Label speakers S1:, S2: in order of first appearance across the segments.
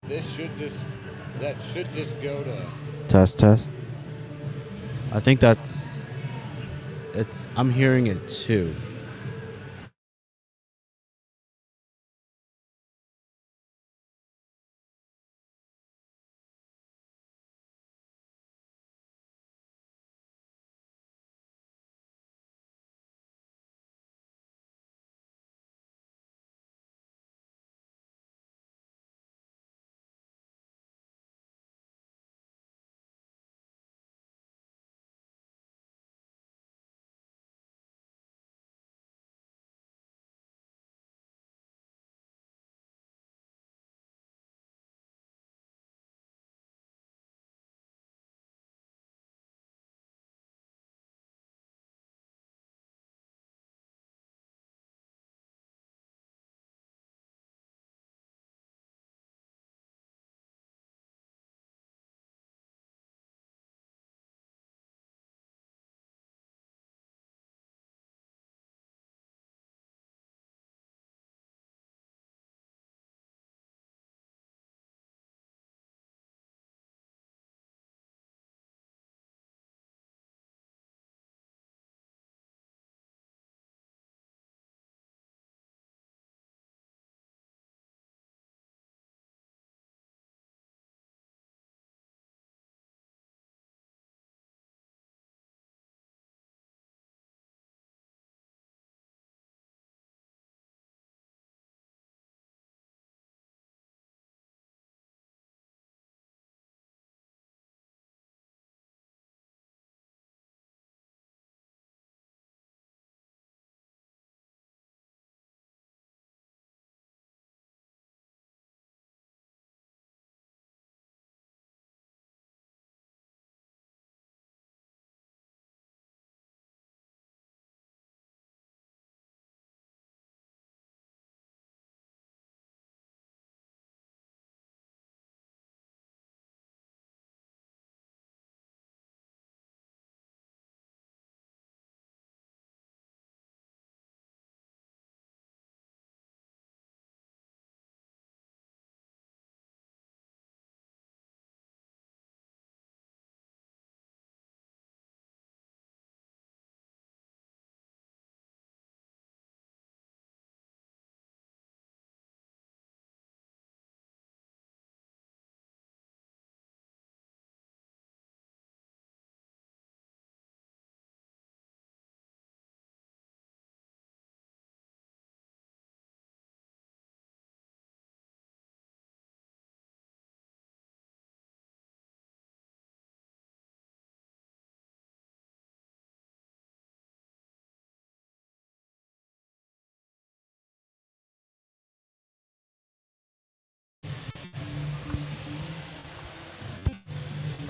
S1: that should just go to.
S2: Test, test. I think that's it's. I'm hearing it too.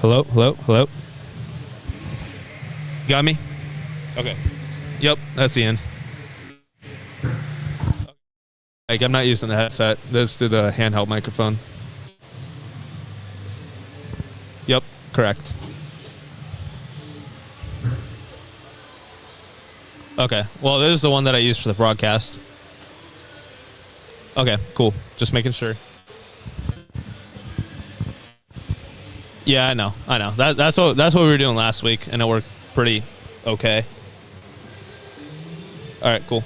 S3: Hello, hello, hello. Got me? Okay. Yep, that's the end. Like, I'm not using the headset. This is through the handheld microphone. Yep, correct. Okay. Well, this is the one that I used for the broadcast. Okay, cool. Just making sure. Yeah, I know. That's what we were doing last week, and it worked pretty okay. All right, cool.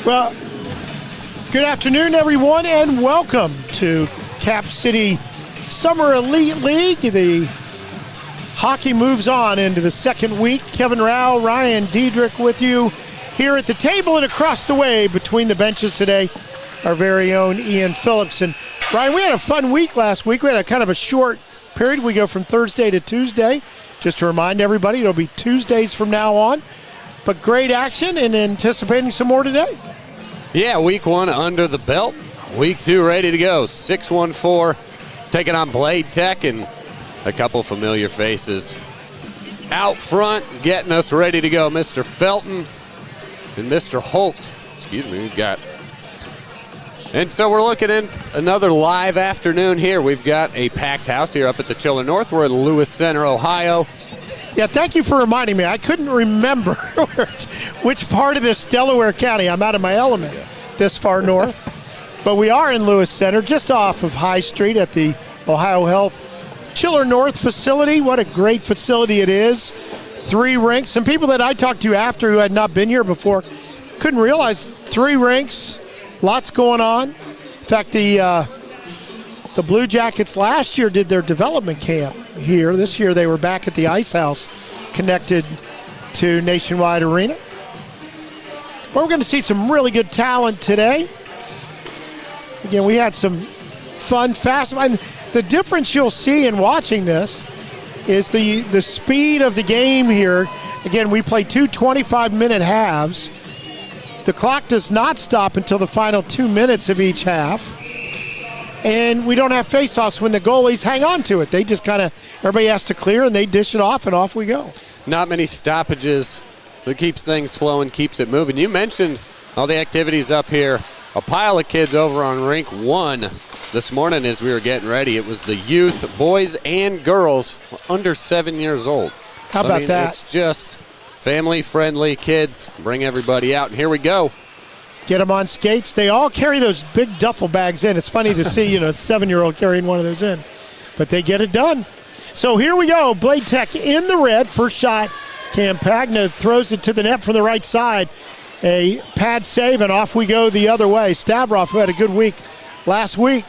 S4: Well, good afternoon, everyone, and welcome to Cap City Summer Elite League. The hockey moves on into the second week. Kevin Rao, Ryan Diedrich with you here at the table, and across the way between the benches today, our very own Ian Phillips. And Ryan, we had a fun week last week. We had a kind of a short period. We go from Thursday to Tuesday. Just to remind everybody, it'll be Tuesdays from now on. But great action, and anticipating some more today.
S1: Yeah, week one under the belt. Week two ready to go. 6-1-4 taking on Bladetech, and a couple familiar faces out front getting us ready to go. Mr. Felton and Mr. Holt. Excuse me, we've got. And so we're looking in another live afternoon here. We've got a packed house here up at the Chiller North. We're in Lewis Center, Ohio.
S4: Yeah, thank you for reminding me. I couldn't remember which part of this Delaware County. I'm out of my element this far north. But we are in Lewis Center, just off of High Street at the Ohio Health Chiller North facility. What a great facility it is. 3 rinks. Some people that I talked to after who had not been here before couldn't realize 3 rinks, lots going on. In fact, the Blue Jackets last year did their development camp here. This year they were back at the Ice House connected to Nationwide Arena. But we're going to see some really good talent today. Again, we had some fun, fast. The difference you'll see in watching this is the speed of the game here. Again, we play 2 25-minute halves. The clock does not stop until the final 2 minutes of each half. And we don't have face-offs when the goalies hang on to it. They just kind of, everybody has to clear, and they dish it off, and off we go.
S1: Not many stoppages. That keeps things flowing, keeps it moving. You mentioned all the activities up here. A pile of kids over on rink 1 this morning as we were getting ready. It was the youth, boys and girls, under 7 years old.
S4: How about that?
S1: It's just family-friendly kids. Bring everybody out, and here we go.
S4: Get them on skates. They all carry those big duffel bags in. It's funny to see, a 7-year-old carrying one of those in. But they get it done. So here we go. Bladetech in the red. First shot. Campagna throws it to the net from the right side. A pad save, and off we go the other way. Stavroff, who had a good week last week.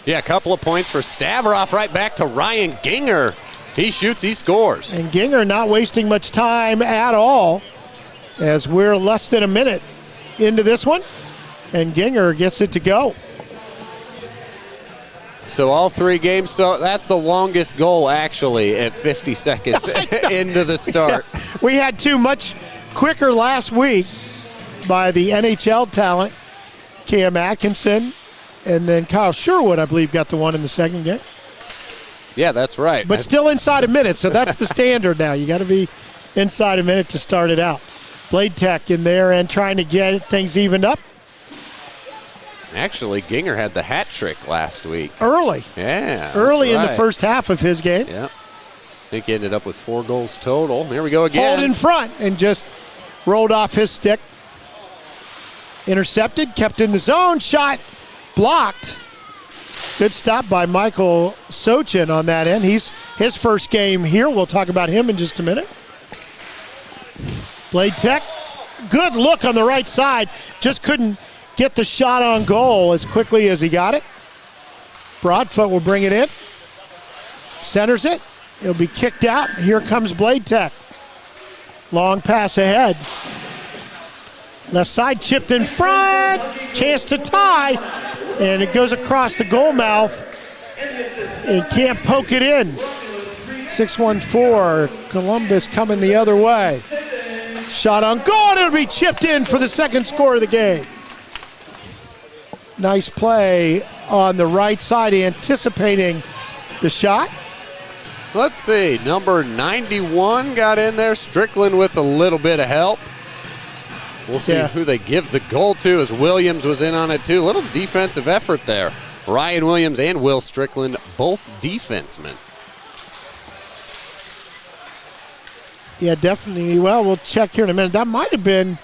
S1: Yeah, a couple of points for Stavroff. Right back to Ryan Ginger. He shoots, he scores.
S4: And Ginger not wasting much time at all, as we're less than a minute into this one, and Ginger gets it to go.
S1: So all 3 games, so that's the longest goal actually at 50 seconds into the start.
S4: Yeah. We had 2 much quicker last week by the NHL talent, Cam Atkinson, and then Kyle Sherwood, I believe, got the one in the second game.
S1: Yeah, that's right.
S4: But still inside a minute, so that's the standard now. You got to be inside a minute to start it out. Bladetech in there and trying to get things evened up.
S1: Actually, Ginger had the hat trick last week.
S4: Early.
S1: Yeah.
S4: Early in the first half of his game.
S1: Yeah. I think he ended up with 4 goals total. Here we go again.
S4: Hold in front and just rolled off his stick. Intercepted, kept in the zone, shot blocked. Good stop by Michael Sochin on that end. He's his first game here. We'll talk about him in just a minute. Bladetech, good look on the right side. Just couldn't get the shot on goal as quickly as he got it. Broadfoot will bring it in. Centers it. It'll be kicked out. Here comes Bladetech. Long pass ahead. Left side chipped in front. Chance to tie. And it goes across the goal mouth. And can't poke it in. 6-1-4. Columbus coming the other way. Shot on goal, and it'll be chipped in for the second score of the game. Nice play on the right side, anticipating the shot.
S1: Let's see, number 91 got in there. Strickland with a little bit of help. We'll see who they give the goal to, as Williams was in on it too. A little defensive effort there. Ryan Williams and Will Strickland, both defensemen.
S4: Yeah, definitely. Well, we'll check here in a minute. That might have been,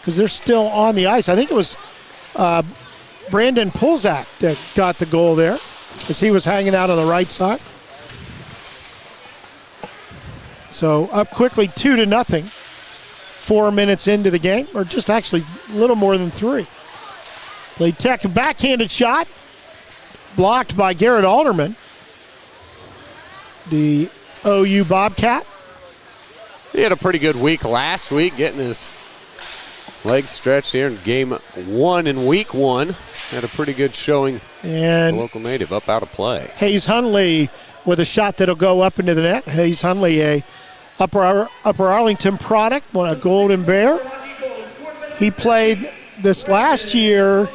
S4: because they're still on the ice. I think it was Brandon Pulzak that got the goal there, as he was hanging out on the right side. So up quickly, 2-0. 4 minutes into the game, or just actually a little more than 3. Bladetech, a backhanded shot, blocked by Garrett Alderman, the OU Bobcat.
S1: He had a pretty good week last week, getting his legs stretched here in game 1 in week 1. Had a pretty good showing.
S4: And
S1: the local native up out of play.
S4: Hayes Hunley with a shot that'll go up into the net. Hayes Hunley, a Upper Arlington product, a Golden Bear. He played this last year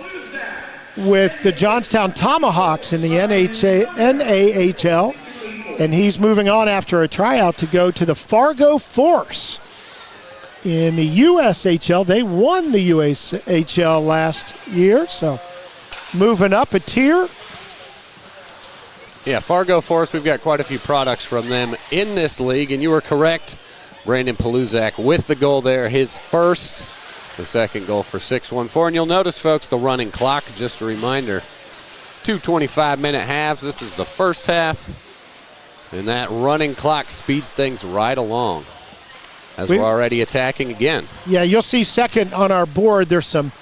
S4: with the Johnstown Tomahawks in the NAHL, and he's moving on after a tryout to go to the Fargo Force in the USHL. They won the USHL last year, so moving up a tier.
S1: Yeah, Fargo Force, we've got quite a few products from them in this league, and you were correct. Brandon Paluzak with the goal there, his first, the second goal for 6-1-4. And you'll notice, folks, the running clock, just a reminder, 2 25-minute halves. This is the first half, and that running clock speeds things right along as we're already attacking again.
S4: Yeah, you'll see second on our board, there's some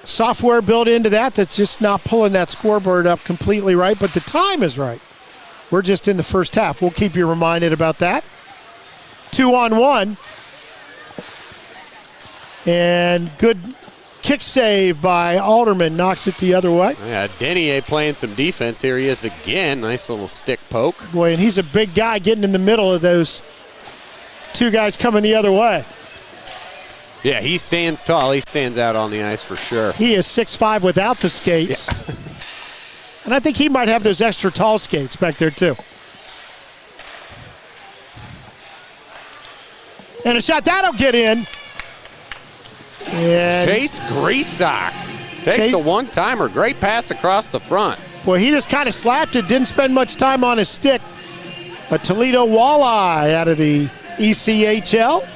S4: software built into that's just not pulling that scoreboard up completely right, but the time is right. We're just in the first half. We'll keep you reminded about that. 2-on-1. And good kick save by Alderman, knocks it the other way.
S1: Yeah, Denier playing some defense here. He is again. Nice little stick poke.
S4: Boy, and he's a big guy getting in the middle of those two guys coming the other way.
S1: Yeah, he stands tall. He stands out on the ice for sure.
S4: He is 6'5" without the skates.
S1: Yeah.
S4: And I think he might have those extra tall skates back there, too. And a shot, that'll get in. And
S1: Chase Greasock takes a one-timer. Great pass across the front.
S4: Boy, he just kind of slapped it, didn't spend much time on his stick. A Toledo Walleye out of the ECHL.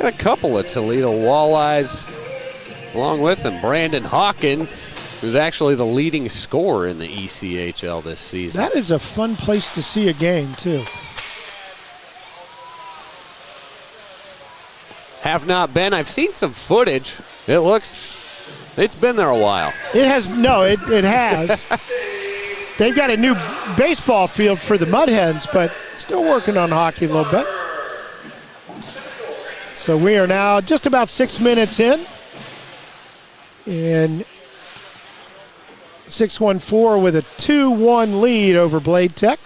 S1: Got a couple of Toledo Walleyes along with him. Brandon Hawkins, who's actually the leading scorer in the ECHL this season.
S4: That is a fun place to see a game, too.
S1: Have not been. I've seen some footage. It's been there a while.
S4: It has. They've got a new baseball field for the Mud Hens, but still working on hockey a little bit. So we are now just about 6 minutes in. And 6-1-4 with a 2-1 lead over Bladetech.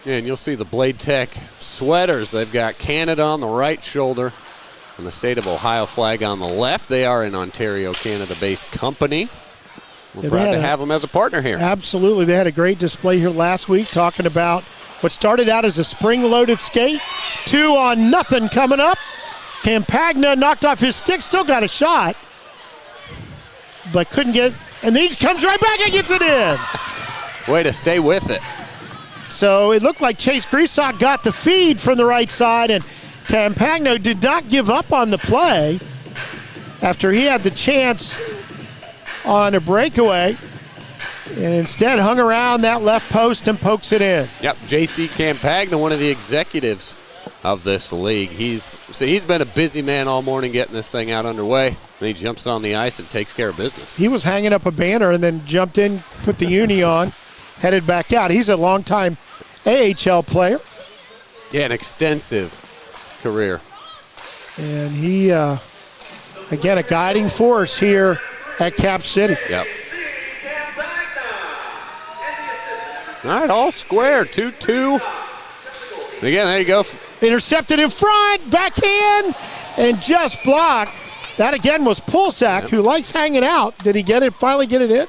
S1: And you'll see the Bladetech sweaters. They've got Canada on the right shoulder and the state of Ohio flag on the left. They are an Ontario, Canada-based company. We're proud to have them as a partner here.
S4: Absolutely. They had a great display here last week talking about what started out as a spring-loaded skate. 2-0 coming up. Campagna knocked off his stick, still got a shot, but couldn't get it. And then he comes right back and gets it in.
S1: Way to stay with it.
S4: So it looked like Chase Greasock got the feed from the right side, and Campagno did not give up on the play after he had the chance on a breakaway, and instead hung around that left post and pokes it in.
S1: Yep, J.C. Campagna, one of the executives of this league. He's been a busy man all morning getting this thing out underway, and he jumps on the ice and takes care of business.
S4: He was hanging up a banner and then jumped in, put the uni on, headed back out. He's a longtime AHL player.
S1: Yeah, an extensive career.
S4: And he, again, a guiding force here at Cap City.
S1: Yep. All right, all square, 2-2. Again, there you go.
S4: Intercepted in front, backhand, and just blocked. That again was Pulsak, who likes hanging out. Did he get it? Finally get it in?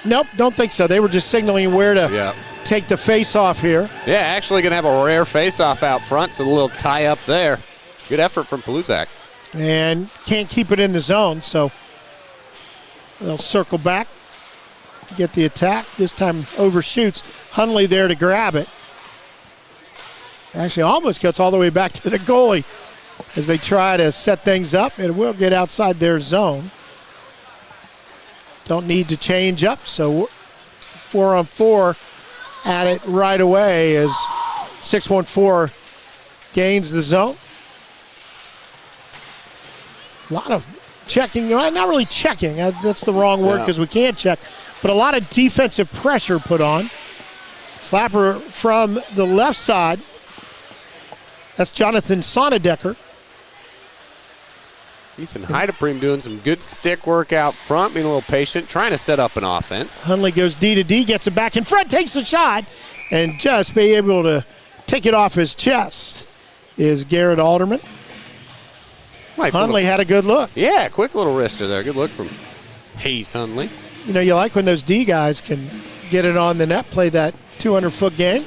S4: Nope, don't think so. They were just signaling where to take the face-off here.
S1: Yeah, actually going to have a rare face-off out front, so a little tie-up there. Good effort from Paluzak.
S4: And can't keep it in the zone, so they'll circle back, get the attack. This time overshoots. Hunley there to grab it. Actually almost gets all the way back to the goalie as they try to set things up. It will get outside their zone. Don't need to change up, so 4-on-4 at it right away as 614 gains the zone. A lot of checking, not really checking, that's the wrong word because we can't check, but a lot of defensive pressure put on. Slapper from the left side. That's Jonathan Sonnedecker.
S1: Ethan Heideprem doing some good stick work out front, being a little patient, trying to set up an offense.
S4: Hundley goes D to D, gets it back in front, takes the shot, and just be able to take it off his chest is Garrett Alderman.
S1: Nice
S4: Hundley had a good look.
S1: Yeah, quick little wrister there. Good look from Hayes Hundley.
S4: You know, you like when those D guys can get it on the net, play that 200-foot game.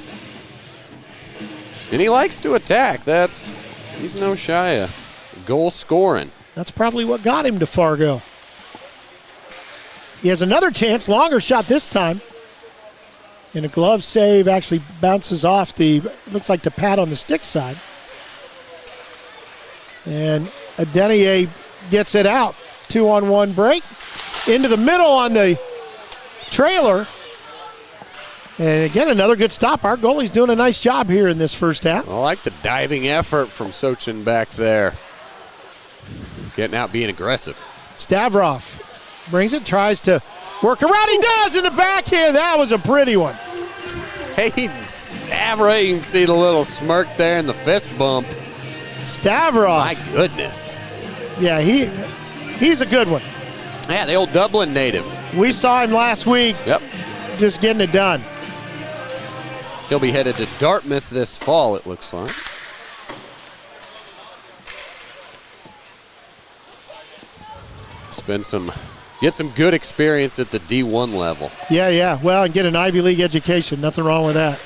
S1: And he likes to attack. He's no shy of goal scoring.
S4: That's probably what got him to Fargo. He has another chance, longer shot this time. And a glove save actually bounces off looks like the pad on the stick side. And Adenier gets it out. 2-on-1 break. Into the middle on the trailer. And again, another good stop. Our goalie's doing a nice job here in this first half.
S1: I like the diving effort from Sochin back there. Getting out, being aggressive.
S4: Stavrov brings it, tries to work around. He does in the backhand. That was a pretty one.
S1: Hey, Stavrov, you can see the little smirk there and the fist bump.
S4: Stavrov.
S1: My goodness.
S4: Yeah, he's a good one.
S1: Yeah, the old Dublin native.
S4: We saw him last week.
S1: Yep.
S4: Just getting it done.
S1: He'll be headed to Dartmouth this fall, it looks like. Get some good experience at the D1 level.
S4: Yeah. Well, and get an Ivy League education. Nothing wrong with that.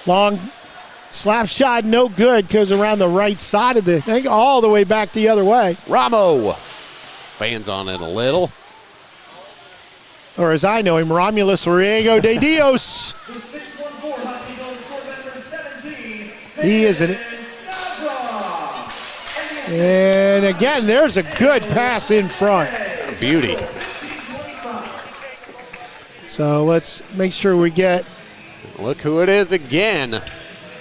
S4: Long slap shot, no good. Goes around the right side of the thing, all the way back the other way.
S1: Ramo. Fans on it a little.
S4: Or as I know him, Romulus Riego de Dios. He is an... And again, there's a good pass in front.
S1: Beauty.
S4: So let's make sure we get...
S1: Look who it is again.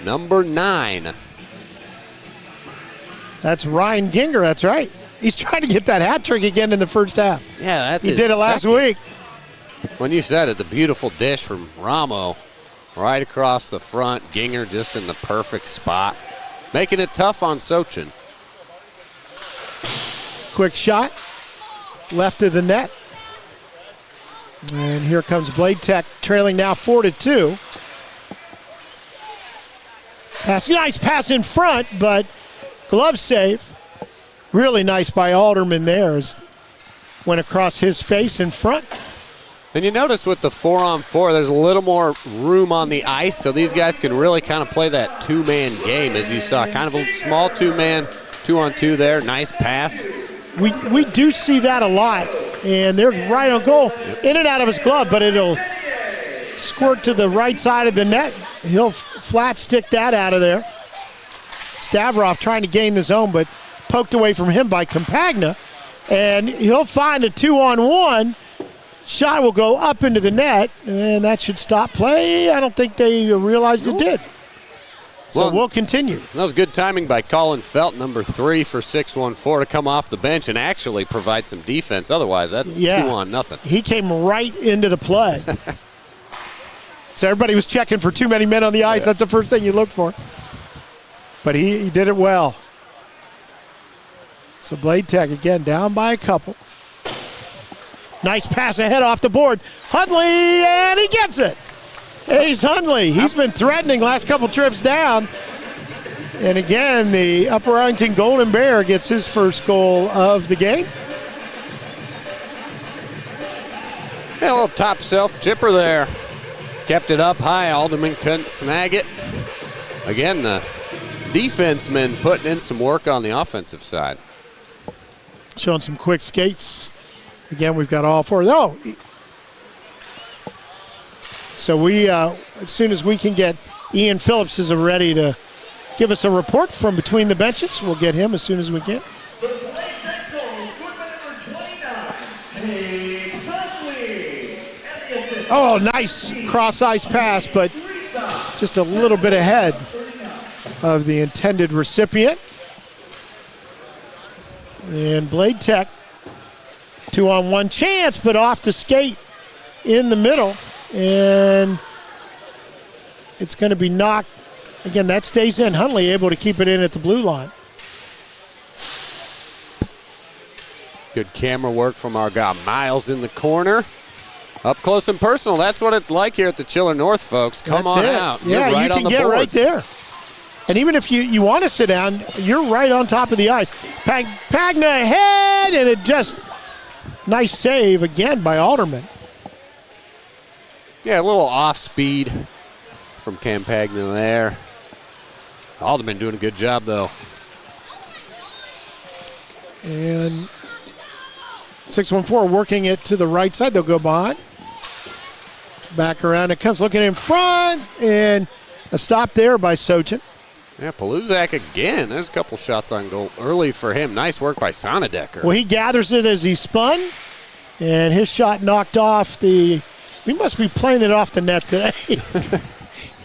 S1: Number 9.
S4: That's Ryan Ginger, that's right. He's trying to get that hat trick again in the first half.
S1: Yeah, that's
S4: He did it last week.
S1: When you said it, the beautiful dish from Ramo right across the front. Ginger just in the perfect spot. Making it tough on Sochin.
S4: Quick shot. Left of the net. And here comes Bladetech trailing now 4-2. Nice pass in front, but glove save. Really nice by Alderman there. Went across his face in front.
S1: And you notice with the 4-on-4, there's a little more room on the ice, so these guys can really kind of play that two-man game, as you saw. Kind of a small two-man, 2-on-2 there. Nice pass.
S4: We do see that a lot, and there's right on goal. In and out of his glove, but it'll squirt to the right side of the net. He'll flat stick that out of there. Stavrov trying to gain the zone, but poked away from him by Campagna, and he'll find a 2-on-1. Shot will go up into the net, and that should stop play. I don't think they realized it did. So we'll continue.
S1: That was good timing by Colin Felt, number 3 for 614, to come off the bench and actually provide some defense. Otherwise, that's 2-on-0.
S4: He came right into the play. So everybody was checking for too many men on the ice. That's the first thing you look for. But he did it well. So Bladetech again down by a couple. Nice pass ahead off the board. Hundley, and he gets it. Hayes Hundley. He's been threatening last couple trips down. And again, the Upper Arlington Golden Bear gets his first goal of the game.
S1: Yeah, a little top shelf chipper there. Kept it up high. Alderman couldn't snag it. Again, the defensemen putting in some work on the offensive side.
S4: Showing some quick skates. Again, we've got all four. Oh, so we, as soon as we can get Ian Phillips is ready to give us a report from between the benches, we'll get him as soon as we can. Oh, nice cross-ice pass, but just a little bit ahead of the intended recipient. And Bladetech, 2-on-1 chance, but off the skate in the middle. And it's going to be knocked. Again, that stays in. Huntley able to keep it in at the blue line.
S1: Good camera work from our guy Miles in the corner. Up close and personal. That's what it's like here at the Chiller North, folks. Come
S4: That's
S1: on
S4: it.
S1: out.
S4: Yeah,
S1: You're right
S4: you can
S1: on the
S4: get
S1: boards.
S4: right there. And even if you want to sit down, you're right on top of the ice. Pagna ahead, and it just nice save again by Alderman.
S1: Yeah, a little off speed from Campagna there. Alderman doing a good job, though.
S4: And 614 working it to the right side. They'll go behind. Back around. It comes looking in front, and a stop there by Sochin.
S1: Yeah, Paluzak again. There's a couple shots on goal early for him. Nice work by Sonadecker.
S4: Well, he gathers it as he spun, and his shot knocked off the. We must be playing it off the net today.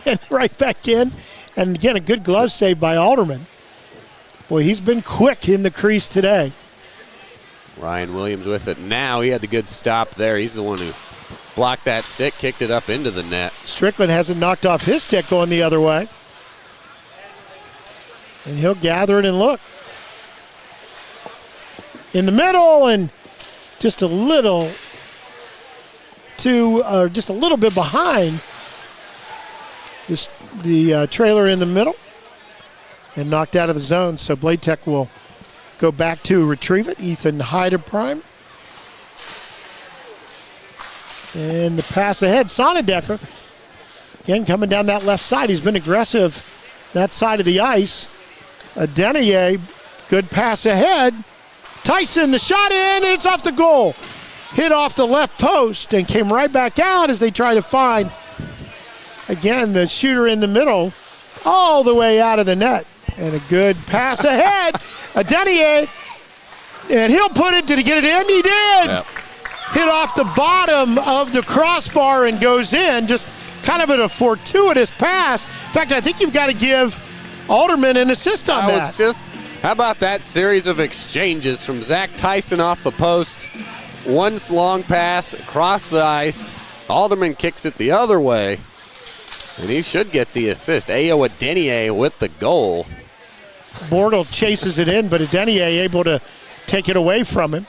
S4: And right back in. And again, a good glove save by Alderman. Boy, he's been quick in the crease today.
S1: Ryan Williams with it now. He had the good stop there. He's the one who blocked that stick, kicked it up into the net.
S4: Strickland hasn't knocked off his stick going the other way. And he'll gather it and look. In the middle, and just a little just a little bit behind the trailer in the middle, and knocked out of the zone. So Bladetech will go back to retrieve it. Ethan Hyde prime. And the pass ahead, Sonadecker. Again, coming down that left side. He's been aggressive that side of the ice. Denier, good pass ahead. Tyson, the shot in, and it's off the goal. Hit off the left post and came right back out as they try to find, again, the shooter in the middle, all the way out of the net. And a good pass ahead. Denier, and he'll put it. Did he get it in? He did.
S1: Yep.
S4: Hit off the bottom of the crossbar and goes in. Just kind of a fortuitous pass. In fact, I think you've got to give Alderman an assist on that.
S1: How about that series of exchanges from Zach Tyson off the post? One long pass across the ice. Alderman kicks it the other way, and he should get the assist. Ayo Adenier with the goal.
S4: Bortle chases it in, but Adenier able to take it away from him.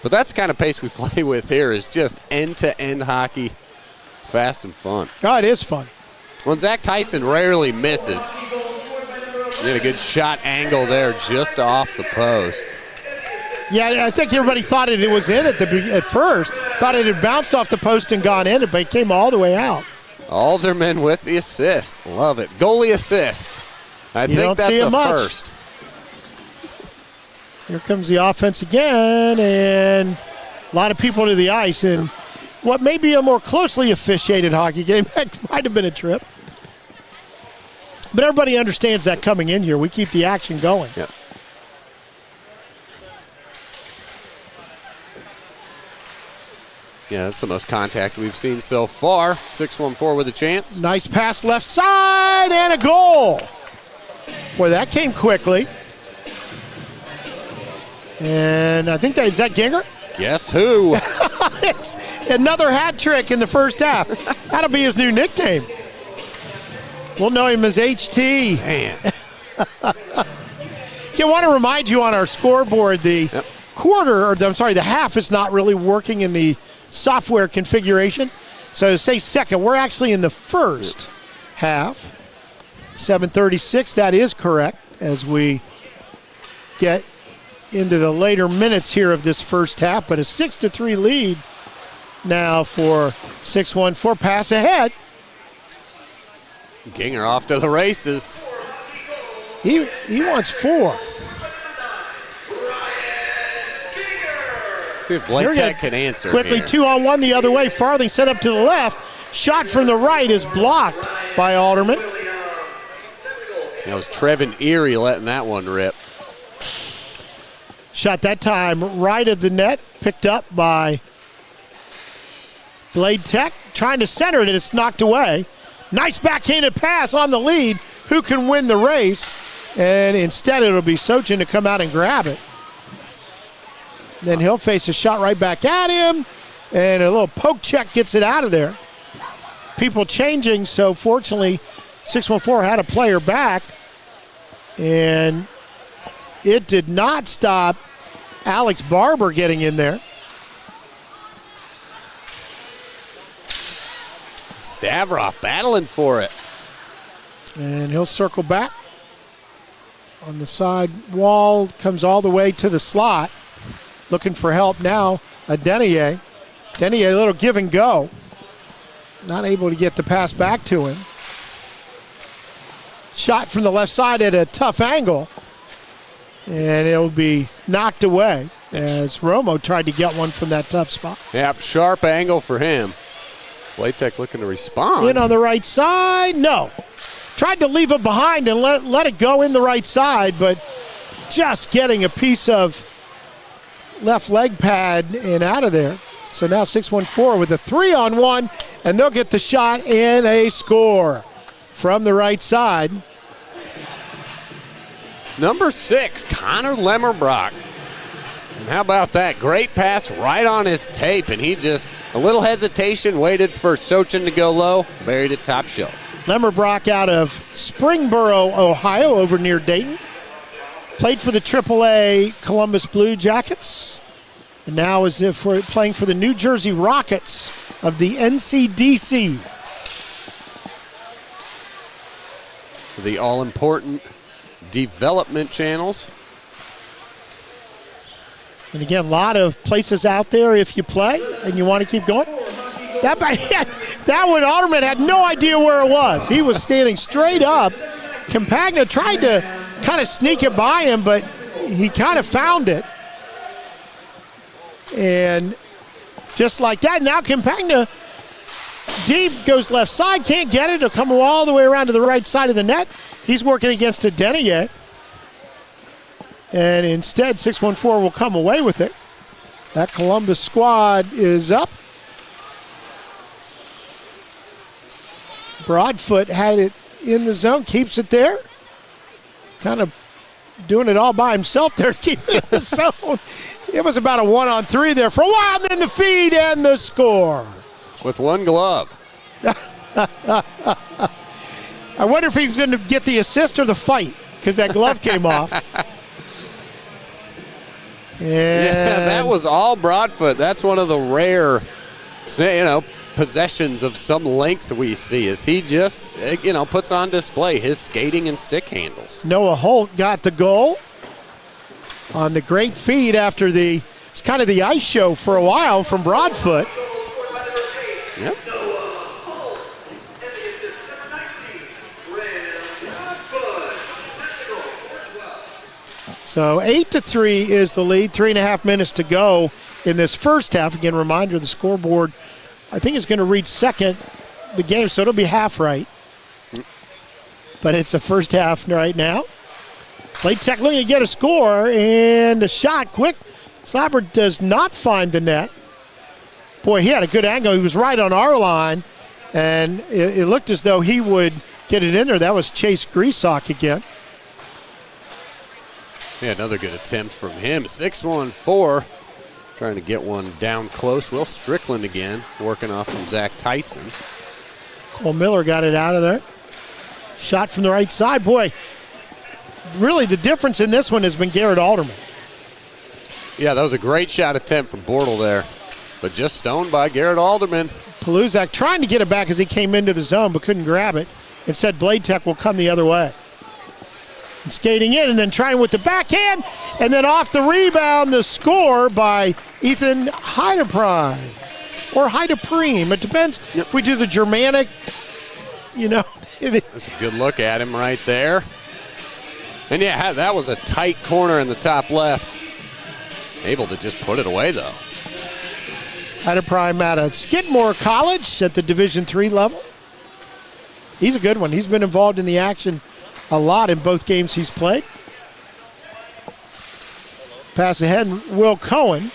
S1: But that's the kind of pace we play with here, is just end-to-end hockey, fast and fun.
S4: Oh, it is fun.
S1: When Zach Tyson rarely misses, he had a good shot angle there just off the post.
S4: Yeah, I think everybody thought it was in at first. Thought it had bounced off the post and gone in, but it came all the way out.
S1: Alderman with the assist. Love it. Goalie assist. I think that's a first.
S4: Here comes the offense again, and a lot of people to the ice. And what may be a more closely officiated hockey game, that might have been a trip. But everybody understands that coming in here. We keep the action going.
S1: Yep. Yeah, that's the most contact we've seen so far. 6-1-4 with a chance.
S4: Nice pass left side and a goal. Boy, that came quickly. And I think is that Ginger?
S1: Guess who?
S4: It's another hat trick in the first half. That'll be his new nickname. We'll know him as HT.
S1: Man.
S4: I want to remind you on our scoreboard, the the half is not really working in the software configuration. So say second. We're actually in the first half. 7:36, that is correct, as we get into the later minutes here of this first half. But a 6-3 lead now for 6-1-4. Pass ahead.
S1: Ginger off to the races.
S4: He wants 4.
S1: See if Bladetech can answer
S4: Quickly,
S1: here.
S4: 2-on-1 the other way. Farthing set up to the left. Shot from the right is blocked by Alderman.
S1: That was Trevin Erie letting that one rip.
S4: Shot that time right at the net. Picked up by Bladetech trying to center it, and it's knocked away. Nice backhanded pass on the lead. Who can win the race? And instead it'll be Sochin to come out and grab it. Then he'll face a shot right back at him, and a little poke check gets it out of there. People changing, so fortunately 614 had a player back, and it did not stop Alex Barber getting in there.
S1: Stavroff battling for it.
S4: And he'll circle back on the side wall, comes all the way to the slot. Looking for help now, Denier. Denier, a little give and go. Not able to get the pass back to him. Shot from the left side at a tough angle. And it'll be knocked away as Romo tried to get one from that tough spot.
S1: Yep, sharp angle for him. Bladetech looking to respond.
S4: In on the right side, no. Tried to leave it behind and let it go in the right side, but just getting a piece of left leg pad and out of there. So now 614 with a 3-on-1, and they'll get the shot and a score from the right side.
S1: Number 6, Connor Lemmerbrock. And how about that? Great pass right on his tape, and he just, a little hesitation, waited for Sochin to go low, buried it top shelf.
S4: Lemmerbrock out of Springboro, Ohio, over near Dayton. Played for the AAA Columbus Blue Jackets. And now is for playing for the New Jersey Rockets of the NCDC.
S1: The all-important development channels.
S4: And again, a lot of places out there if you play and you want to keep going. That one, Alderman had no idea where it was. He was standing straight up. Campagna tried to kind of sneak it by him, but he kind of found it. And just like that, now Campagna deep, goes left side, can't get it. It'll come all the way around to the right side of the net. He's working against a Denier. And instead, 614 will come away with it. That Columbus squad is up. Broadfoot had it in the zone, keeps it there. Kind of doing it all by himself there, keeping it in the zone. It was about a 1-on-3 there for a while, and then the feed and the score.
S1: With one glove.
S4: I wonder if he was going to get the assist or the fight, because that glove came off.
S1: Yeah, that was all Broadfoot. That's one of the rare, possessions of some length we see as he just, puts on display his skating and stick handles.
S4: Noah Holt got the goal on the great feed after it's kind of the ice show for a while from Broadfoot.
S1: Yep.
S4: So 8-3 is the lead. 3.5 minutes to go in this first half. Again, reminder, the scoreboard, I think, is going to read second the game, so it'll be half right. But it's the first half right now. Bladetech looking to get a score, and a shot quick. Slapper does not find the net. Boy, he had a good angle. He was right on our line, and it looked as though he would get it in there. That was Chase Greasock again.
S1: Yeah, another good attempt from him. 6-1-4, trying to get one down close. Will Strickland again, working off from Zach Tyson.
S4: Cole Miller got it out of there. Shot from the right side. Boy, really the difference in this one has been Garrett Alderman.
S1: Yeah, that was a great shot attempt from Bortle there, but just stoned by Garrett Alderman.
S4: Paluzak trying to get it back as he came into the zone, but couldn't grab it. Instead, Bladetech will come the other way. And skating in and then trying with the backhand, and then off the rebound, the score by Ethan Heideprime. Or Heideprime. It depends if we do the Germanic,
S1: That's a good look at him right there. And yeah, that was a tight corner in the top left. Able to just put it away, though.
S4: Heideprime out of Skidmore College at the Division III level. He's a good one. He's been involved in the action a lot in both games he's played. Pass ahead, Will Cohen.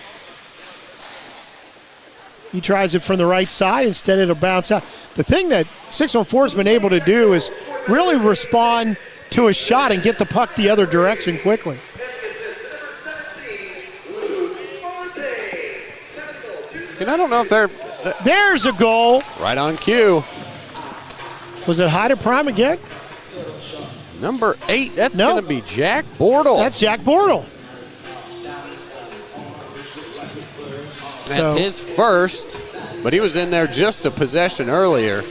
S4: He tries it from the right side. Instead, it'll bounce out. The thing that 614 has been able to do is really respond to a shot and get the puck the other direction quickly.
S1: And I don't know if they're
S4: There's a goal.
S1: right on cue.
S4: Was it Hyde Prime again?
S1: Number 8, that's
S4: No.
S1: going to be Jack Bortle.
S4: That's Jack Bortle.
S1: That's
S4: So-
S1: his first, but he was in there just a possession earlier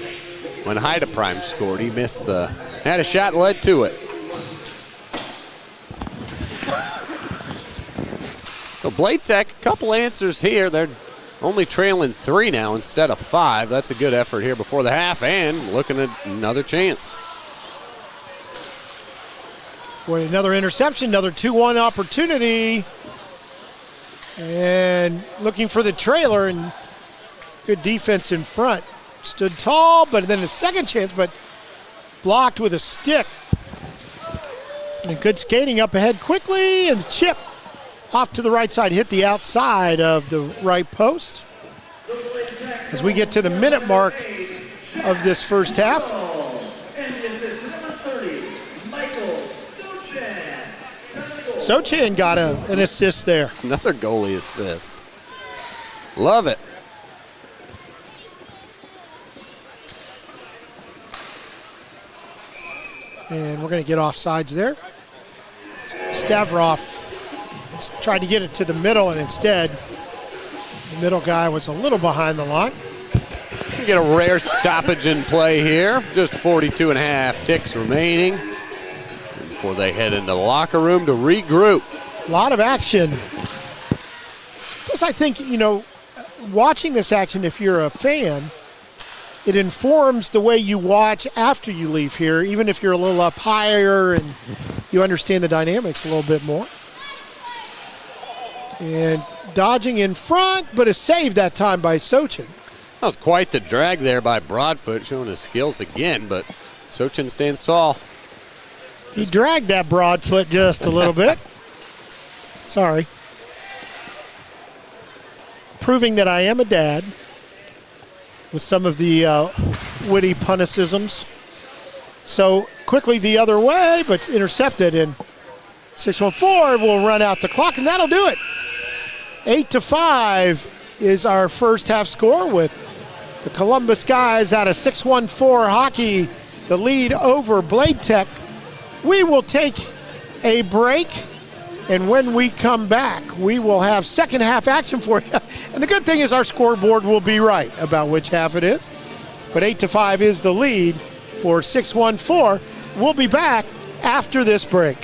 S1: when Hyde Prime scored. He missed had a shot led to it. So Bladetech, a couple answers here. They're only trailing 3 now instead of 5. That's a good effort here before the half and looking at another chance.
S4: Boy, another interception, another 2-1 opportunity. And looking for the trailer, and good defense in front. Stood tall, but then a second chance, but blocked with a stick. And good skating up ahead quickly, and chip off to the right side, hit the outside of the right post. As we get to the minute mark of this first half. Sochan got an assist there.
S1: Another goalie assist. Love it.
S4: And we're going to get offsides there. Stavrov tried to get it to the middle, and instead, the middle guy was a little behind the line.
S1: We get a rare stoppage in play here. Just 42 and a half ticks remaining before they head into the locker room to regroup.
S4: A lot of action. Plus, I think, watching this action, if you're a fan, it informs the way you watch after you leave here, even if you're a little up higher and you understand the dynamics a little bit more. And dodging in front, but a save that time by Sochan.
S1: That was quite the drag there by Broadfoot, showing his skills again, but Sochan stands tall.
S4: He dragged that Broadfoot just a little bit. Sorry. Proving that I am a dad with some of the witty punicisms. So quickly the other way, but intercepted, and 614 will run out the clock, and that'll do it. 8-5 is our first half score, with the Columbus guys out of 614 hockey, the lead over Bladetech. We will take a break, and when we come back, we will have second half action for you. And the good thing is our scoreboard will be right about which half it is. But 8-5 is the lead for 614. We'll be back after this break.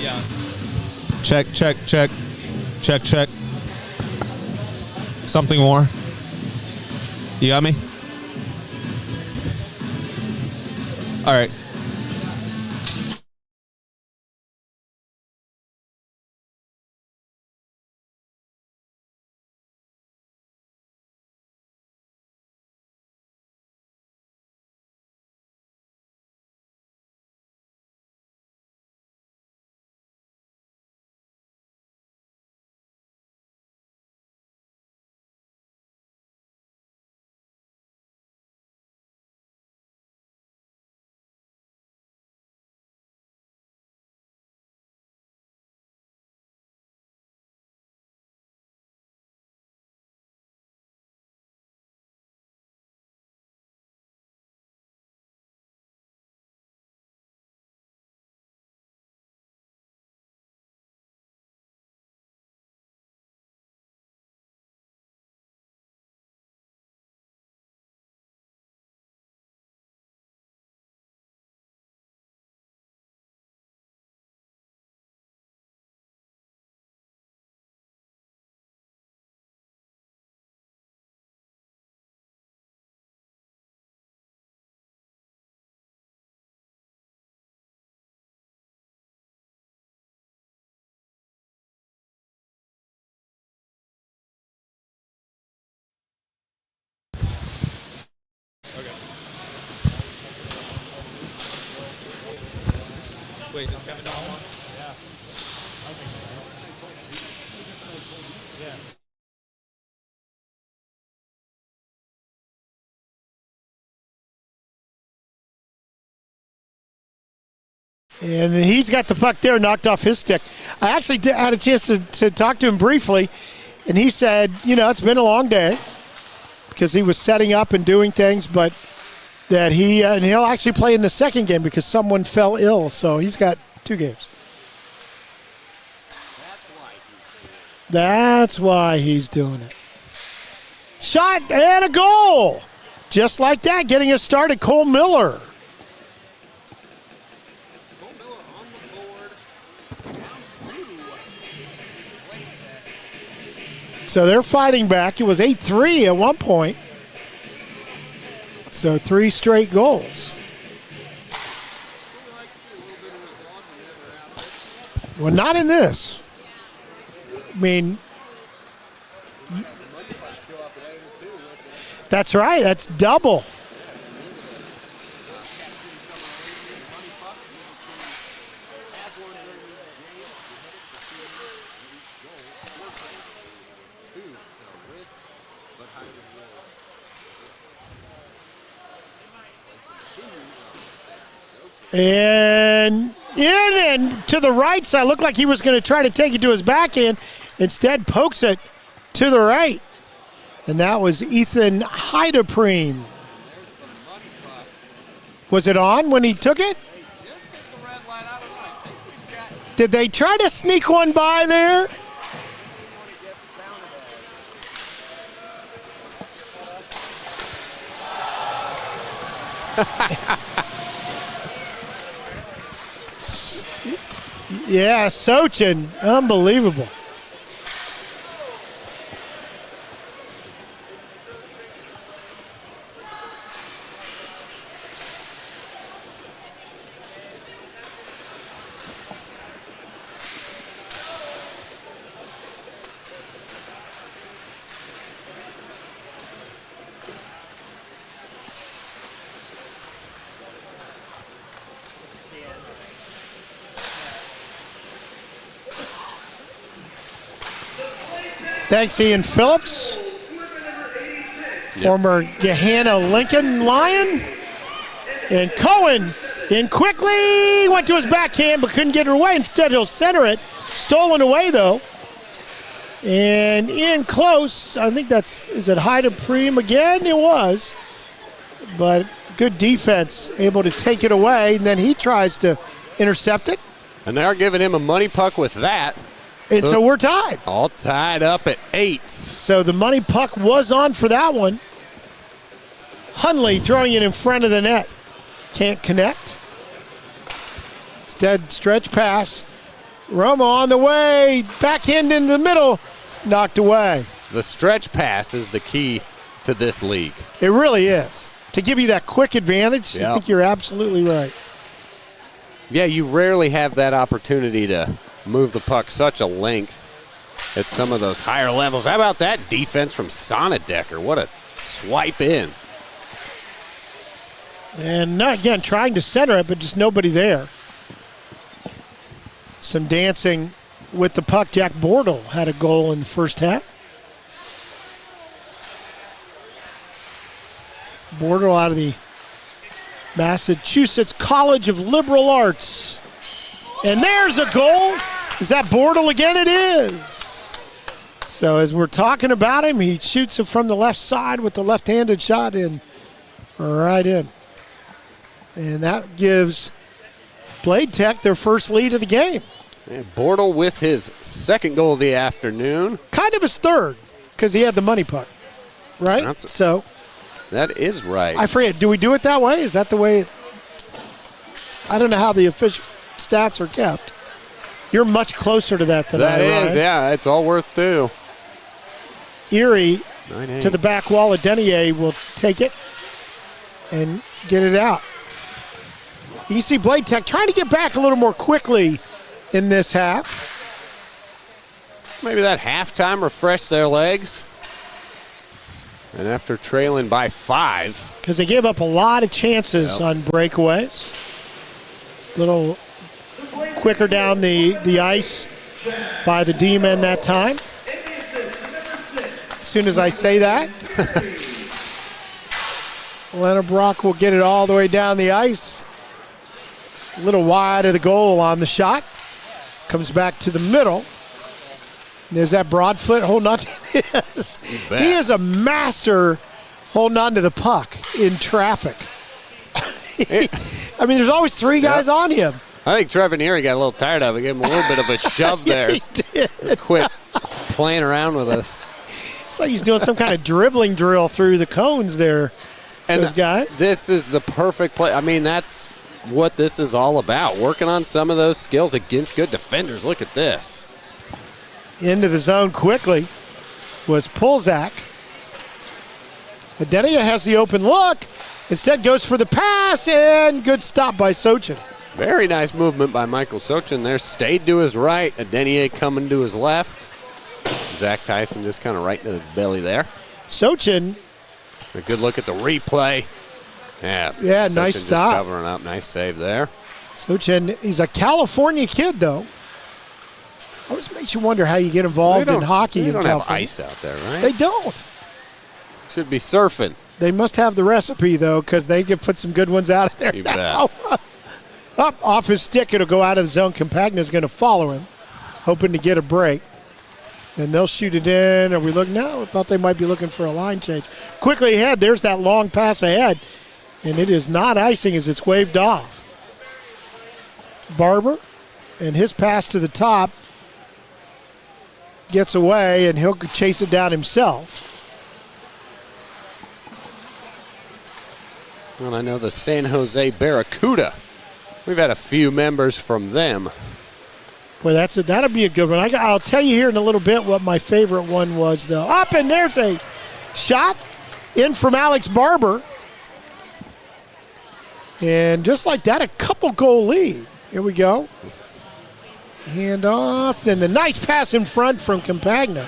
S3: Yeah. Check. Something more. You got me? All right. Wait, does Kevin know one? Yeah. That makes sense.
S4: Yeah. And he's got the puck there, knocked off his stick. I actually had a chance to talk to him briefly, and he said, it's been a long day because he was setting up and doing things, but that and he'll actually play in the second game because someone fell ill, so he's got 2 games. That's why he's doing it. Shot and a goal. Just like that, getting us started, Cole Miller. So they're fighting back. It was 8-3 at one point. So 3 straight goals. Well, not in this. I mean, that's right. That's double. And in and to the right side. Looked like he was going to try to take it to his backhand. Instead, pokes it to the right. And that was Ethan Heidepreen. Was it on when he took it? Did they try to sneak one by there? Yeah, Sochin, unbelievable. Thanks, Ian Phillips, former Gahanna Lincoln Lion. And Cohen in quickly, went to his backhand but couldn't get it away. Instead, he'll center it. Stolen away, though. And in close, I think is it Heidepreen again? It was. But good defense, able to take it away. And then he tries to intercept it.
S1: And they're giving him a money puck with that.
S4: And so we're tied.
S1: All tied up at 8.
S4: So the money puck was on for that one. Hunley throwing it in front of the net. Can't connect. Instead, stretch pass. Romo on the way. Backhand in the middle. Knocked away.
S1: The stretch pass is the key to this league.
S4: It really is. To give you that quick advantage,
S1: Yep.
S4: I think you're absolutely right.
S1: Yeah, you rarely have that opportunity to move the puck such a length at some of those higher levels. How about that defense from Sonnendecker? What a swipe in.
S4: And again, trying to center it, but just nobody there. Some dancing with the puck. Jack Bortle had a goal in the first half. Bortle out of the Massachusetts College of Liberal Arts. And there's a goal. Is that Bortle again? It is. So as we're talking about him, he shoots it from the left side with the left-handed shot in. Right in. And that gives Bladetech their first lead of the game.
S1: And Bortle with his second goal of the afternoon.
S4: Kind of his third, because he had the money puck, right?
S1: That is right.
S4: I forget, do we do it that way? Is that the way? I don't know how the official stats are kept. You're much closer to that than
S1: That
S4: I
S1: is,
S4: Ryan.
S1: yeah. It's all worth two.
S4: Erie
S1: 9-8.
S4: to the back wall of Denier will take it and get it out. You can see Bladetech trying to get back a little more quickly in this half.
S1: Maybe that halftime refreshed their legs. And after trailing by 5.
S4: Because they gave up a lot of chances on breakaways. Little quicker down the ice by the D-men that time. As soon as I say that, Leonard Brock will get it all the way down the ice. A little wide of the goal on the shot. Comes back to the middle. There's that Broadfoot holding on to his. He is a master holding on to the puck in traffic. I mean, there's always three guys on him.
S1: I think Trevor Neary got a little tired of it. Gave him a little bit of a shove there.
S4: He did.
S1: Just quit playing around with us.
S4: It's like he's doing some kind of dribbling drill through the cones there,
S1: And
S4: those guys.
S1: This is the perfect play. I mean, that's what this is all about. Working on some of those skills against good defenders. Look at this.
S4: Into the zone quickly was Pulzak. Adenia has the open look. Instead goes for the pass, and good stop by Sochin.
S1: Very nice movement by Michael Sochin there. Stayed to his right. Adenier coming to his left. Zach Tyson just kind of right to the belly there.
S4: Sochin.
S1: A good look at the replay. Yeah,
S4: Yeah,
S1: Sochin
S4: nice
S1: just
S4: stop.
S1: covering up. Nice save there.
S4: Sochin, he's a California kid, though. Always makes you wonder how you get involved in hockey
S1: They
S4: in
S1: don't have
S4: California.
S1: ice out there, right?
S4: They don't.
S1: Should be surfing.
S4: They must have the recipe, though, because they can put some good ones out of there
S1: You
S4: now. Up off his stick, it'll go out of the zone. Compagna's going to follow him, hoping to get a break. And they'll shoot it in. Are we looking now? I thought they might be looking for a line change. Quickly ahead, there's that long pass ahead. And it is not icing as it's waved off. Barber and his pass to the top gets away, and he'll chase it down himself.
S1: Well, I know the San Jose Barracuda. We've had a few members from them.
S4: Boy, that'll be a good one. I'll tell you here in a little bit what my favorite one was, though. Up, and there's a shot in from Alex Barber. And just like that, a couple goal lead. Here we go. Hand off. Then the nice pass in front from Compagna.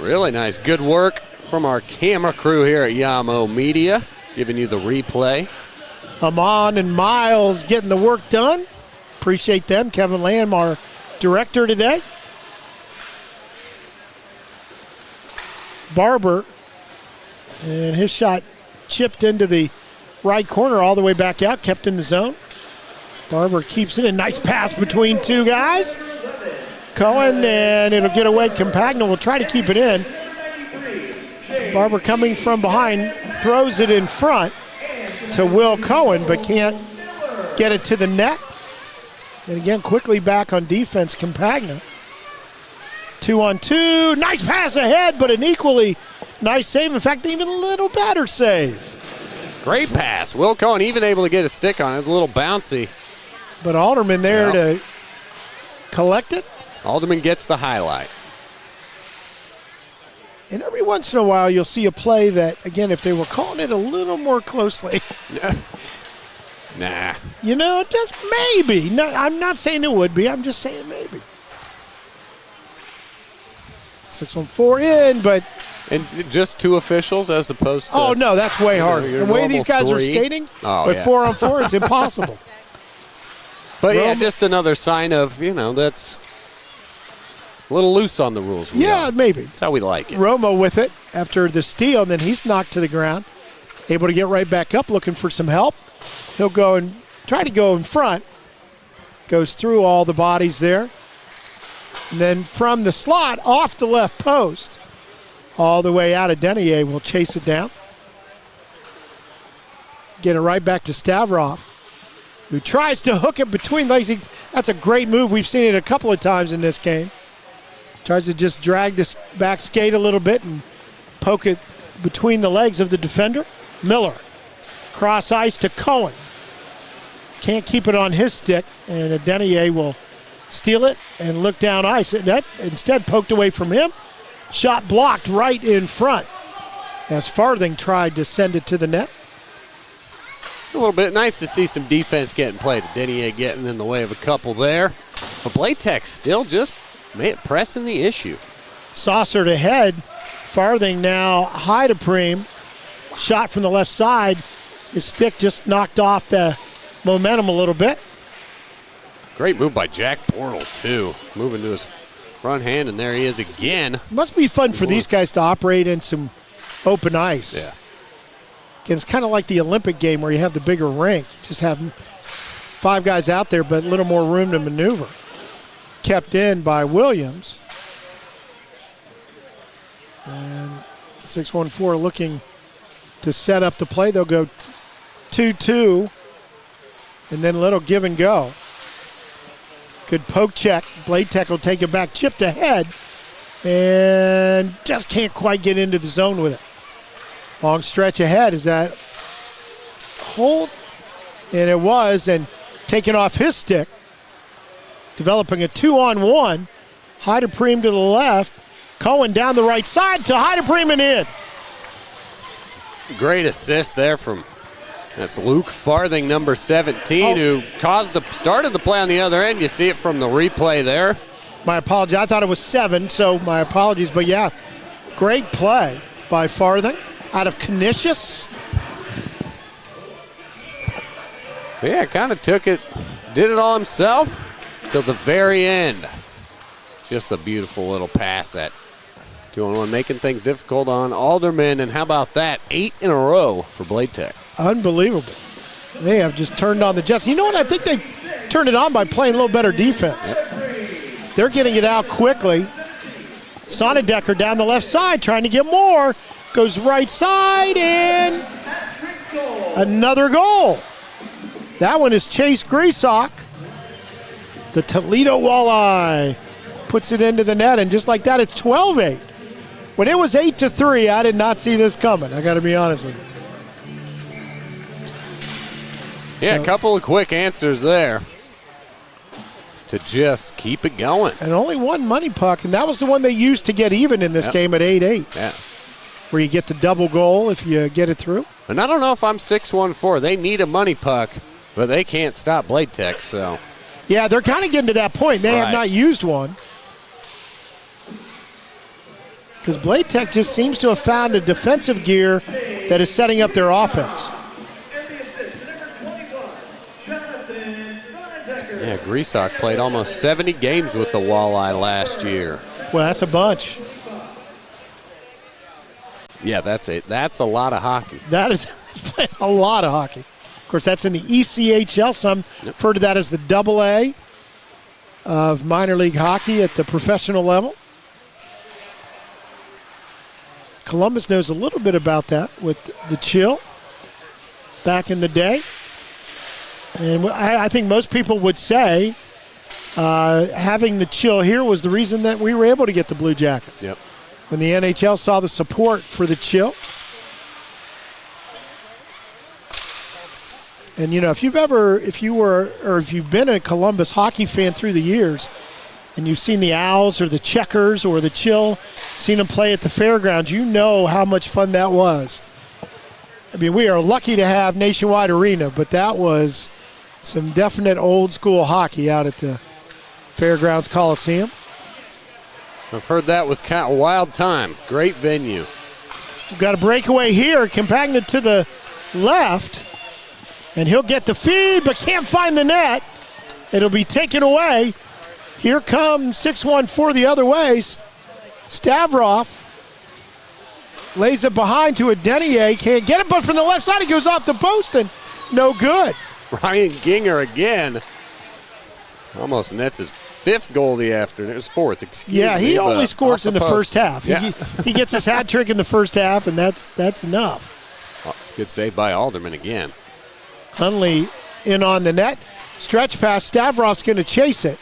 S1: Really nice. Good work from our camera crew here at Yamo Media, giving you the replay.
S4: Amon and Miles getting the work done. Appreciate them. Kevin Lamb, our director today. Barber, and his shot chipped into the right corner all the way back out, kept in the zone. Barber keeps it. A nice pass between two guys. Cohen, and it'll get away. Compagna will try to keep it in. Barber coming from behind, throws it in front to Will Cohen, but can't get it to the net. And again, quickly back on defense, Compagna. 2-on-2. Nice pass ahead, but an equally nice save. In fact, even a little better save.
S1: Great pass. Will Cohen even able to get a stick on it. It was a little bouncy.
S4: But Alderman there to collect it.
S1: Alderman gets the highlight.
S4: And every once in a while, you'll see a play that, again, if they were calling it a little more closely,
S1: Nah.
S4: just maybe. No, I'm not saying it would be. I'm just saying maybe. 6-1-4 in, but
S1: And just 2 officials as opposed to.
S4: oh no, that's way harder.
S1: your
S4: The way these
S1: normal
S4: guys are
S1: 3.
S4: skating,
S1: Oh,
S4: with
S1: yeah.
S4: 4-on-4, it's impossible.
S1: But yeah,
S4: Rome-
S1: just another sign of, that's a little loose on the rules.
S4: Yeah, maybe.
S1: That's how we like it.
S4: Romo with it after the steal, and then he's knocked to the ground, able to get right back up, looking for some help. He'll go and try to go in front. Goes through all the bodies there. And then from the slot, off the left post, all the way out of Denier will chase it down. Get it right back to Stavrov, who tries to hook it between legs. That's a great move. We've seen it a couple of times in this game. Tries to just drag this back skate a little bit and poke it between the legs of the defender. Miller, cross ice to Cohen. Can't keep it on his stick, and Denier will steal it and look down ice. That instead poked away from him. Shot blocked right in front as Farthing tried to send it to the net.
S1: A little bit nice to see some defense getting played. Denier getting in the way of a couple there. But Bladetech still just pressing the issue.
S4: Saucered ahead. Farthing now high to Preem. Shot from the left side. His stick just knocked off the momentum a little bit.
S1: Great move by Jack Portal, too. Moving to his front hand, and there he is again.
S4: Must be fun for these guys to operate in some open ice.
S1: Yeah.
S4: Again, it's kind of like the Olympic game where you have the bigger rink. You just have 5 guys out there, but a little more room to maneuver. Kept in by Williams. And 6-1-4 looking to set up the play. They'll go 2-2, and then a little give and go. Good poke check. Bladetech will take it back, chipped ahead, and just can't quite get into the zone with it. Long stretch ahead. Is that hold? And it was, and taken off his stick. Developing a 2-on-1. Heidepreem to the left. Cohen down the right side to Heidepreem and in.
S1: Great assist there from that's Luke Farthing, number 17, who started the play on the other end. You see it from the replay there.
S4: My apologies. I thought it was 7, so my apologies. But yeah, great play by Farthing out of Canisius.
S1: Yeah, kind of took it, did it all himself till the very end. Just a beautiful little pass at 2-on-1, making things difficult on Alderman. And how about that? 8 in a row for Bladetech.
S4: Unbelievable. They have just turned on the Jets. You know what? I think they've turned it on by playing a little better defense. Yep. They're getting it out quickly. Sonnedecker down the left side trying to get more. Goes right side and another goal. That one is Chase Griesok. The Toledo Walleye puts it into the net, and just like that, it's 12-8. When it was 8-3, I did not see this coming. I got to be honest with you.
S1: Yeah, a couple of quick answers there to just keep it going.
S4: And only one money puck, and that was the one they used to get even in this game at 8-8.
S1: Yeah.
S4: Where you get the double goal if you get it through.
S1: And I don't know if I'm 6-1-4. They need a money puck, but they can't stop Bladetech, so.
S4: Yeah, they're kind of getting to that point. They have not used one. Because Bladetech just seems to have found a defensive gear that is setting up their offense.
S1: Yeah, Griesok played almost 70 games with the Walleye last year.
S4: Well, that's a bunch.
S1: Yeah, that's it. That's a lot of hockey.
S4: That is a lot of hockey. Of course, that's in the ECHL. Some refer to that as the AA of minor league hockey at the professional level. Columbus knows a little bit about that with the chill back in the day. And I think most people would say having the chill here was the reason that we were able to get the Blue Jackets.
S1: Yep.
S4: When the NHL saw the support for the chill. And, you know, if you've been a Columbus hockey fan through the years, and you've seen the Owls or the Checkers or the Chill, seen them play at the fairgrounds, you know how much fun that was. I mean, we are lucky to have Nationwide Arena, but that was some definite old school hockey out at the Fairgrounds Coliseum.
S1: I've heard that was kind of a wild time. Great venue.
S4: We've got a breakaway here. Campagna to the left. And he'll get the feed, but can't find the net. It'll be taken away. Here comes 6-1-4 the other way. Stavrov lays it behind to a Denier. Can't get it, but from the left side, he goes off the post and no good.
S1: Ryan Ginger again. Almost nets his 5th goal of the afternoon. His 4th, excuse me.
S4: Yeah, he only scores in the first half.
S1: Yeah.
S4: He gets his hat trick in the first half, and that's enough.
S1: Good save by Alderman again.
S4: Hunley in on the net. Stretch pass. Stavrov's going to chase it.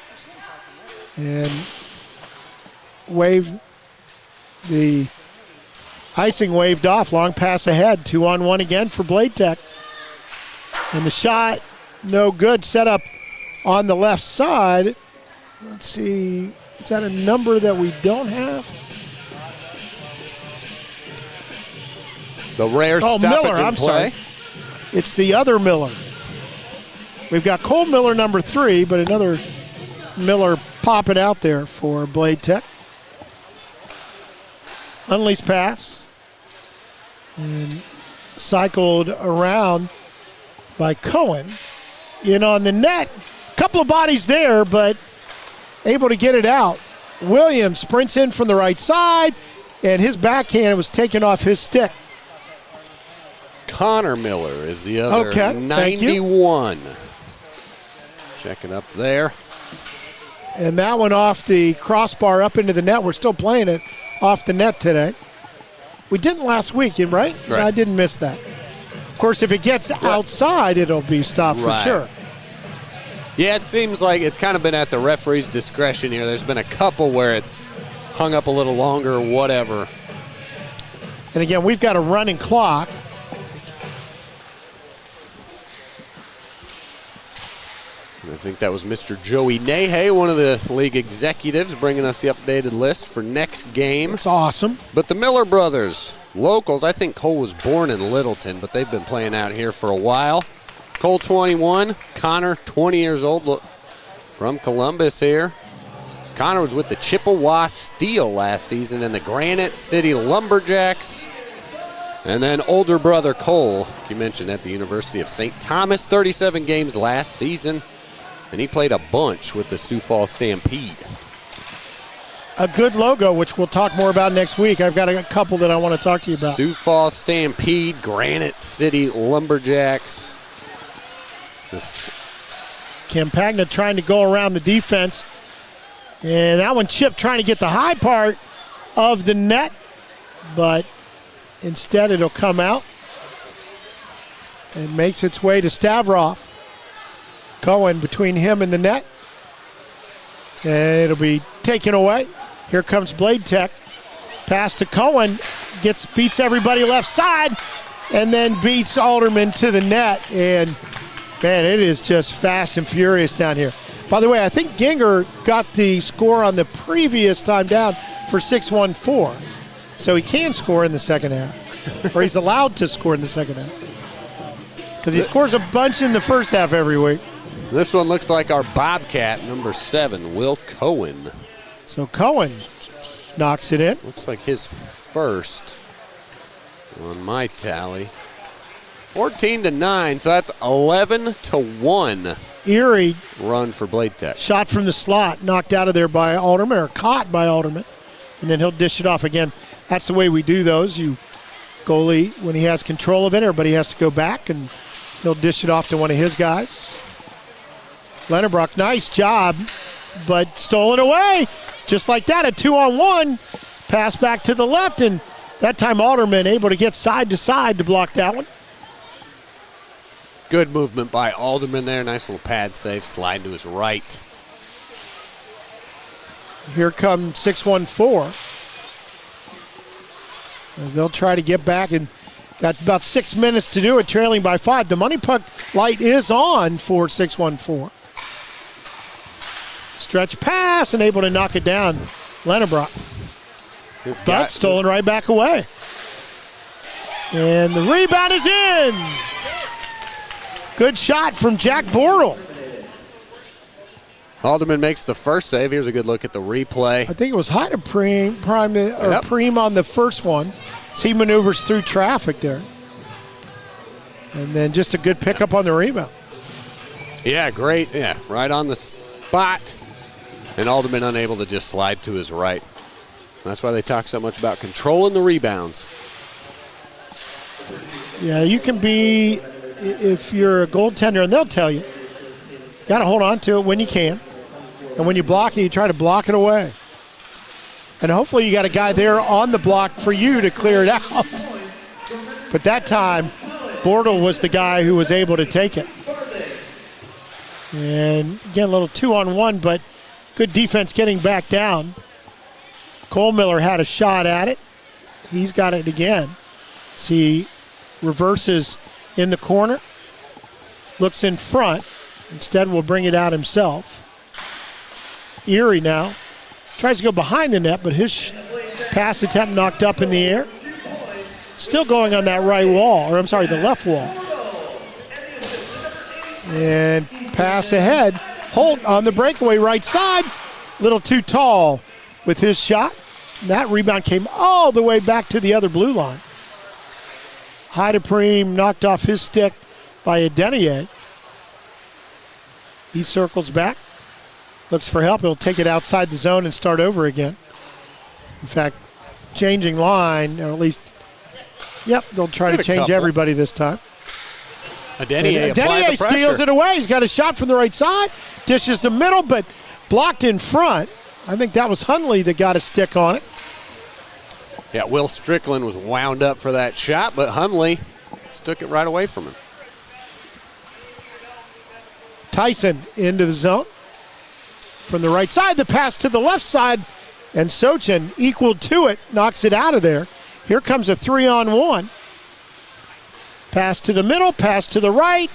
S4: And the icing waved off. Long pass ahead. 2-on-1 again for Bladetech. And the shot, no good. Set up on the left side. Let's see. Is that a number that we don't have?
S1: The rare stoppage
S4: Miller,
S1: in
S4: I'm
S1: play.
S4: sorry. It's the other Miller. We've got Cole Miller, number 3, but another Miller popping out there for Bladetech. Hunley's pass. And cycled around by Cohen. In on the net. Couple of bodies there, but able to get it out. Williams sprints in from the right side, and his backhand was taken off his stick.
S1: Connor Miller is the other.
S4: Okay,
S1: 91. Checking up there.
S4: And that one off the crossbar up into the net. We're still playing it off the net today. We didn't last week, right?
S1: Right.
S4: I didn't miss that. Of course, if it gets outside, it'll be stopped for sure.
S1: Yeah, it seems like it's kind of been at the referee's discretion here. There's been a couple where it's hung up a little longer, whatever.
S4: And again, we've got a running clock.
S1: I think that was Mr. Joey Nahe, one of the league executives, bringing us the updated list for next game.
S4: It's awesome.
S1: But the Miller brothers, locals, I think Cole was born in Littleton, but they've been playing out here for a while. Cole 21, Connor 20 years old, from Columbus here. Connor was with the Chippewa Steel last season and the Granite City Lumberjacks. And then older brother Cole, you mentioned at the University of St. Thomas, 37 games last season. And he played a bunch with the Sioux Falls Stampede.
S4: A good logo, which we'll talk more about next week. I've got a couple that I want to talk to you about.
S1: Sioux Falls Stampede, Granite City Lumberjacks.
S4: Campagna trying to go around the defense. And that one Chip trying to get the high part of the net. But instead it'll come out. And makes its way to Stavrov. Cohen between him and the net. And it'll be taken away. Here comes Bladetech. Pass to Cohen. Beats everybody left side. And then beats Alderman to the net. And, man, it is just fast and furious down here. By the way, I think Ginger got the score on the previous time down for 6-1-4. So he can score in the second half. Or he's allowed to score in the second half. Because he scores a bunch in the first half every week.
S1: This one looks like our Bobcat, number 7, Will Cohen.
S4: So Cohen knocks it in.
S1: Looks like his first on my tally. 14-9, so that's 11-1.
S4: Erie
S1: run for Bladetech.
S4: Shot from the slot, knocked out of there by Alderman, or caught by Alderman. And then he'll dish it off again. That's the way we do those. Goalie, when he has control of it, everybody has to go back, and he'll dish it off to one of his guys. Lennerbrock, nice job, but stolen away. Just like that, a 2-on-1. Pass back to the left, and that time Alderman able to get side to side to block that one.
S1: Good movement by Alderman there. Nice little pad save, slide to his right.
S4: Here comes 6-1-4. As they'll try to get back, and got about 6 minutes to do it, trailing by 5. The money puck light is on for 6-1-4. Stretch pass and able to knock it down. Lennerbrock. But stolen right back away. And the rebound is in. Good shot from Jack Bortle.
S1: Haldeman makes the first save. Here's a good look at the replay.
S4: I think it was Hyde Preem on the first one. So he maneuvers through traffic there. And then just a good pickup on the rebound.
S1: Yeah, great. Yeah, right on the spot. And Haldeman unable to just slide to his right. That's why they talk so much about controlling the rebounds.
S4: Yeah, you can be, if you're a goaltender, and they'll tell you, got to hold on to it when you can. And when you block it, you try to block it away. And hopefully you got a guy there on the block for you to clear it out. But that time, Bortle was the guy who was able to take it. And again, a little 2-on-1, but good defense getting back down. Cole Miller had a shot at it. He's got it again. See, reverses in the corner, looks in front. Instead, will bring it out himself. Erie now tries to go behind the net, but his pass attempt knocked up in the air. Still going on that right wall, or I'm sorry, the left wall. And pass ahead. Holt on the breakaway right side. Little too tall with his shot. That rebound came all the way back to the other blue line. Hyde Preem knocked off his stick by Adenier. He circles back, looks for help. He'll take it outside the zone and start over again. In fact, changing line, or at least, they'll try to change everybody this time.
S1: Adenier
S4: steals it away. He's got a shot from the right side, dishes the middle, but blocked in front. I think that was Hundley that got a stick on it.
S1: Yeah, Will Strickland was wound up for that shot, but Hundley took it right away from him.
S4: Tyson into the zone. From the right side, the pass to the left side, and Sochin equal to it, knocks it out of there. Here comes a 3-on-1. Pass to the middle, pass to the right.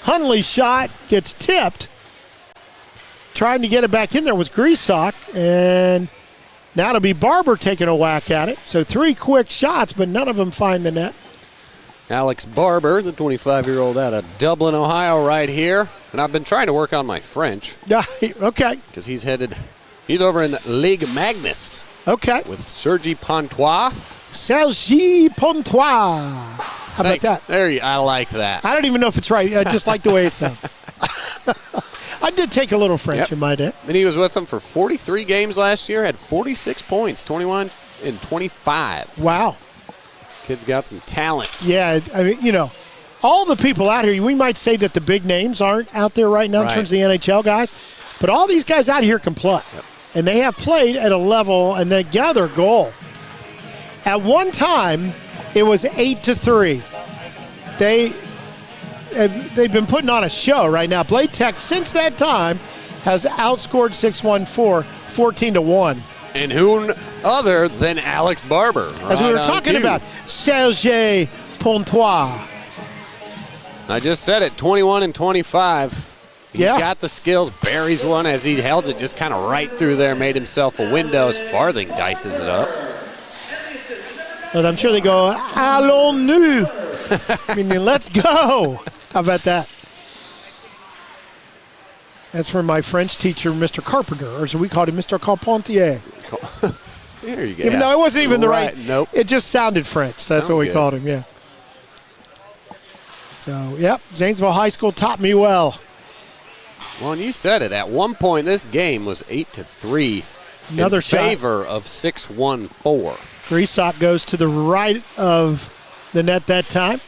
S4: Hundley's shot gets tipped. Trying to get it back in there was Greasock, and now it'll be Barber taking a whack at it. So 3 quick shots, but none of them find the net.
S1: Alex Barber, the 25-year-old out of Dublin, Ohio, right here. And I've been trying to work on my French.
S4: Okay.
S1: Because he's over in Ligue Magnus.
S4: Okay.
S1: With Sergi Pontois.
S4: Sergi Pontois. How about that?
S1: I like that.
S4: I don't even know if it's right. I just like the way it sounds. I did take a little French in my day.
S1: And he was with them for 43 games last year, had 46 points, 21 and 25.
S4: Wow.
S1: Kid's got some talent.
S4: Yeah, I mean, all the people out here, we might say that the big names aren't out there right now in terms of the NHL guys, but all these guys out here can play. Yep. And they have played at a level, and they gather goal. At one time, it was 8-3. They've been putting on a show right now. Bladetech, since that time, has outscored 614, 14-1.
S1: And who other than Alex Barber?
S4: As we were talking about, Serge Pontois.
S1: I just said it, 21 and 25. He's got the skills, buries one as he held it just kind of right through there, made himself a window as Farthing dices it up.
S4: Well, I'm sure they go, allons-nous. Meaning, let's go. How about that? That's from my French teacher, Mr. Carpenter, or so we called him Mr. Carpentier.
S1: There you go.
S4: Even though it wasn't even the right.
S1: Nope.
S4: It just sounded French. That's what we called him, So, Zanesville High School taught me well.
S1: Well, and you said it. At one point, this game was 8-3
S4: Another
S1: in favor of 6-1-4.
S4: Greasock goes to the right of the net that time.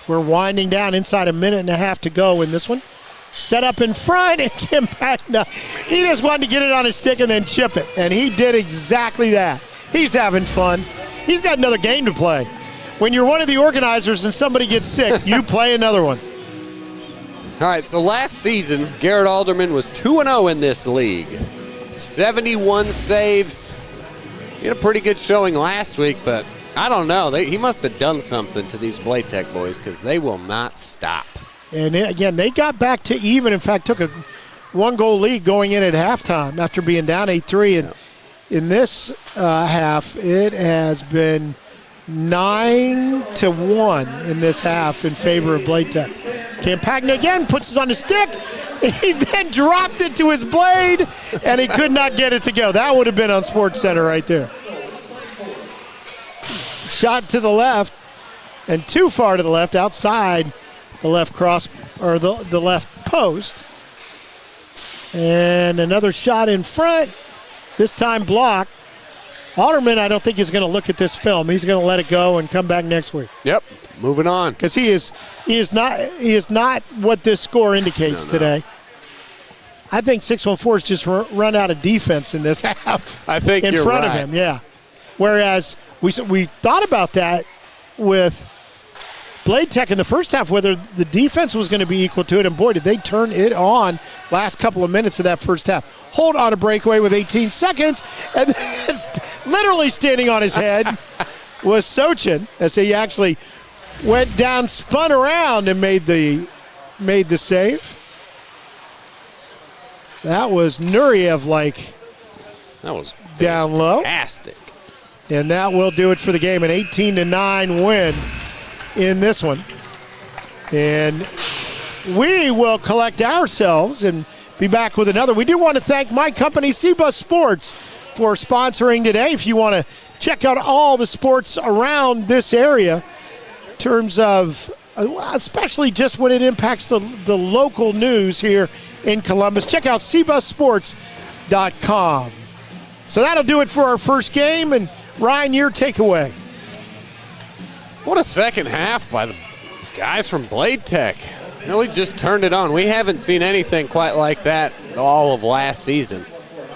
S4: We're winding down inside a minute and a half to go in this one. Set up in front and Kim Packna. He just wanted to get it on his stick and then chip it. And he did exactly that. He's having fun. He's got another game to play. When you're one of the organizers and somebody gets sick, you play another one.
S1: All right, so last season, Garrett Alderman was 2-0 in this league. 71 saves. He had a pretty good showing last week, but I don't know. He must have done something to these Bladetech boys because they will not stop.
S4: And again, they got back to even. In fact, took a 1-goal lead going in at halftime after being down 8-3. And in this half, it has been 9-1 in this half in favor of Bladetech. Campagna again puts it on his stick. He then dropped it to his blade, and he could not get it to go. That would have been on Sports Center right there. Shot to the left, and too far to the left, outside the left cross, or the left post. And another shot in front, this time blocked. Alderman, I don't think he's going to look at this film. He's going to let it go and come back next week.
S1: Yep, moving on.
S4: Because he is not what this score indicates today. I think 614 has just run out of defense in this half.
S1: I think
S4: in
S1: you're
S4: front
S1: right.
S4: of him, yeah. Whereas we thought about that with Bladetech in the first half, whether the defense was going to be equal to it, and boy, did they turn it on last couple of minutes of that first half. Hold on a breakaway with 18 seconds, and literally standing on his head was Sochin as he actually went down, spun around, and made the save. That was Nureyev
S1: That was
S4: down low.
S1: fantastic.
S4: And that will do it for the game. An 18-9 win in this one. And we will collect ourselves and be back with another. We do want to thank my company, C-Bus Sports, for sponsoring today. If you want to check out all the sports around this area, in terms of especially just when it impacts the local news here in Columbus, check out cbussports.com. So that'll do it for our first game. And Ryan, your takeaway.
S1: What a second half by the guys from Bladetech. Really just turned it on. We haven't seen anything quite like that all of last season.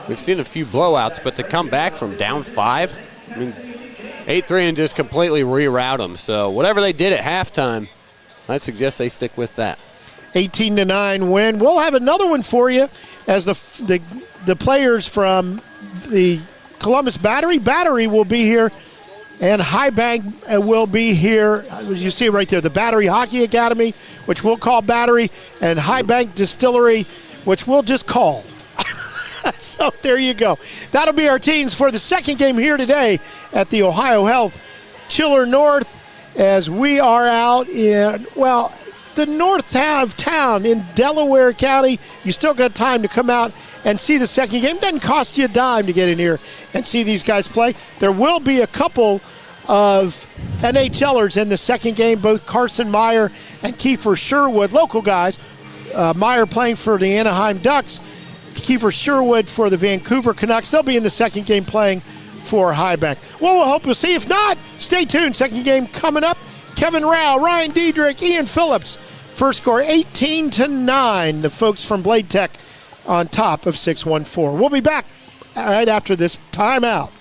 S1: We've seen a few blowouts, but to come back from down 5, I mean, 8-3 and just completely reroute them. So whatever they did at halftime, I suggest they stick with that.
S4: 18-9 win. We'll have another one for you as the players from the Columbus Battery will be here, and High Bank will be here. As you see right there, the Battery Hockey Academy, which we'll call Battery, and High Bank Distillery, which we'll just call. So there you go. That'll be our teams for the second game here today at the Ohio Health Chiller North, as we are out in, well, the north of town in Delaware County. You still got time to come out and see the second game. Doesn't cost you a dime to get in here and see these guys play. There will be a couple of NHLers in the second game, both Carson Meyer and Kiefer Sherwood, local guys. Meyer playing for the Anaheim Ducks, Kiefer Sherwood for the Vancouver Canucks. They'll be in the second game playing for High Bank. Well, we'll hope you'll see. If not, stay tuned. Second game coming up. Kevin Rao, Ryan Diedrich, Ian Phillips. First score 18-9. The folks from Bladetech on top of 614. We'll be back right after this timeout.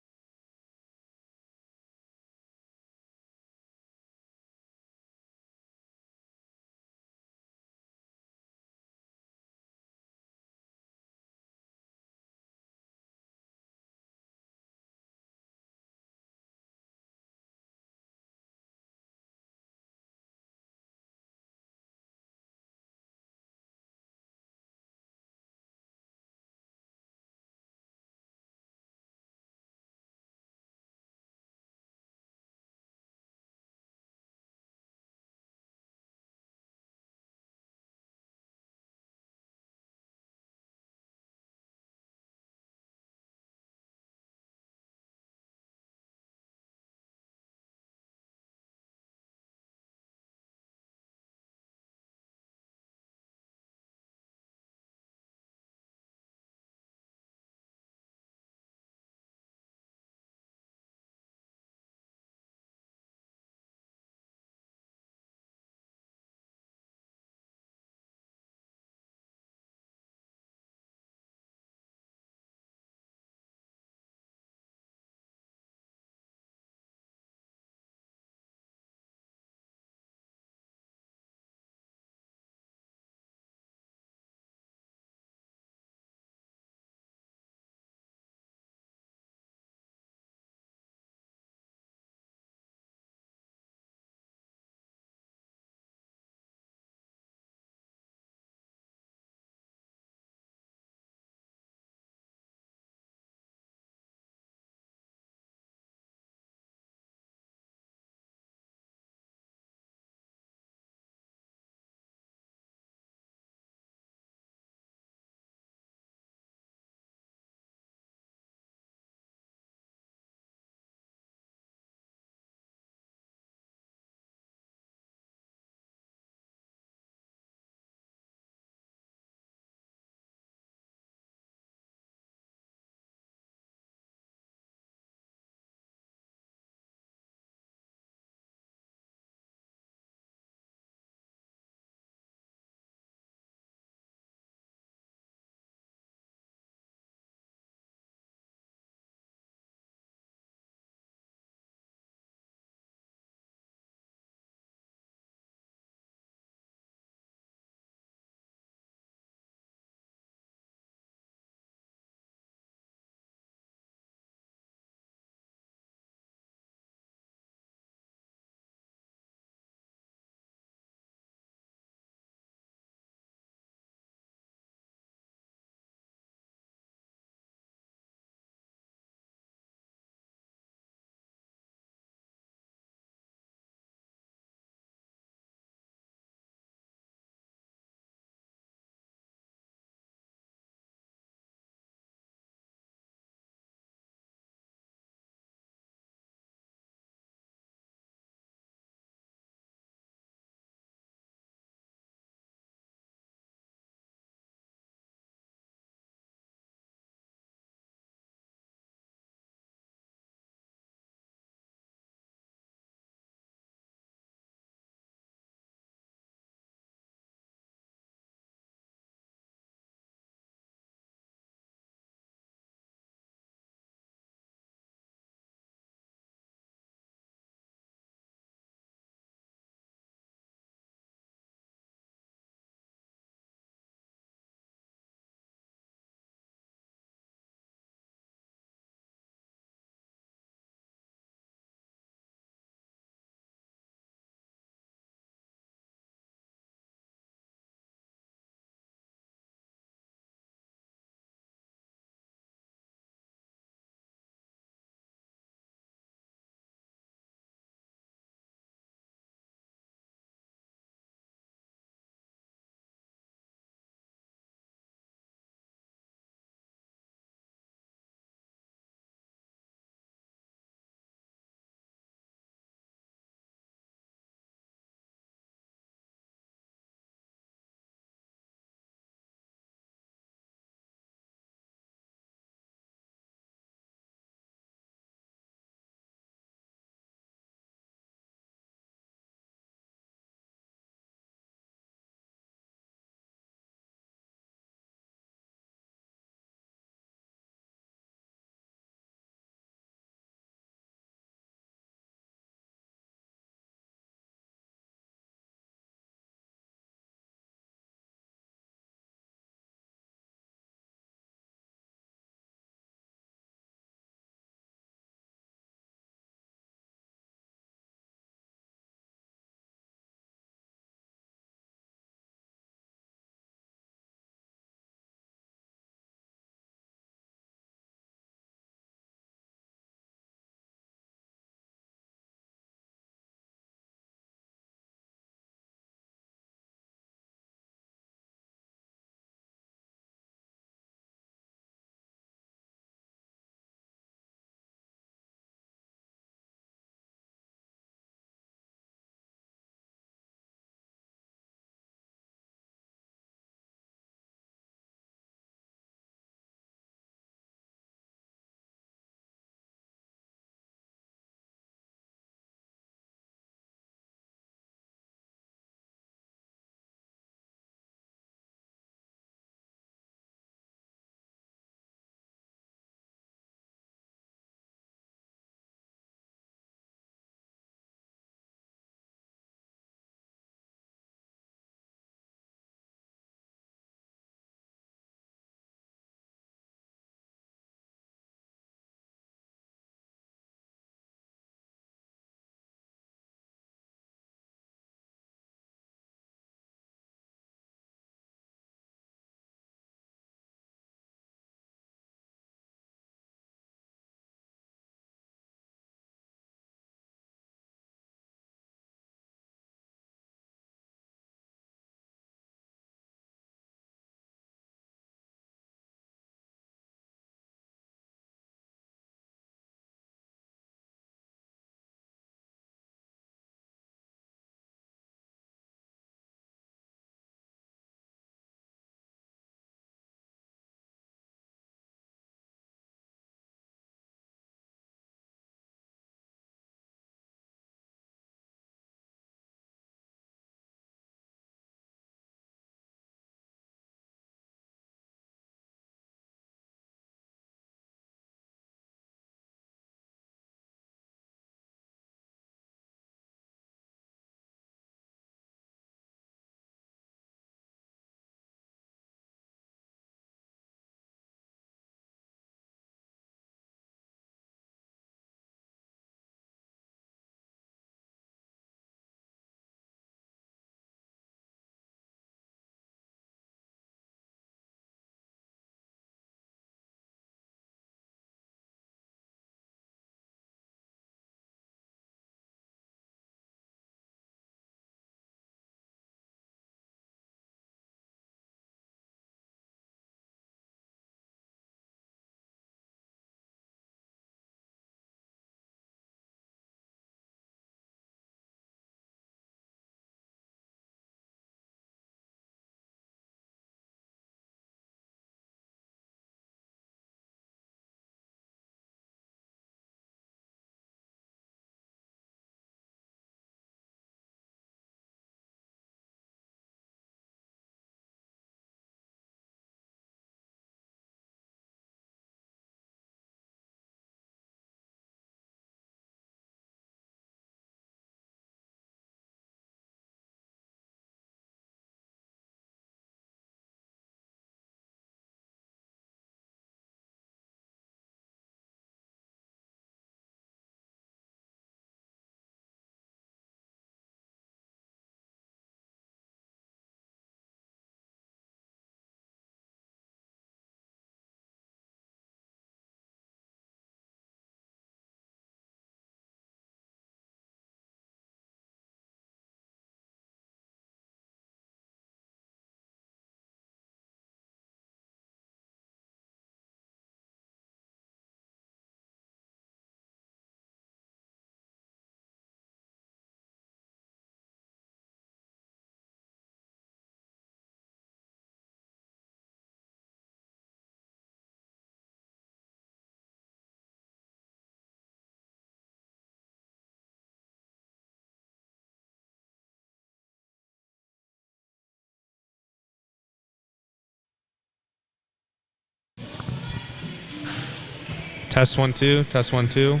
S3: Test 1 2. Test 1 2.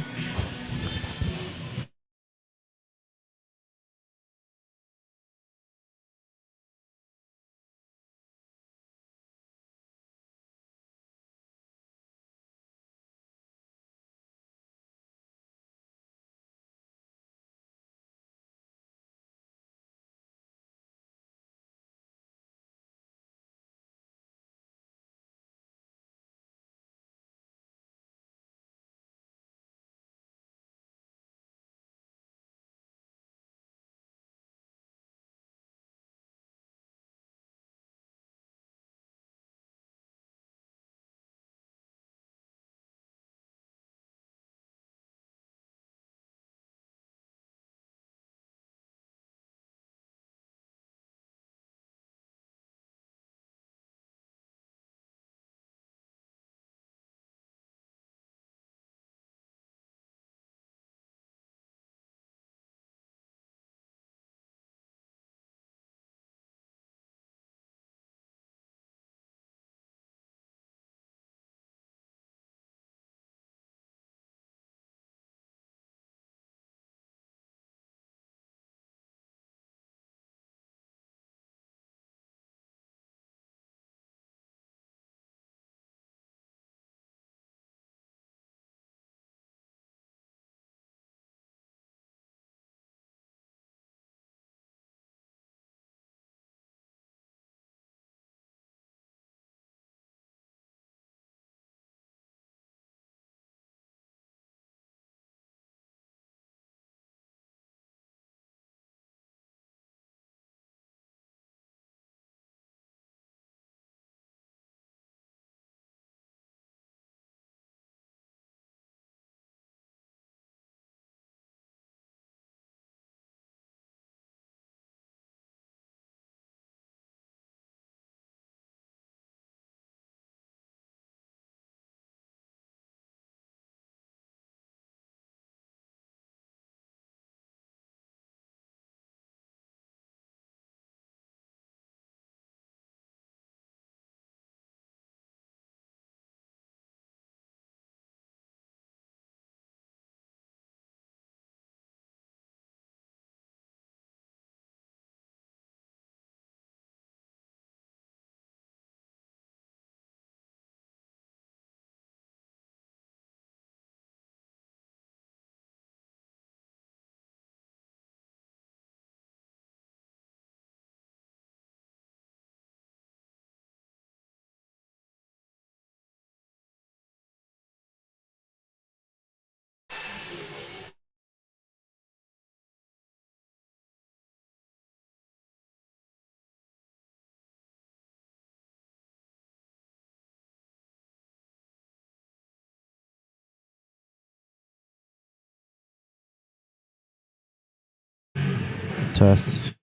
S2: Test.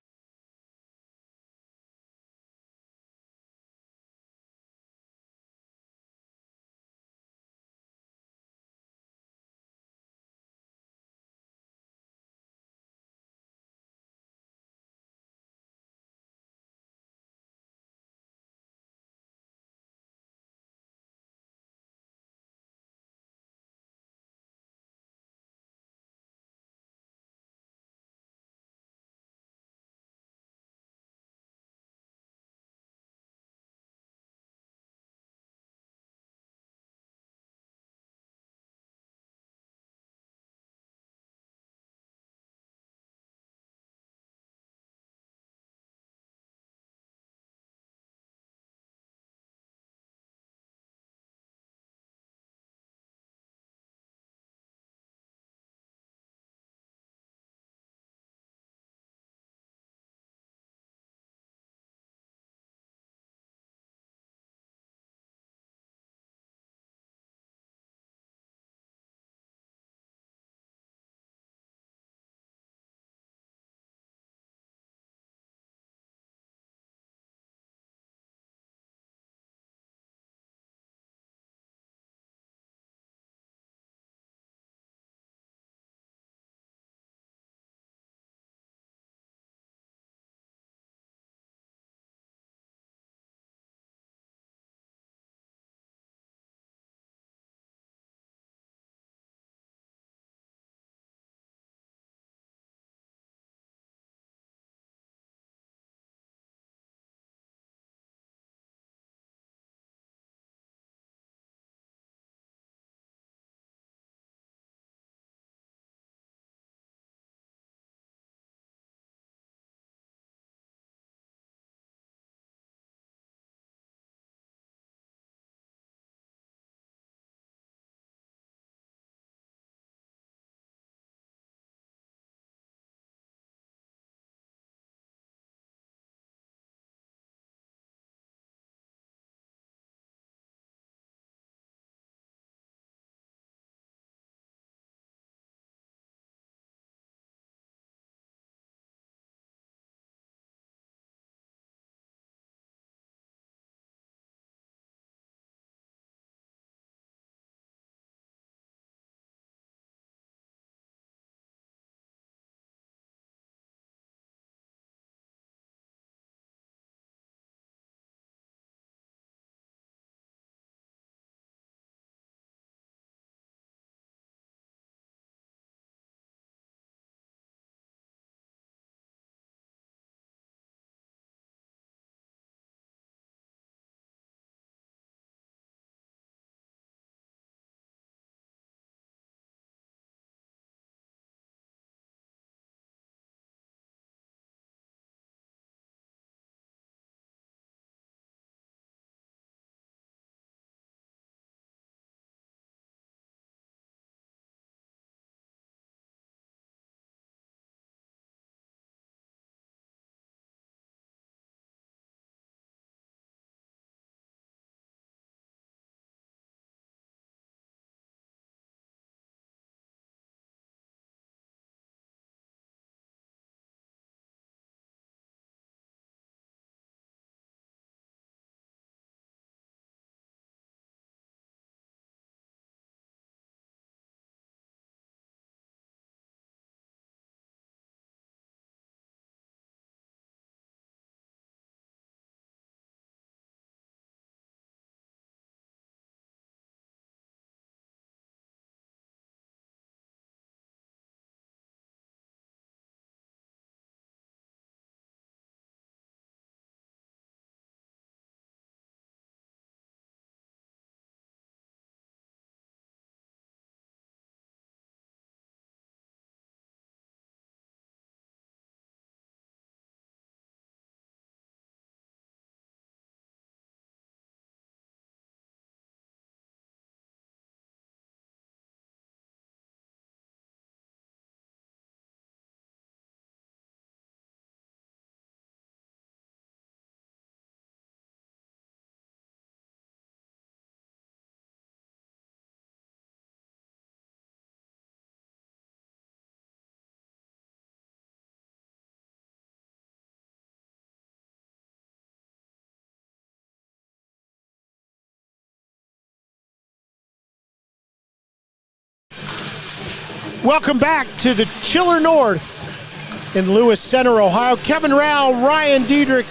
S4: Welcome back to the Chiller North in Lewis Center, Ohio. Kevin Rao, Ryan Diedrich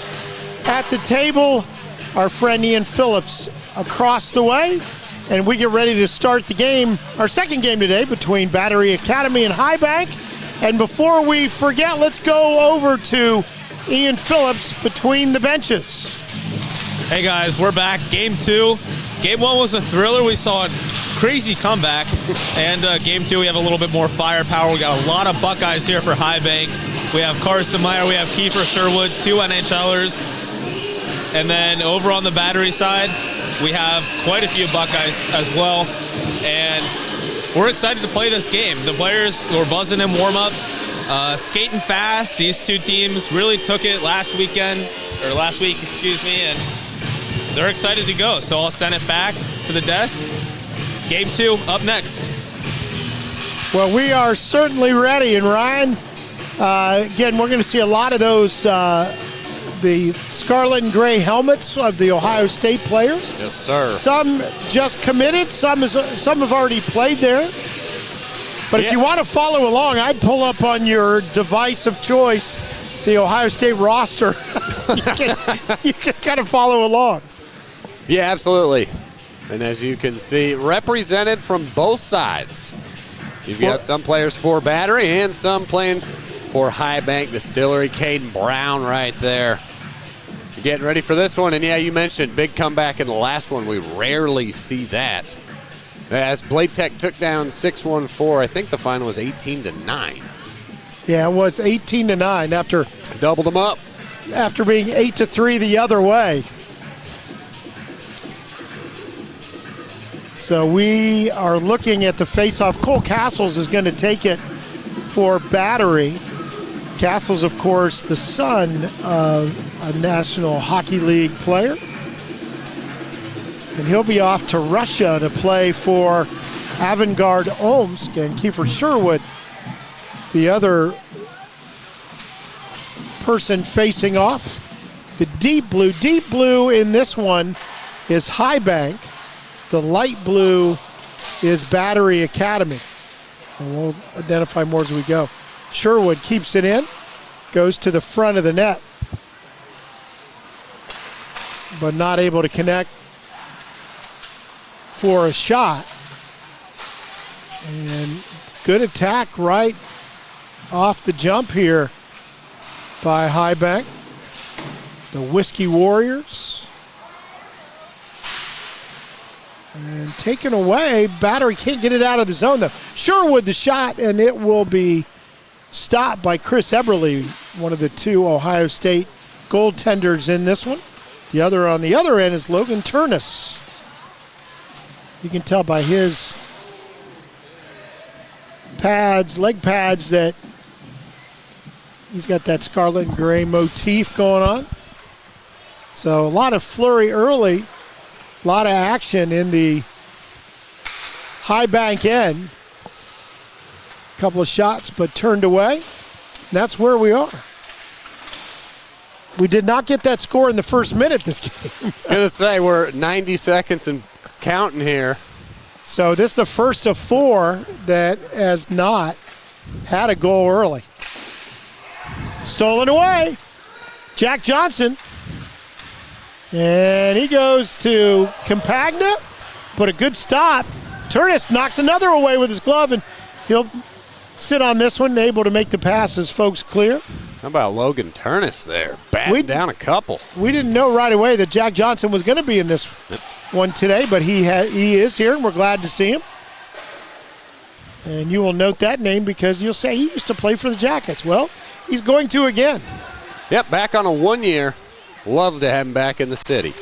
S4: at the table. Our friend Ian Phillips across the way. And we get ready to start the game, our second game today between Battery Academy and High Bank. And before we forget, let's go over to Ian Phillips between the benches.
S3: Hey guys, we're back. Game 2. Game 1 was a thriller. We saw a crazy comeback. And Game 2, we have a little bit more firepower. We got a lot of Buckeyes here for High Bank. We have Carson Meyer, we have Kiefer Sherwood, 2 NHLers. And then over on the Battery side, we have quite a few Buckeyes as well. And we're excited to play this game. The players were buzzing in warm-ups, skating fast. These two teams really took it last week, and they're excited to go. So I'll send it back to the desk. Game 2 up next.
S4: Well, we are certainly ready. And Ryan, again, we're going to see a lot of those, the scarlet and gray helmets of the Ohio State players.
S1: Yes, sir.
S4: Some just committed. Some have already played there. But if you want to follow along, I'd pull up on your device of choice the Ohio State roster. you can kind of follow along.
S1: Yeah, absolutely. And as you can see, represented from both sides. You've got some players for Battery and some playing for High Bank Distillery. Caden Brown right there. Getting ready for this one. And yeah, you mentioned big comeback in the last one. We rarely see that. As Bladetech took down 6-1-4, I think the final was 18-9.
S4: Yeah, it was 18-9 after
S1: doubled them up.
S4: After being 8-3 the other way. So we are looking at the face-off. Cole Castles is going to take it for Battery. Castles, of course, the son of a National Hockey League player. And he'll be off to Russia to play for Avangard Omsk. And Kiefer Sherwood, the other person facing off. The deep blue in this one is High Bank. The light blue is Battery Academy. And we'll identify more as we go. Sherwood keeps it in, goes to the front of the net, but not able to connect for a shot. And good attack right off the jump here by High Bank. The Whiskey Warriors. And taken away. Battery can't get it out of the zone, though. Sherwood the shot, and it will be stopped by Chris Eberle, one of the two Ohio State goaltenders in this one. The other on the other end is Logan Turnus. You can tell by his pads, leg pads, that he's got that scarlet and gray motif going on. So a lot of flurry early. A lot of action in the High Bank end. A couple of shots, but turned away. And that's where we are. We did not get that score in the first minute this game.
S1: I was going to say, we're 90 seconds and counting here.
S4: So this is the first of 4 that has not had a goal early. Stolen away. Jack Johnson. And he goes to Campagna, but a good stop. Turnus knocks another away with his glove, and he'll sit on this one, able to make the passes. Folks clear.
S1: How about Logan Turnus there, batting down a couple.
S4: We didn't know right away that Jack Johnson was going to be in this one today, but he is here, and we're glad to see him. And you will note that name because you'll say he used to play for the Jackets. Well, he's going to again.
S1: Yep, back on a 1 year. Love to have him back in the city.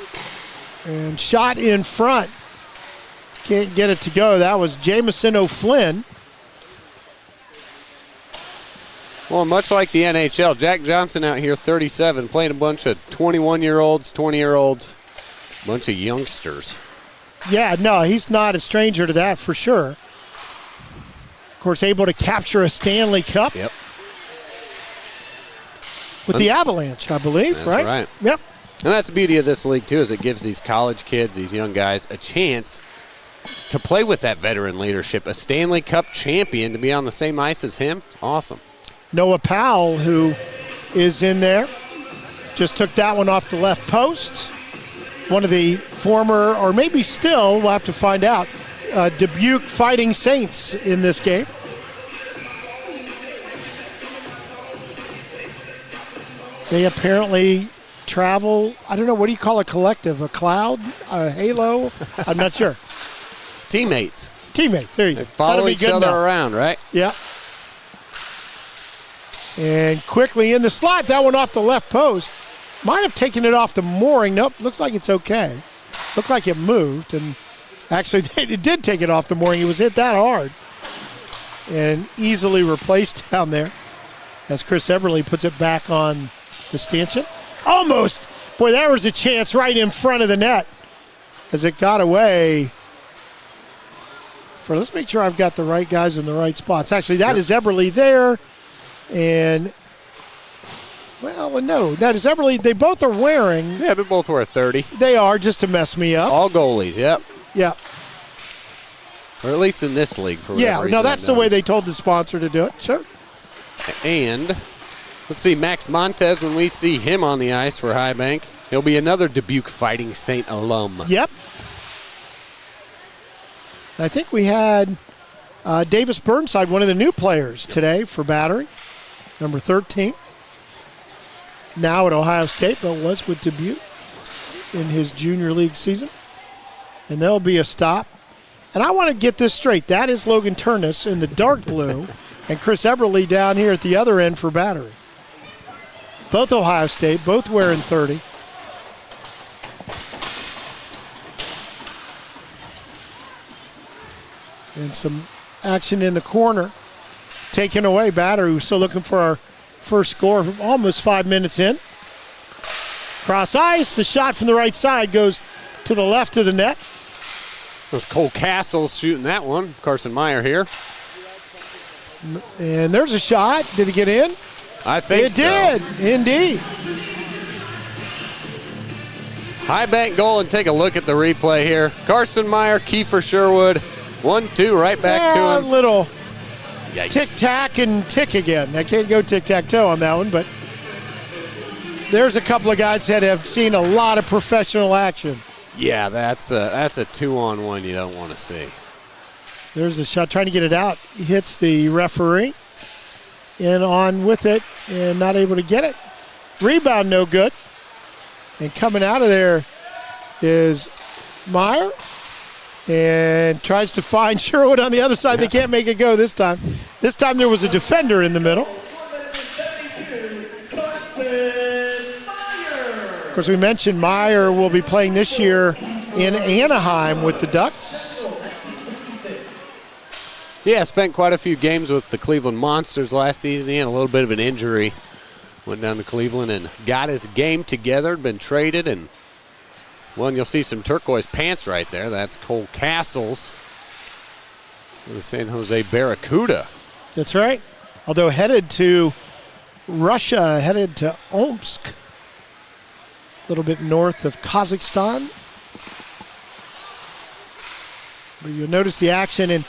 S4: And shot in front. Can't get it to go. That was Jamison O'Flynn.
S1: Well, much like the NHL, Jack Johnson out here, 37, playing a bunch of 21-year-olds, 20-year-olds, bunch of youngsters.
S4: Yeah, no, he's not a stranger to that for sure. Of course, able to capture a Stanley Cup.
S1: Yep.
S4: With the Avalanche, I believe,
S1: that's
S4: right?
S1: Right.
S4: Yep.
S1: And that's the beauty of this league, too, is it gives these college kids, these young guys, a chance to play with that veteran leadership, a Stanley Cup champion, to be on the same ice as him, awesome.
S4: Noah Powell, who is in there, just took that one off the left post. One of the former, or maybe still, we'll have to find out, Dubuque Fighting Saints in this game. They apparently travel, I don't know, what do you call a collective? A cloud? A halo? I'm not sure.
S1: Teammates.
S4: Teammates, there you go.
S1: They follow each other around, right?
S4: Yeah. And quickly in the slot, that one off the left post. Might have taken it off the mooring. Nope, looks like it's okay. Looked like it moved, and actually it did take it off the mooring. It was hit that hard. And easily replaced down there as Chris Eberle puts it back on the stanchion. Almost. Boy, there was a chance right in front of the net as it got away. Let's make sure I've got the right guys in the right spots. Actually, that is Eberle there. And, well, no, that is Eberle. They both are wearing.
S1: Yeah, they both wear 30.
S4: They are, just to mess me up.
S1: All goalies, yep.
S4: Yeah.
S1: Or at least in this league, for whatever reason.
S4: No, that's the way they told the sponsor to do it. Sure.
S1: And let's see, Max Montez, when we see him on the ice for High Bank, he'll be another Dubuque Fighting Saint alum.
S4: Yep. I think we had Davis Burnside, one of the new players today for Battery, number 13. Now at Ohio State, but was with Dubuque in his junior league season. And there'll be a stop. And I want to get this straight. That is Logan Turnus in the dark blue and Chris Eberle down here at the other end for Battery. Both Ohio State, both wearing 30. And some action in the corner. Taken away, Battery. We're still looking for our first score, almost 5 minutes in. Cross ice, the shot from the right side goes to the left of the net.
S1: It was Cole Castles shooting that one. Carson Meyer here.
S4: And there's a shot. Did it get in?
S1: I think so.
S4: It did, indeed.
S1: High Bank goal, and take a look at the replay here. Carson Meyer, Kiefer Sherwood, 1-2 right back to him.
S4: A little
S1: Yikes.
S4: tick-tack and tick again. I can't go tic-tac-toe on that one, but there's a couple of guys that have seen a lot of professional action.
S1: Yeah, that's a 2-on-1 you don't want to see.
S4: There's a shot trying to get it out. He hits the referee and on with it and not able to get it. Rebound no good. And coming out of there is Meyer and tries to find Sherwood on the other side. They can't make it go this time. This time there was a defender in the middle. Of course, we mentioned Meyer will be playing this year in Anaheim with the Ducks.
S1: Yeah, spent quite a few games with the Cleveland Monsters last season. He had a little bit of an injury. Went down to Cleveland and got his game together, been traded, and, well, and you'll see some turquoise pants right there. That's Cole Castles with the San Jose Barracuda.
S4: That's right. Although headed to Russia, headed to Omsk, a little bit north of Kazakhstan. But you'll notice the action, and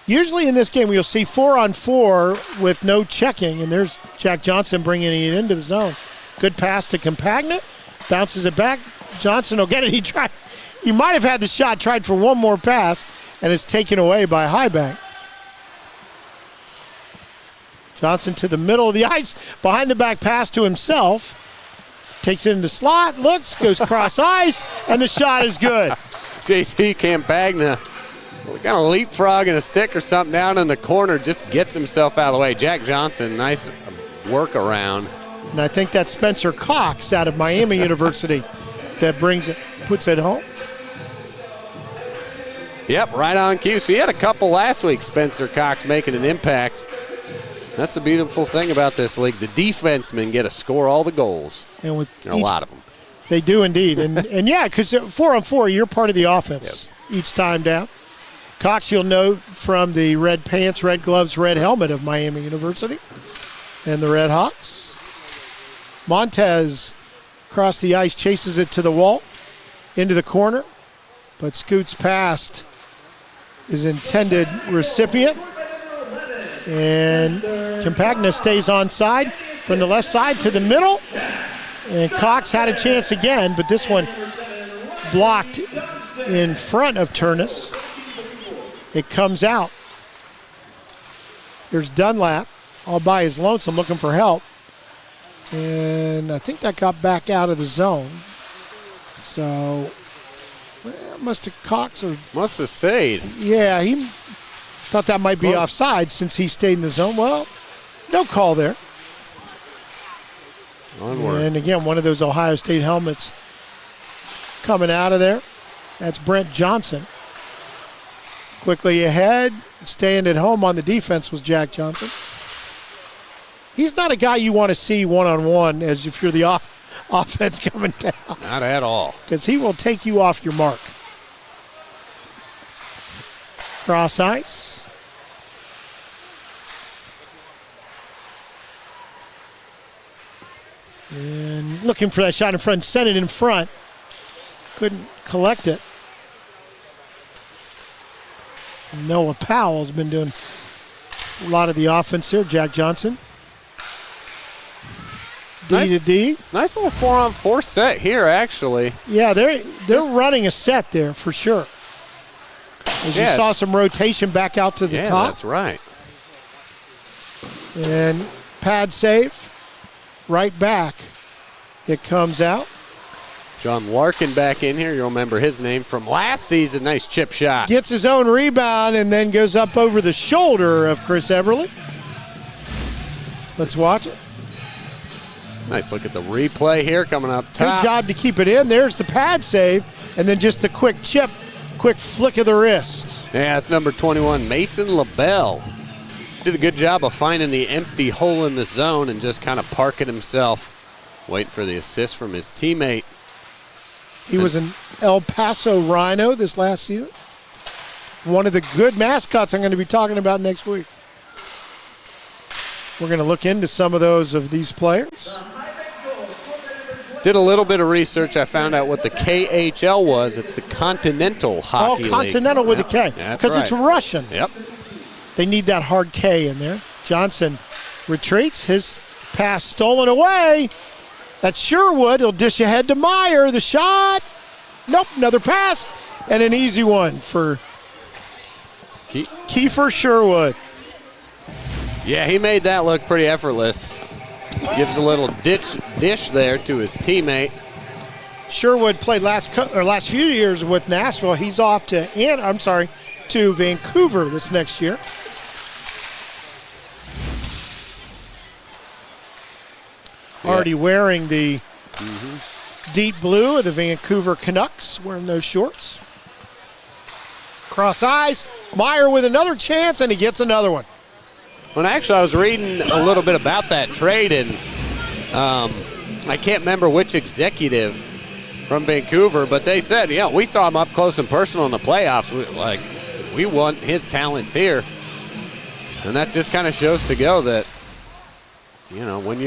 S4: usually in this game you'll see 4-on-4 with no checking, and there's Jack Johnson bringing it into the zone. Good pass to Compagna, bounces it back. Johnson will get it. He might have had the shot, tried for one more pass, and it's taken away by Highbank. Johnson to the middle of the ice, behind the back pass to himself. Takes it in the slot, looks, goes cross ice, and the shot is good.
S1: JC Campagna, kind of leapfrogging a stick or something down in the corner, just gets himself out of the way. Jack Johnson, nice workaround.
S4: And I think that's Spencer Cox out of Miami University that puts it home.
S1: Yep, right on cue. So he had a couple last week, Spencer Cox making an impact. That's the beautiful thing about this league. The defensemen get to score all the goals.
S4: And with
S1: a lot of them.
S4: They do indeed. And yeah, because 4-on-4, you're part of the offense each time down. Cox, you'll note from the red pants, red gloves, red helmet of Miami University and the Red Hawks. Montez across the ice, chases it to the wall, into the corner, but scoots past his intended recipient. And Campagna stays onside from the left side to the middle. And Cox had a chance again, but this one blocked in front of Turnus. It comes out. There's Dunlap all by his lonesome looking for help. And I think that got back out of the zone. So, well, must have Cox or...
S1: Must have stayed.
S4: Yeah, he thought that might be offside since he stayed in the zone. Well, no call there.
S1: Onward.
S4: And again, one of those Ohio State helmets coming out of there. That's Brent Johnson. Quickly ahead, staying at home on the defense was Jack Johnson. He's not a guy you want to see one-on-one as if you're the offense coming down.
S1: Not at all.
S4: Because he will take you off your mark. Cross ice. And looking for that shot in front, sent it in front. Couldn't collect it. Noah Powell's been doing a lot of the offense here. Jack Johnson. D to D.
S1: Nice little 4-on-4 set here, actually.
S4: Yeah, they're running a set there for sure. As you saw some rotation back out to the top.
S1: Yeah, that's right.
S4: And pad save. Right back. It comes out.
S1: John Larkin back in here. You'll remember his name from last season. Nice chip shot.
S4: Gets his own rebound and then goes up over the shoulder of Chris Eberle. Let's watch it.
S1: Nice look at the replay here coming up top.
S4: Good job to keep it in. There's the pad save. And then just a quick chip, quick flick of the wrist.
S1: Yeah, it's number 21, Mason LaBelle. Did a good job of finding the empty hole in the zone and just kind of parking himself, waiting for the assist from his teammate.
S4: He was an El Paso Rhino this last season. One of the good mascots I'm going to be talking about next week. We're going to look into some of those of these players.
S1: Did a little bit of research. I found out what the KHL was. It's the Continental Hockey League.
S4: Oh, Continental with a K.
S1: Because
S4: it's Russian.
S1: Yep.
S4: They need that hard K in there. Johnson retreats. His pass stolen away. That's Sherwood. He'll dish ahead to Meyer. The shot. Nope, another pass. And an easy one for Kiefer Sherwood.
S1: Yeah, he made that look pretty effortless. Gives a little dish there to his teammate.
S4: Sherwood played last few years with Nashville. He's off to Vancouver this next year. Yeah. Already wearing the deep blue of the Vancouver Canucks, wearing those shorts. Cross eyes, Meyer with another chance, and he gets another one.
S1: Well, actually, I was reading a little bit about that trade, and I can't remember which executive from Vancouver, but they said, we saw him up close and personal in the playoffs. We want his talents here. And that just kind of shows to go that, when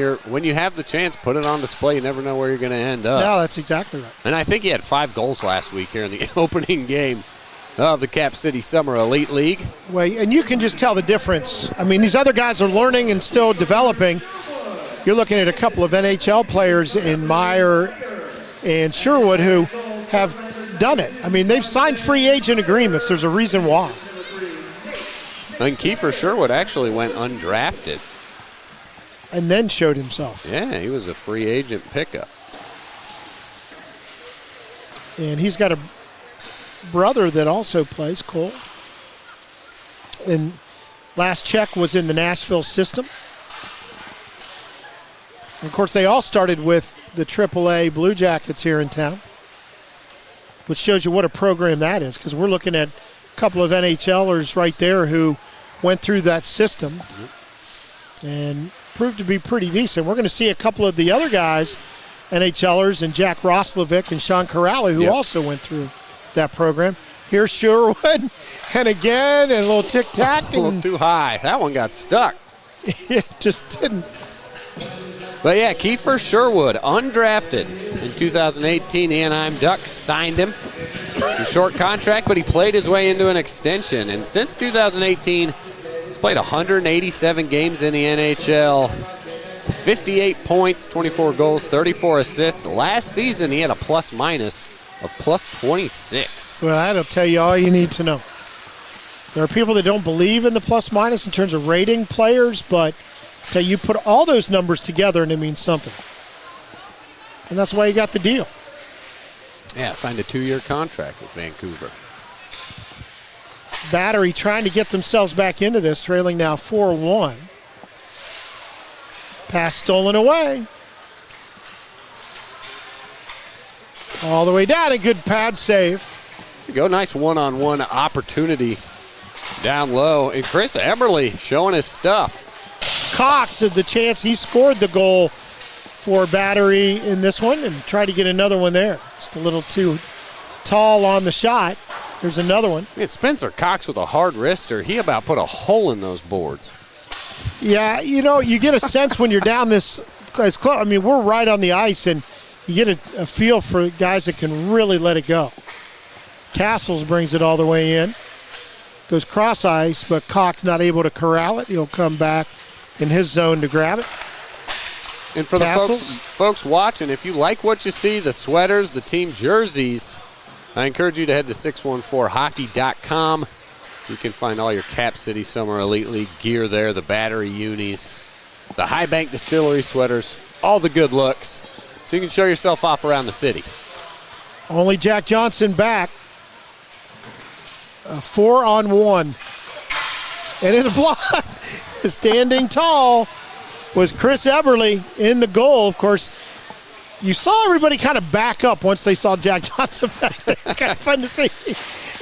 S1: you have the chance, put it on display. You never know where you're going to end up.
S4: No, that's exactly right.
S1: And I think he had 5 goals last week here in the opening game of the Cap City Summer Elite League.
S4: Well, and you can just tell the difference. I mean, these other guys are learning and still developing. You're looking at a couple of NHL players in Meyer and Sherwood who have done it. I mean, they've signed free agent agreements. There's a reason why.
S1: And Kiefer Sherwood actually went undrafted.
S4: And then showed himself.
S1: Yeah, he was a free agent pickup.
S4: And he's got a brother that also plays, Cole. And last check was in the Nashville system. And of course, they all started with the AAA Blue Jackets here in town, which shows you what a program that is, because we're looking at a couple of NHLers right there who went through that system and proved to be pretty decent. We're going to see a couple of the other guys, NHLers, and Jack Roslovic and Sean Corrali, who also went through that program. Here's Sherwood, and again, and a little tic-tac.
S1: A little too high. That one got stuck.
S4: It just didn't.
S1: But yeah, Kiefer Sherwood, undrafted in 2018. The Anaheim Ducks signed him. A short contract, but he played his way into an extension. And since 2018, he's played 187 games in the NHL. 58 points, 24 goals, 34 assists. Last season, he had a plus-minus of plus 26.
S4: Well, that'll tell you all you need to know. There are people that don't believe in the plus-minus in terms of rating players, but tell you put all those numbers together and it means something. And that's why he got the deal.
S1: Yeah, signed a 2-year contract with Vancouver.
S4: Battery trying to get themselves back into this, trailing now 4-1. Pass stolen away. All the way down, a good pad save.
S1: There you go, nice one-on-one opportunity down low. And Chris Eberle showing his stuff.
S4: Cox had the chance. He scored the goal for Battery in this one and tried to get another one there. Just a little too tall on the shot. There's another one.
S1: Man, Spencer Cox with a hard wrister. He about put a hole in those boards.
S4: Yeah, you know, you get a sense when you're down this as close. I mean, we're right on the ice, and you get a feel for guys that can really let it go. Castles brings it all the way in. Goes cross ice, but Cox not able to corral it. He'll come back in his zone to grab it.
S1: And for the folks watching, if you like what you see, the sweaters, the team jerseys, I encourage you to head to 614hockey.com. You can find all your Cap City Summer Elite League gear there, the Battery unis, the High Bank Distillery sweaters, all the good looks, so you can show yourself off around the city.
S4: Only Jack Johnson back. 4-on-1. And it's a block. Standing tall was Chris Eberle in the goal. Of course, you saw everybody kind of back up once they saw Jack Johnson back there. It's kind of fun to see.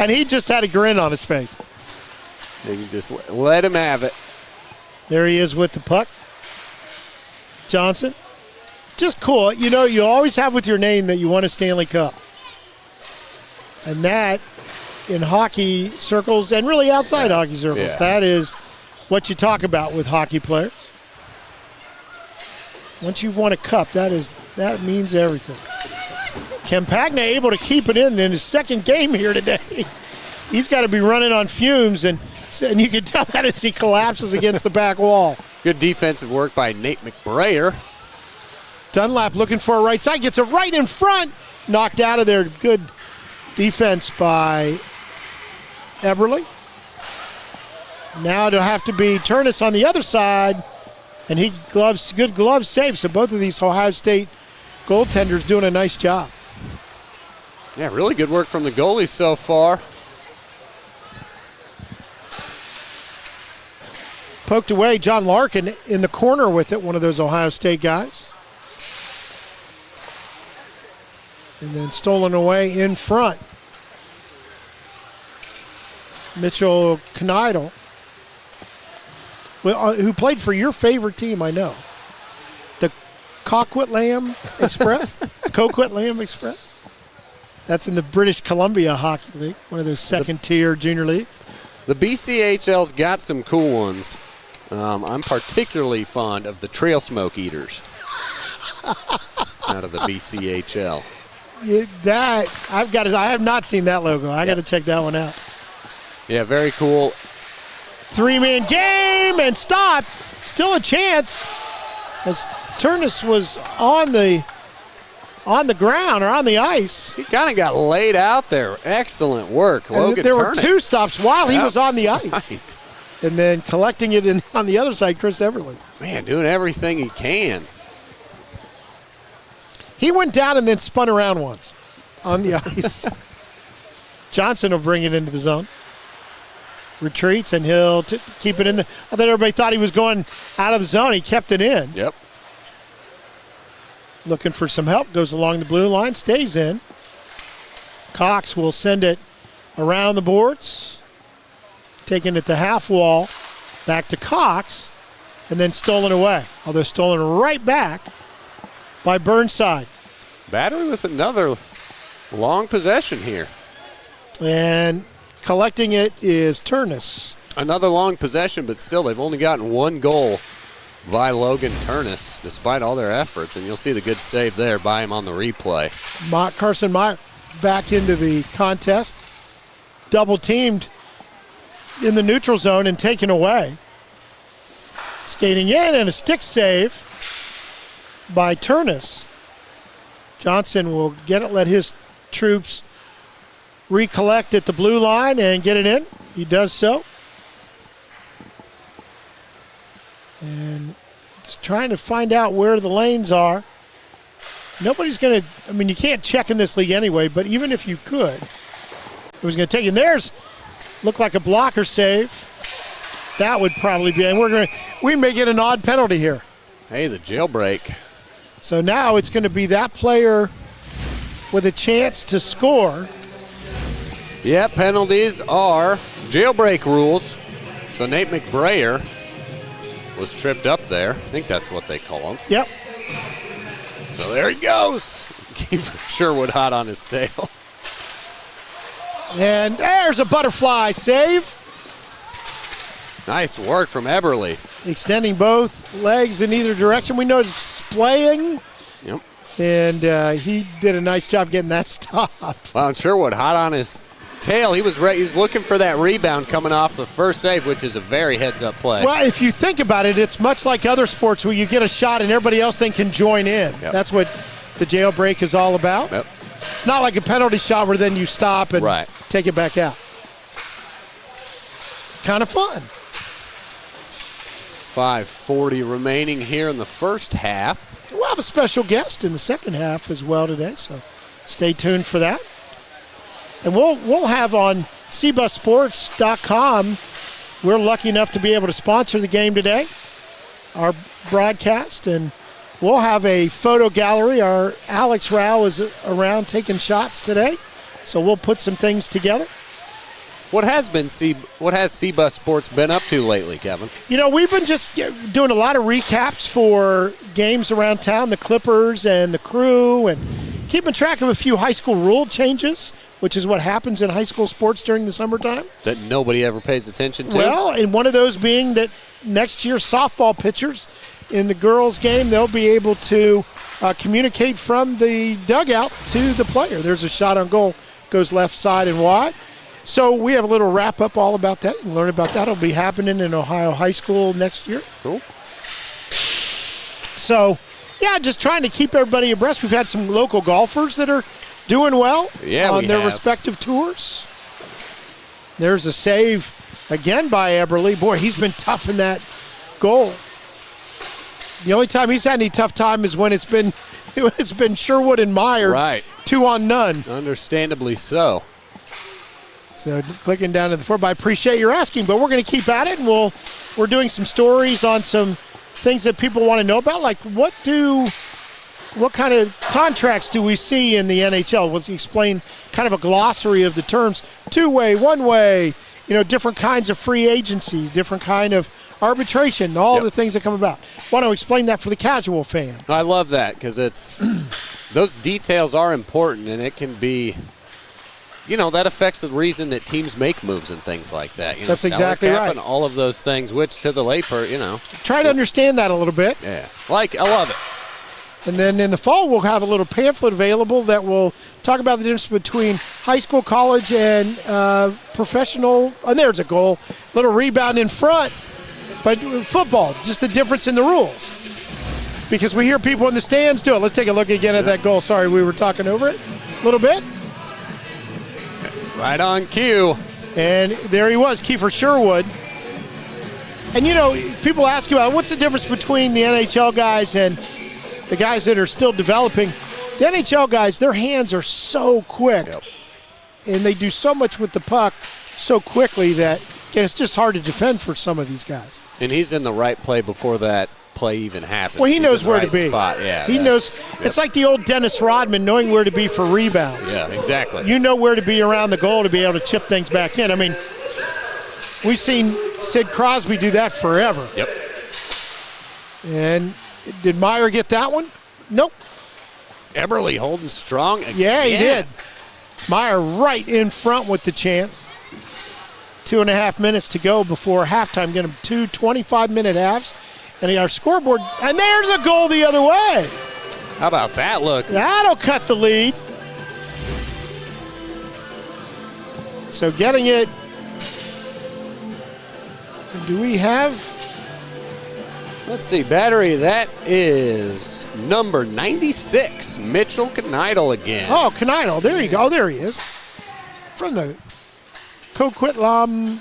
S4: And he just had a grin on his face.
S1: You can just let him have it.
S4: There he is with the puck. Johnson. Just cool. You know, you always have with your name that you won a Stanley Cup. And that, in hockey circles, and really outside hockey circles, that is what you talk about with hockey players. Once you've won a cup, that means everything. Campagna able to keep it in his second game here today. He's got to be running on fumes, and you can tell that as he collapses against the back wall.
S1: Good defensive work by Nate McBrayer.
S4: Dunlap looking for a right side, gets it right in front, knocked out of there. Good defense by Eberle. Now it'll have to be Turnus on the other side, and good glove save. So both of these Ohio State goaltenders doing a nice job.
S1: Yeah, really good work from the goalies so far.
S4: Poked away, John Larkin in the corner with it, one of those Ohio State guys. And then stolen away in front. Mitchell Kneidl, who played for your favorite team, I know. The Coquitlam Express? Coquitlam Express? That's in the British Columbia Hockey League, one of those second-tier junior leagues.
S1: The BCHL's got some cool ones. I'm particularly fond of the Trail Smoke Eaters out of the BCHL.
S4: I have not seen that logo. I got to check that one out.
S1: Yeah, very cool.
S4: Three-man game and stop. Still a chance as Turnus was on the ground or on the ice.
S1: He kind of got laid out there. Excellent work, Logan
S4: There
S1: Turnus.
S4: were two stops while he was on the ice.
S1: Right.
S4: And then collecting it on the other side, Chris Eberle.
S1: Man, doing everything he can.
S4: He went down and then spun around once on the ice. Johnson will bring it into the zone. Retreats, and he'll keep it in the. I thought everybody thought he was going out of the zone. He kept it in.
S1: Yep.
S4: Looking for some help. Goes along the blue line. Stays in. Cox will send it around the boards. Taking it to half wall. Back to Cox. And then stolen away. Although stolen right back by Burnside.
S1: Battery with another long possession here.
S4: And collecting it is Turnus.
S1: Another long possession, but still they've only gotten one goal by Logan Turnus, despite all their efforts. And you'll see the good save there by him on the replay.
S4: Carson Meyer. back into the contest. Double teamed in the neutral zone and taken away. Skating in and a stick save by Turnus. Johnson will get it, let his troops recollect at the blue line and get it in. He does so. And just trying to find out where the lanes are. Nobody's going to, I mean, you can't check in this league anyway, but even if you could, it was going to take, and there's, looked like a blocker save. That would probably be, and we may get an odd penalty here.
S1: Hey, the jailbreak.
S4: So now it's going to be that player with a chance to score.
S1: Yeah, penalties are jailbreak rules. So Nate McBrayer was tripped up there. I think that's what they call him.
S4: Yep.
S1: So there he goes. Kiefer Sherwood hot on his tail.
S4: And there's a butterfly save.
S1: Nice work from Eberle.
S4: Extending both legs in either direction. We know it's splaying.
S1: Yep.
S4: And he did a nice job getting that stop.
S1: Well, and Sherwood hot on his tail. He was ready. He was looking for that rebound coming off the first save, which is a very heads-up play.
S4: Well, if you think about it, it's much like other sports where you get a shot and everybody else then can join in.
S1: Yep.
S4: That's what the jailbreak is all about.
S1: Yep.
S4: It's not like a penalty shot where then you stop and take it back out. Kind of fun.
S1: 5:40 remaining here in the first half.
S4: We'll have a special guest in the second half as well today, so stay tuned for that. And we'll have on cbussports.com, we're lucky enough to be able to sponsor the game today, our broadcast, and we'll have a photo gallery. Our Alex Rao is around taking shots today, so we'll put some things together.
S1: What has CBus Sports been up to lately, Kevin?
S4: You know, we've been just doing a lot of recaps for games around town, the Clippers and the Crew, and keeping track of a few high school rule changes, which is what happens in high school sports during the summertime.
S1: That nobody ever pays attention to?
S4: Well, and one of those being that next year softball pitchers in the girls' game, they'll be able to communicate from the dugout to the player. There's a shot on goal, goes left side and wide. So we have a little wrap-up all about that. You can learn about that. It'll be happening in Ohio High School next year.
S1: Cool.
S4: So, yeah, just trying to keep everybody abreast. We've had some local golfers that are doing well on their respective tours. There's a save again by Eberle. Boy, he's been tough in that goal. The only time he's had any tough time is when it's been Sherwood and Meyer.
S1: Right.
S4: 2-on-none.
S1: Understandably so.
S4: So just clicking down to the floor, but I appreciate your asking. But we're going to keep at it, and we're doing some stories on some things that people want to know about, like what kind of contracts do we see in the NHL? We'll explain kind of a glossary of the terms: two-way, one-way, different kinds of free agency, different kind of arbitration, all the things that come about. Want to explain that for the casual fan?
S1: I love that because it's those details are important, and it can be. That affects the reason that teams make moves and things like that.
S4: That's exactly right.
S1: And all of those things, which to the layperson,
S4: Try to understand that a little bit.
S1: Yeah. I love it.
S4: And then in the fall, we'll have a little pamphlet available that will talk about the difference between high school, college, and professional. And there's a goal. Little rebound in front. But football, just the difference in the rules. Because we hear people in the stands do it. Let's take a look again at that goal. Sorry, we were talking over it a little bit.
S1: Right on cue.
S4: And there he was, Kiefer Sherwood. And, people ask you about what's the difference between the NHL guys and the guys that are still developing. The NHL guys, their hands are so quick.
S1: Yep.
S4: And they do so much with the puck so quickly that, again, it's just hard to defend for some of these guys.
S1: And he's in the right play before that play even happens.
S4: Well, he knows where to be.
S1: Spot. Yeah,
S4: he knows. Yep. It's like the old Dennis Rodman knowing where to be for rebounds.
S1: Yeah, exactly.
S4: You know where to be around the goal to be able to chip things back in. I mean, we've seen Sid Crosby do that forever.
S1: Yep.
S4: And did Meyer get that one? Nope.
S1: Eberle holding strong again.
S4: Yeah, he did. Meyer right in front with the chance. 2.5 minutes to go before halftime. Get him 2 25-minute halves. And our scoreboard, and there's a goal the other way.
S1: How about that look?
S4: That'll cut the lead. So getting it. Do we have?
S1: Let's see, battery, that is number 96, Mitchell Kneidl again.
S4: Oh, Kneidl. There you go. There he is. From the Coquitlam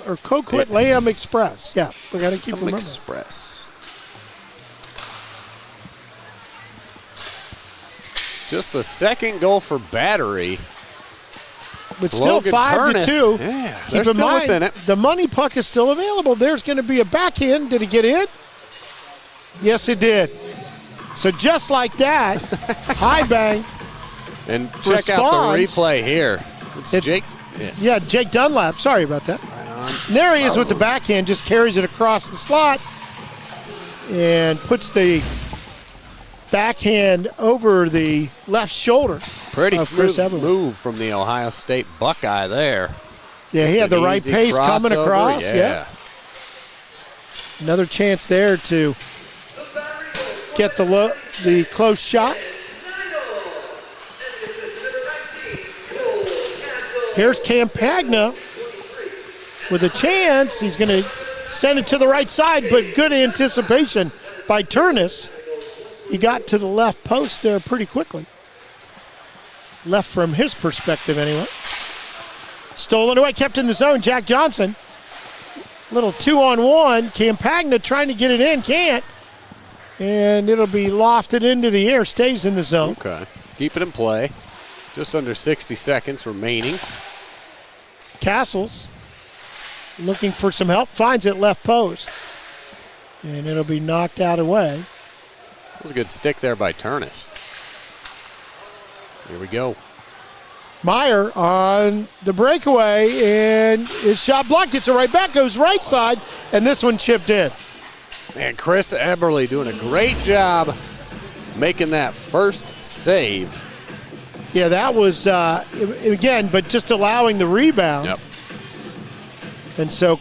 S4: Express. Yeah, we got to keep remembering.
S1: Express. Just the second goal for battery.
S4: But still
S1: Logan
S4: 5-2.
S1: Yeah,
S4: Keep
S1: they're
S4: in
S1: still
S4: mind,
S1: within it.
S4: the money puck is still available. There's going to be a backhand. Did it get in? Yes, it did. So just like that, High Bank.
S1: And check out the replay here. It's Jake.
S4: Yeah, Jake Dunlap. Sorry about that. And there he is with the backhand. Just carries it across the slot and puts the backhand over the left shoulder.
S1: Pretty
S4: of Chris
S1: smooth
S4: Eberle.
S1: move from the Ohio State Buckeye there.
S4: Yeah, he had the right pace coming across. Yeah. Another chance there to get the close shot. Here's Campagna with a chance. He's going to send it to the right side, but good anticipation by Turnus. He got to the left post there pretty quickly. Left from his perspective anyway. Stolen away, kept in the zone. Jack Johnson. Little 2-on-1. Campagna trying to get it in, can't. And it'll be lofted into the air, stays in the zone.
S1: Okay. Keep it in play. Just under 60 seconds remaining.
S4: Castles looking for some help, finds it left post. And it'll be knocked out away.
S1: That was a good stick there by Turnus. Here we go.
S4: Meyer on the breakaway, and his shot blocked. Gets it right back, goes right side, and this one chipped in.
S1: Man, Chris Eberle doing a great job making that first save.
S4: Yeah, that was, again, but just allowing the rebound.
S1: Yep.
S4: And so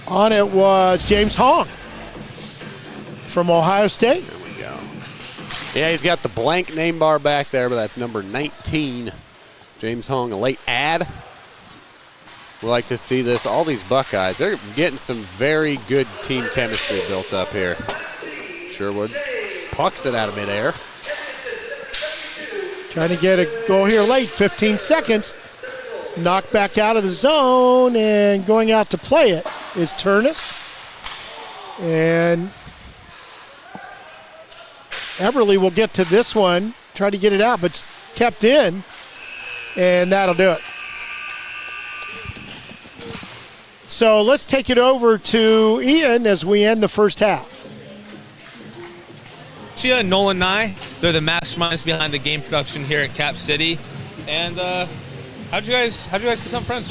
S4: on it was James Hong from Ohio State.
S1: There we go. Yeah, he's got the blank name bar back there, but that's number 19. James Hong, a late add. We like to see this. All these Buckeyes, they're getting some very good team chemistry built up here. Sherwood pucks it out of midair.
S4: Trying to get a goal here late, 15 seconds. Knocked back out of the zone, and going out to play it is Turnus. And Eberle will get to this one, try to get it out, but kept in, and that'll do it. So let's take it over to Ian as we end the first half.
S3: Chia and Nolan Nye, they're the masterminds behind the game production here at Cap City. And how'd you guys become friends?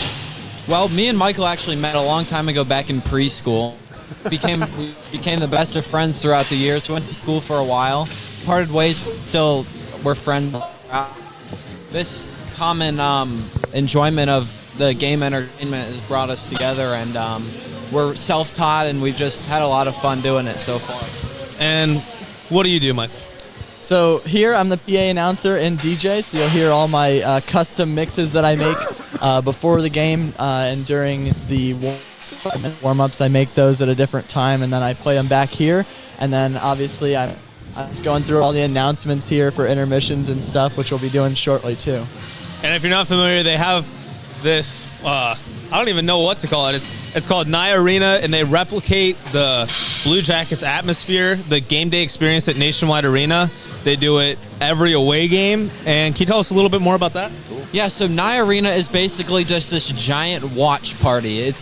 S5: Well, me and Michael actually met a long time ago back in preschool. We became the best of friends throughout the years. We went to school for a while, parted ways, still we're friends. This common enjoyment of the game entertainment has brought us together, and we're self-taught, and we've just had a lot of fun doing it so far.
S3: And what do you do, Mike?
S6: So here I'm the PA announcer and DJ, so you'll hear all my custom mixes that I make before the game and during the warm-ups. I make those at a different time, and then I play them back here. And then obviously I'm just going through all the announcements here for intermissions and stuff, which we'll be doing shortly too.
S3: And if you're not familiar, they have this, I don't even know what to call it. It's called Nye Arena, and they replicate the Blue Jackets atmosphere, the game day experience at Nationwide Arena. They do it every away game. And can you tell us a little bit more about that?
S5: Yeah, so Nye Arena is basically just this giant watch party.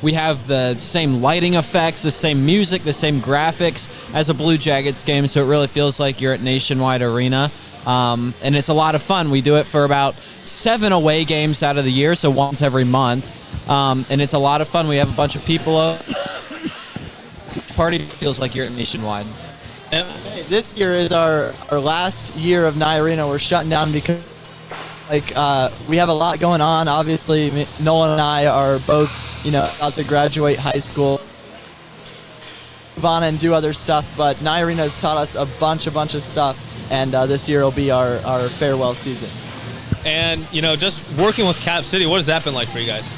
S5: We have the same lighting effects, the same music, the same graphics as a Blue Jackets game, so it really feels like you're at Nationwide Arena. And it's a lot of fun. We do it for about 7 away games out of the year, so once every month. And it's a lot of fun. We have a bunch of people up. Party feels like you're at Nationwide.
S6: And this year is our last year of Nye Arena. We're shutting down because we have a lot going on. Obviously, Nolan and I are both, about to graduate high school, move on and do other stuff. But Nye Arena has taught us a bunch of stuff, and this year will be our farewell season.
S3: And, just working with Cap City, what has that been like for you guys?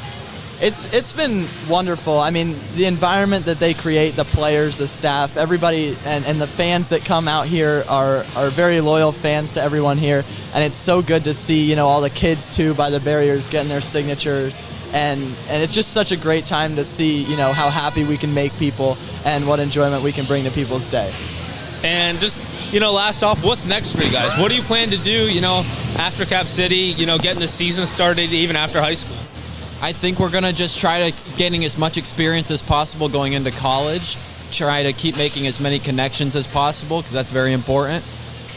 S6: It's been wonderful. I mean, the environment that they create, the players, the staff, everybody, and the fans that come out here are very loyal fans to everyone here. And it's so good to see, all the kids, too, by the barriers getting their signatures. And it's just such a great time to see, how happy we can make people and what enjoyment we can bring to people's day.
S3: And just, last off, what's next for you guys? What do you plan to do, after Cap City, getting the season started even after high school?
S5: I think we're going to just try to getting as much experience as possible going into college, try to keep making as many connections as possible because that's very important.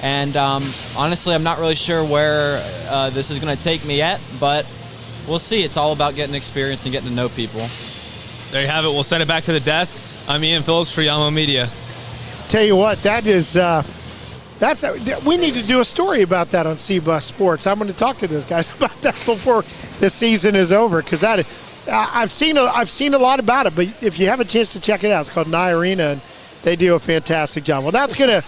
S5: And honestly, I'm not really sure where this is going to take me yet, but we'll see. It's all about getting experience and getting to know people.
S3: There you have it. We'll send it back to the desk. I'm Ian Phillips for Yamo Media.
S4: Tell you what, that is we need to do a story about that on C-Bus Sports. I'm going to talk to those guys about that before the season is over because I've seen a lot about it. But if you have a chance to check it out, it's called Nye Arena, and they do a fantastic job. Well, that's going to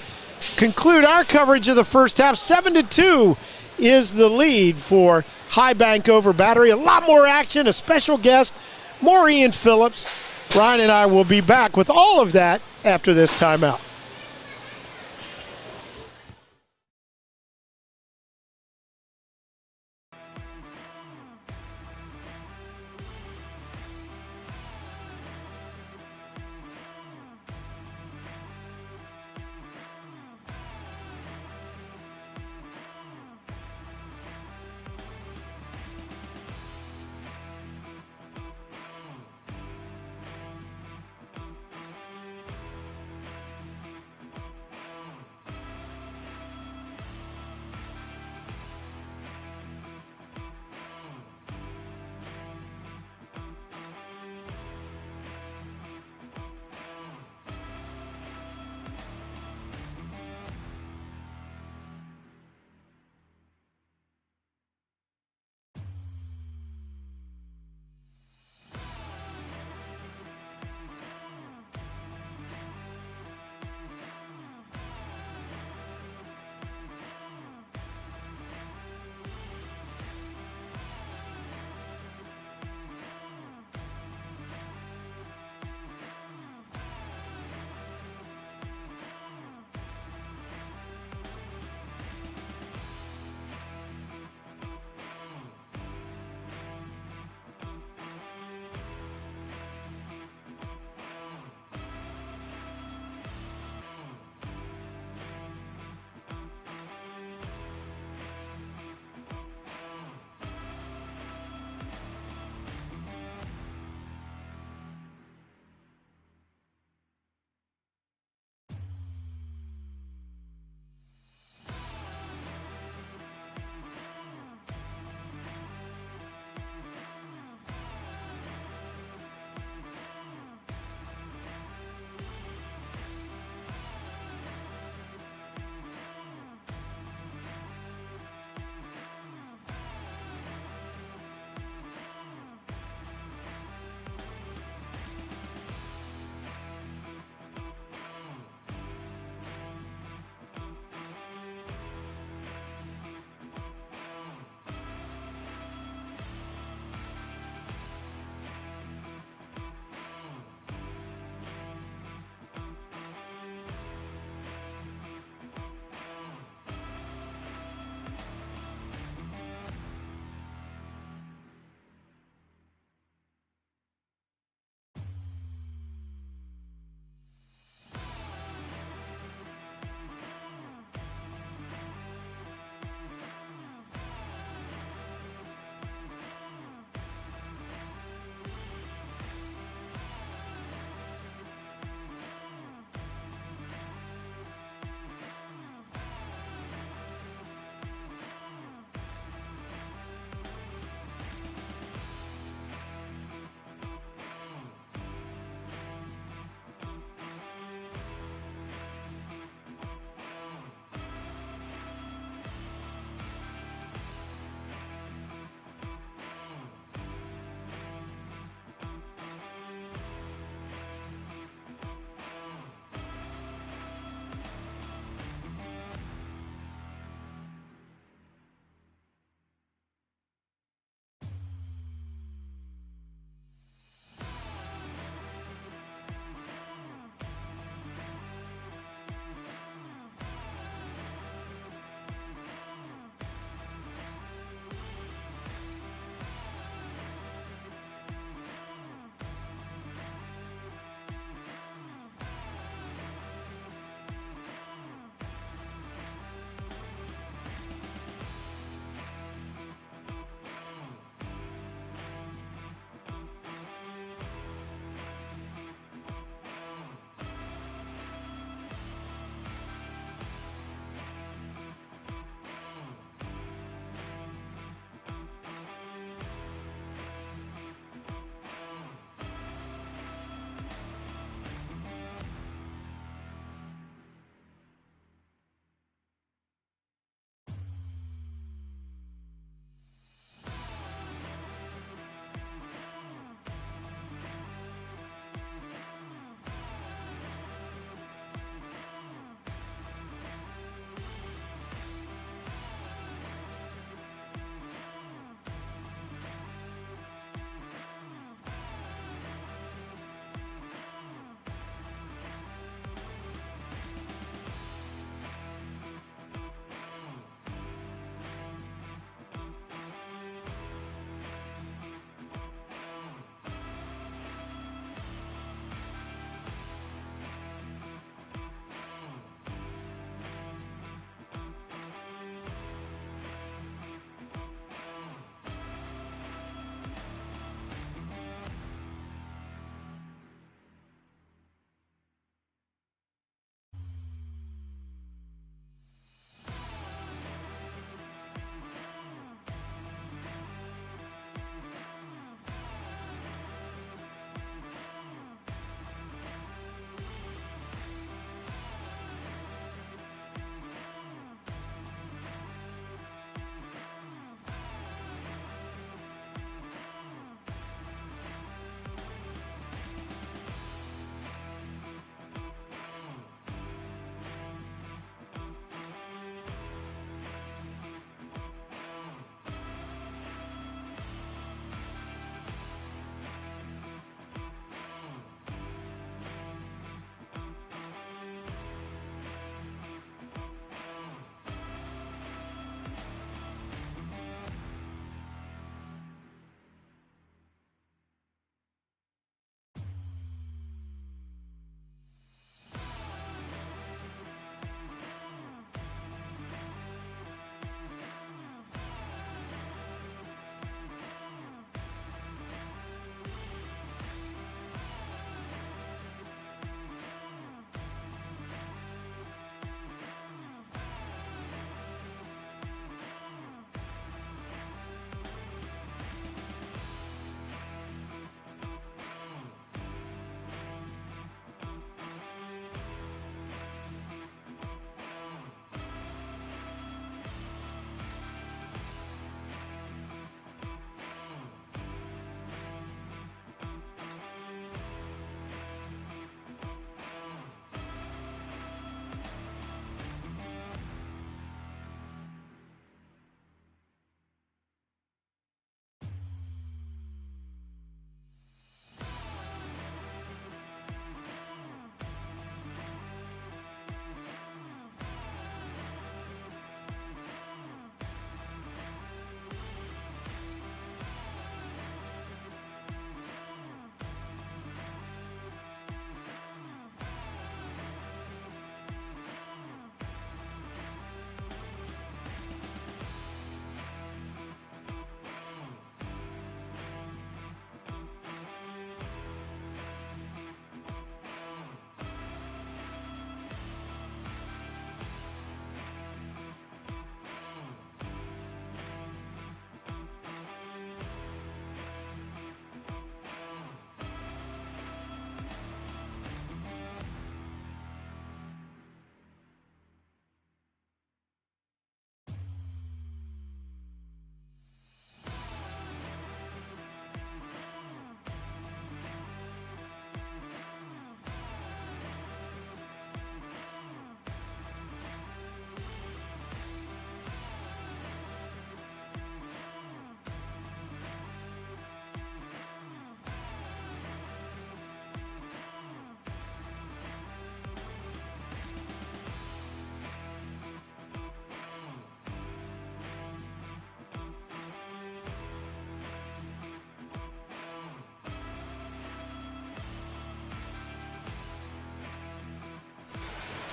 S4: conclude our coverage of the first half. 7-2 is the lead for High Bank over Battery. A lot more action, a special guest, more Ian Phillips. Ryan and I will be back with all of that after this timeout.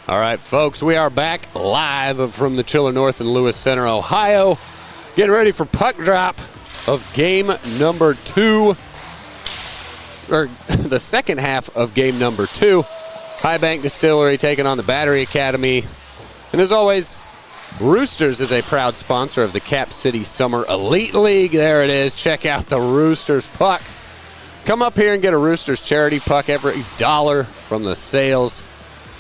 S1: All right, folks, we are back live from the Chiller North in Lewis Center, Ohio. Getting ready for puck drop of game number 2, or the second half of game number 2. High Bank Distillery taking on the Battery Academy. And as always, Roosters is a proud sponsor of the Cap City Summer Elite League. There it is. Check out the Roosters puck. Come up here and get a Roosters charity puck. Every $1 from the sales,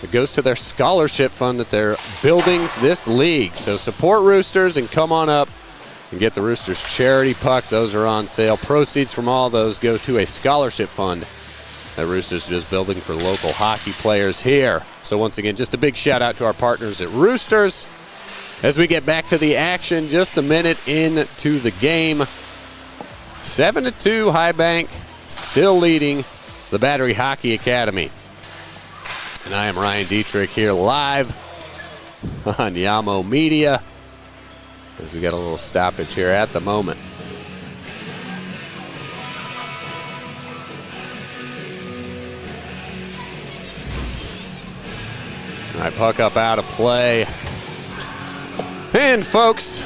S1: it goes to their scholarship fund that they're building this league. So support Roosters and come on up and get the Roosters charity puck. Those are on sale. Proceeds from all those go to a scholarship fund that Roosters is building for local hockey players here. So once again, just a big shout out to our partners at Roosters. As we get back to the action, just a minute into the game. 7-2, High Bank still leading the Battery Hockey Academy. And I am Ryan Dietrich here live on Yamo Media, as we got a little stoppage here at the moment. All right, puck up out of play. And folks,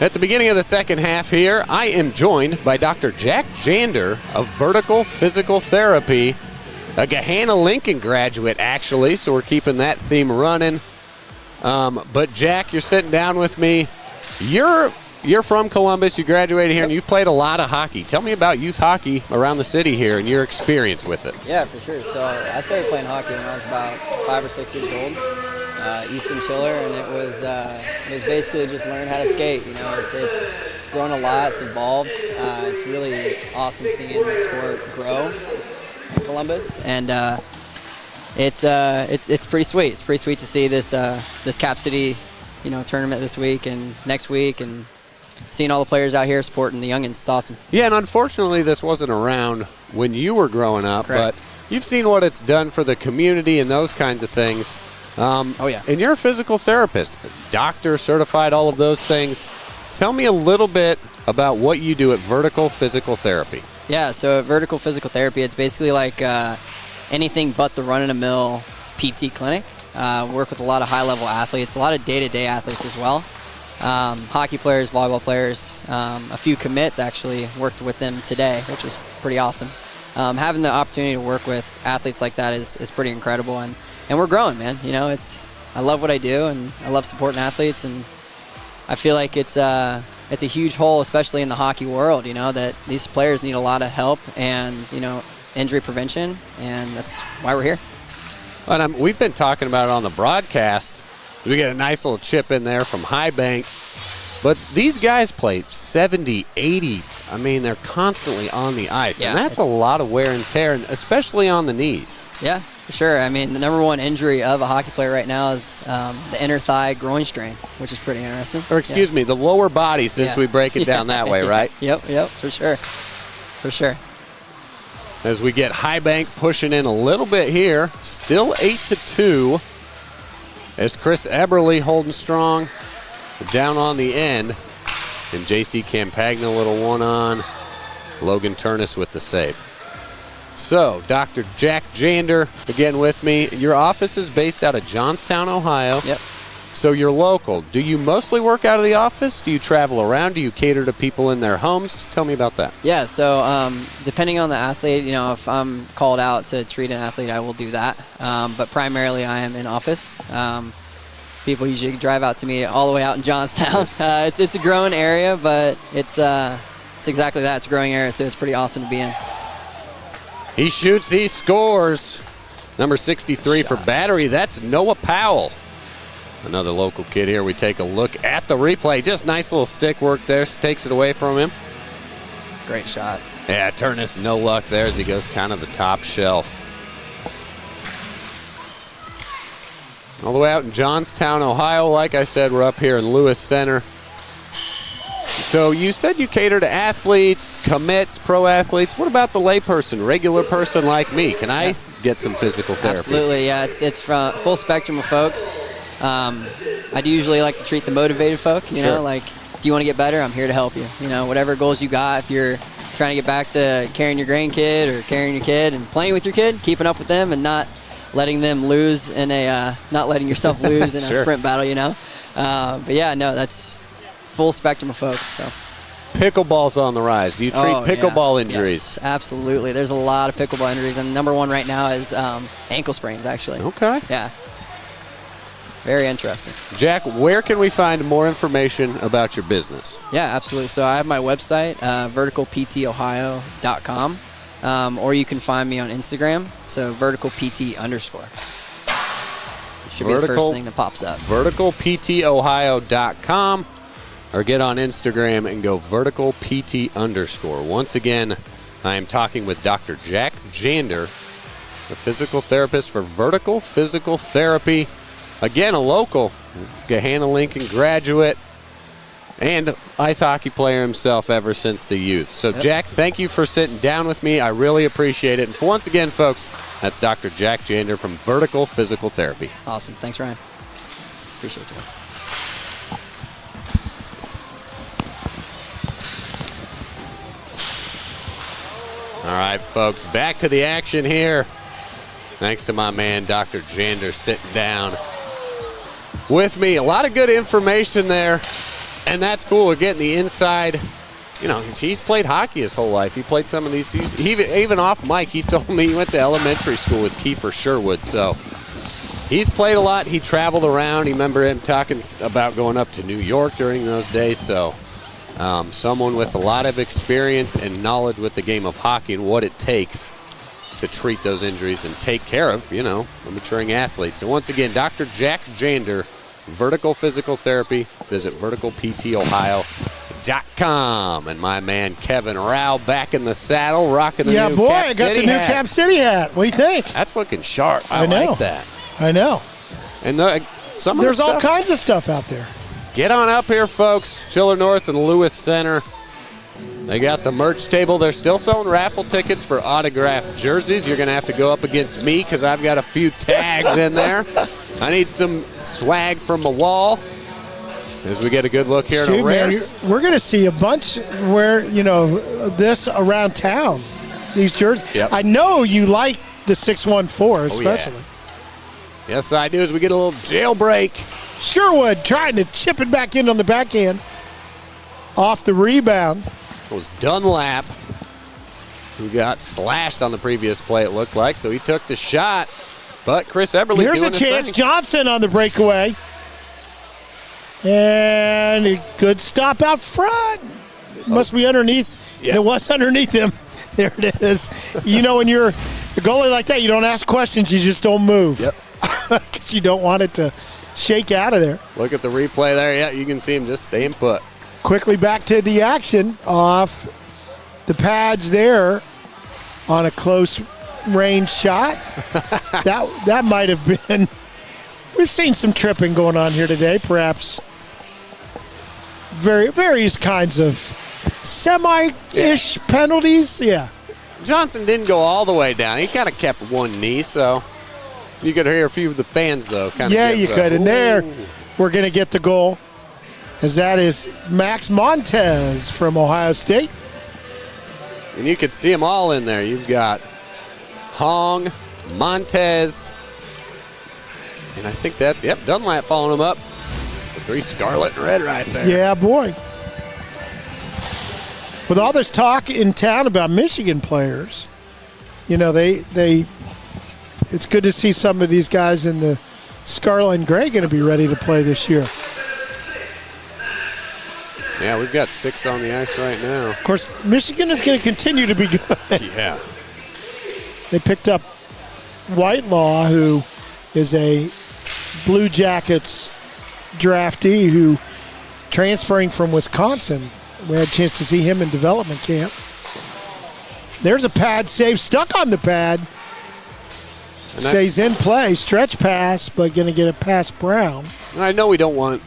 S1: at the beginning of the second half here, I am joined by Dr. Jack Jander of Vertical Physical Therapy, a Gahanna-Lincoln graduate, actually, so we're keeping that theme running. But Jack, you're sitting down with me. You're from Columbus. You graduated here, and you've played a lot of hockey. Tell me about youth hockey around the city here and your experience with it.
S7: Yeah, for sure. So I started playing hockey when I was about 5 or 6 years old, Easton Chiller, and it was basically just learn how to skate. You know, it's grown a lot. It's evolved. It's really awesome seeing the sport grow in Columbus, and it's pretty sweet. It's pretty sweet to see this Cap City, tournament this week and next week, and seeing all the players out here supporting the youngins. It's awesome.
S1: Yeah, and unfortunately this wasn't around when you were growing up.
S7: Correct.
S1: But you've seen what it's done for the community and those kinds of things.
S7: Oh, yeah.
S1: And you're a physical therapist, doctor, certified, all of those things. Tell me a little bit about what you do at Vertical Physical Therapy.
S7: Yeah, so at Vertical Physical Therapy, it's basically like anything but the run-of-the-mill PT clinic. Work with a lot of high-level athletes, a lot of day-to-day athletes as well. Hockey players, volleyball players, a few commits actually worked with them today, which was pretty awesome. Having the opportunity to work with athletes like that is pretty incredible, and we're growing, man. I love what I do, and I love supporting athletes, and I feel like it's a huge hole, especially in the hockey world, that these players need a lot of help and, injury prevention, and that's why we're here.
S1: And we've been talking about it on the broadcast. We get a nice little chip in there from High Bank. But these guys play 70, 80. I mean, they're constantly on the ice.
S7: Yeah,
S1: and that's a lot of wear and tear, and especially on the knees.
S7: Yeah, for sure. I mean, the number one injury of a hockey player right now is the inner thigh groin strain, which is pretty interesting.
S1: Or excuse me, the lower body, since we break it down that way, right?
S7: Yep, for sure. For sure.
S1: As we get High Bank pushing in a little bit here. Still 8-2. As Chris Eberle holding strong down on the end. And J.C. Campagna, a little one-on. Logan Turnus with the save. So, Dr. Jack Jander, again with me. Your office is based out of Johnstown, Ohio.
S7: Yep.
S1: So you're local. Do you mostly work out of the office? Do you travel around? Do you cater to people in their homes? Tell me about that.
S7: Yeah, so depending on the athlete, if I'm called out to treat an athlete, I will do that. But primarily I am in office. People usually drive out to me all the way out in Johnstown. It's a growing area, but it's exactly that. It's a growing area, so it's pretty awesome to be in.
S1: He shoots, he scores. Number 63 for Battery, that's Noah Powell. Another local kid here. We take a look at the replay. Just nice little stick work there. Takes it away from him.
S7: Great shot.
S1: Yeah, Turnus, no luck there as he goes kind of the top shelf. All the way out in Johnstown, Ohio. Like I said, we're up here in Lewis Center. So you said you cater to athletes, commits, pro athletes. What about the layperson, regular person like me? Can I get some physical therapy?
S7: Absolutely, yeah. It's from full spectrum of folks. I do usually like to treat the motivated folk, you know, like if you want to get better, I'm here to help you. Whatever goals you got, if you're trying to get back to carrying your grandkid or carrying your kid and playing with your kid, keeping up with them and not letting them lose in a not letting yourself lose in a
S1: Sure.
S7: sprint battle, you know. But yeah, no, that's full spectrum of folks. So.
S1: Pickleball's on the rise. Do you treat pickleball injuries?
S7: Yes, absolutely. There's a lot of pickleball injuries, and number one right now is ankle sprains, actually.
S1: Okay.
S7: Yeah. Very interesting.
S1: Jack, where can we find more information about your business?
S7: Yeah, absolutely. So I have my website, verticalptohio.com, or you can find me on Instagram, so verticalpt_. It should be the first thing that pops up.
S1: verticalptohio.com, or get on Instagram and go verticalpt_. Once again, I am talking with Dr. Jack Jander, a physical therapist for Vertical Physical Therapy. Again, a local Gahanna Lincoln graduate and ice hockey player himself ever since the youth. So, Jack, thank you for sitting down with me. I really appreciate it. And once again, folks, that's Dr. Jack Jander from Vertical Physical Therapy.
S7: Awesome. Thanks, Ryan. Appreciate it.
S1: All right, folks, back to the action here. Thanks to my man, Dr. Jander, sitting down with me. A lot of good information there, and that's cool. We're getting the inside. You know, he's played hockey his whole life. He played some of these. Even off mic, he told me he went to elementary school with Kiefer Sherwood. So he's played a lot. He traveled around. You remember him talking about going up to New York during those days. So someone with a lot of experience and knowledge with the game of hockey and what it takes to treat those injuries and take care of, you know, a maturing athlete. So once again, Dr. Jack Jander, Vertical Physical Therapy. Visit verticalptohio.com. And my man Kevin Rao back in the saddle, rocking the new Cap
S4: I got
S1: City
S4: the new
S1: hat.
S4: Cap City hat. What do you think?
S1: That's looking sharp. I
S4: know.
S1: like that.
S4: I know.
S1: And some of
S4: There's
S1: the
S4: all
S1: stuff,
S4: kinds of stuff out there.
S1: get on up here, folks. Chiller North and Lewis Center. They got the merch table. They're still selling raffle tickets for autographed jerseys. You're going to have to go up against me because I've got a few tags in there. I need some swag from the wall as we get a good look here at
S4: Shoot,
S1: a
S4: man,
S1: rares.
S4: we're going to see a bunch where, you know, this around town, these jerseys.
S1: Yep.
S4: I know you like the 614 especially.
S1: Yes, I do, as we get a little jailbreak.
S4: Sherwood trying to chip it back in on the backhand. Off the rebound.
S1: It was Dunlap who got slashed on the previous play, it looked like. So he took the shot, but Chris Eberle
S4: Here's
S1: doing
S4: a
S1: his
S4: chance.
S1: thing.
S4: Johnson on the breakaway. And a good stop out front. It must be underneath.
S1: Yeah.
S4: It was underneath him. There it is. You know, when you're a goalie like that, you don't ask questions. You just don't move.
S1: Yep.
S4: Because you don't want it to shake out of there.
S1: Look at the replay there. Yeah, you can see him just staying put.
S4: Quickly back to the action off the pads there on a close range shot. that might have been. We've seen some tripping going on here today, perhaps various kinds of semi-ish penalties. Yeah.
S1: Johnson didn't go all the way down. He kind of kept one knee, so you could hear a few of the fans, though.
S4: Yeah, you could. And there, we're going to get the goal, as that is Max Montez from Ohio State.
S1: And you could see them all in there. You've got Hong, Montez, and I think that's, Dunlap following him up. The three scarlet and red right there.
S4: Yeah, boy. With all this talk in town about Michigan players, you know, it's good to see some of these guys in the scarlet and gray going to be ready to play this year.
S1: Yeah, we've got 6 on the ice right now.
S4: Of course, Michigan is going to continue to be good.
S1: Yeah.
S4: They picked up Whitelaw, who is a Blue Jackets draftee who transferring from Wisconsin. We had a chance to see him in development camp. There's a pad save, stuck on the pad. Stays in play, stretch pass, but going to get it past Brown.
S1: And I know we don't want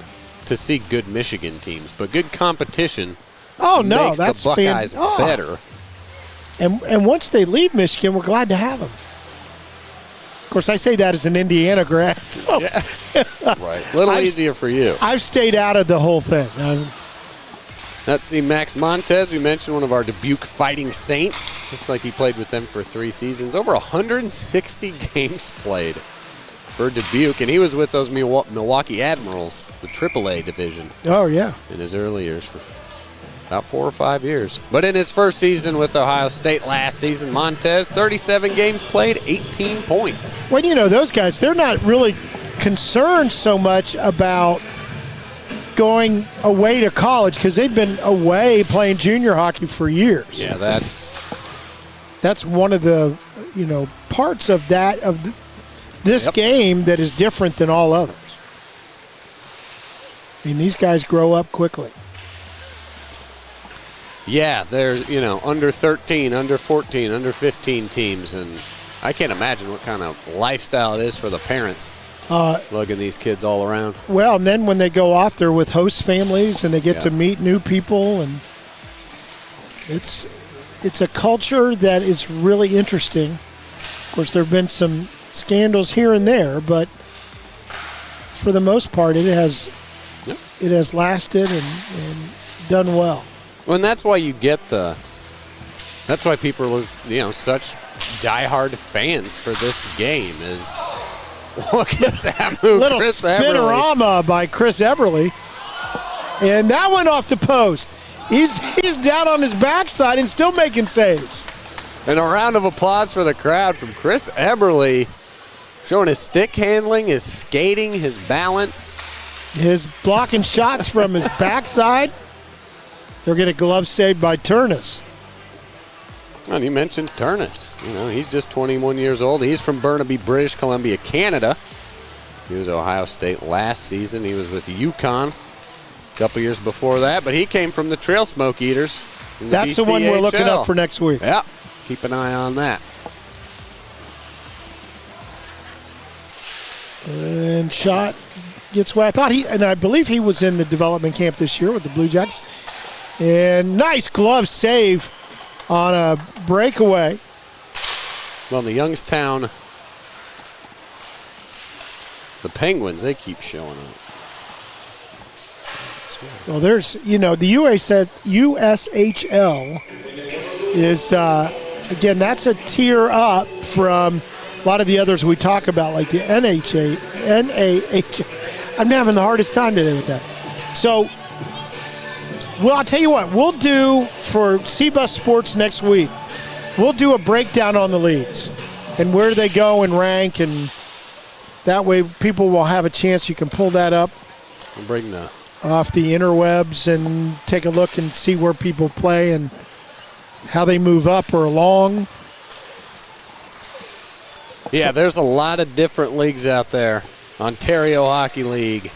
S1: to see good Michigan teams, but good competition makes
S4: that's
S1: the Buckeyes better.
S4: And once they leave Michigan, we're glad to have them. Of course, I say that as an Indiana grad.
S1: Right. A little easier for you.
S4: I've stayed out of the whole thing.
S1: Let's see, Max Montez, we mentioned, one of our Dubuque Fighting Saints. Looks like he played with them for 3 seasons. Over 160 games played for Dubuque, and he was with those Milwaukee Admirals, the AAA division.
S4: Oh, yeah.
S1: In his early years, for about 4 or 5 years. But in his first season with Ohio State last season, Montez, 37 games played, 18 points.
S4: Well, you know, those guys, they're not really concerned so much about going away to college because they've been away playing junior hockey for years.
S1: Yeah, that's
S4: one of the, parts of this game that is different than all others. I mean, these guys grow up quickly.
S1: Yeah, there's, under 13, under 14, under 15 teams, and I can't imagine what kind of lifestyle it is for the parents lugging these kids all around.
S4: Well, and then when they go off, they're with host families, and they get to meet new people, and it's a culture that is really interesting. Of course, there have been some scandals here and there, but for the most part, it has lasted and done well.
S1: Well, and that's why you get that's why people are, such diehard fans for this game is, look at that move.
S4: Little
S1: Chris
S4: spinorama by Chris Eberle. And that went off the post. He's down on his backside and still making saves.
S1: And a round of applause for the crowd from Chris Eberle, showing his stick handling, his skating, his balance. His
S4: blocking shots from his backside. They'll get a glove saved by Turnus.
S1: And you mentioned Turnus. He's just 21 years old. He's from Burnaby, British Columbia, Canada. He was Ohio State last season. He was with UConn a couple years before that, but he came from the Trail Smoke Eaters.
S4: That's the one we're looking up for next week.
S1: Yeah, keep an eye on that.
S4: And shot gets away. I believe he was in the development camp this year with the Blue Jackets. And nice glove save on a breakaway.
S1: Well, the Youngstown, the Penguins, they keep showing up.
S4: Well, there's, the USHL is, again, that's a tier up from a lot of the others we talk about, like the NAH. I'm having the hardest time today with that. So, well, I'll tell you what, we'll do for CBUS Sports next week, we'll do a breakdown on the leagues and where they go and rank, and that way people will have a chance. You can pull that up off the interwebs and take a look and see where people play and how they move up or along.
S1: Yeah, there's a lot of different leagues out there. Ontario Hockey League,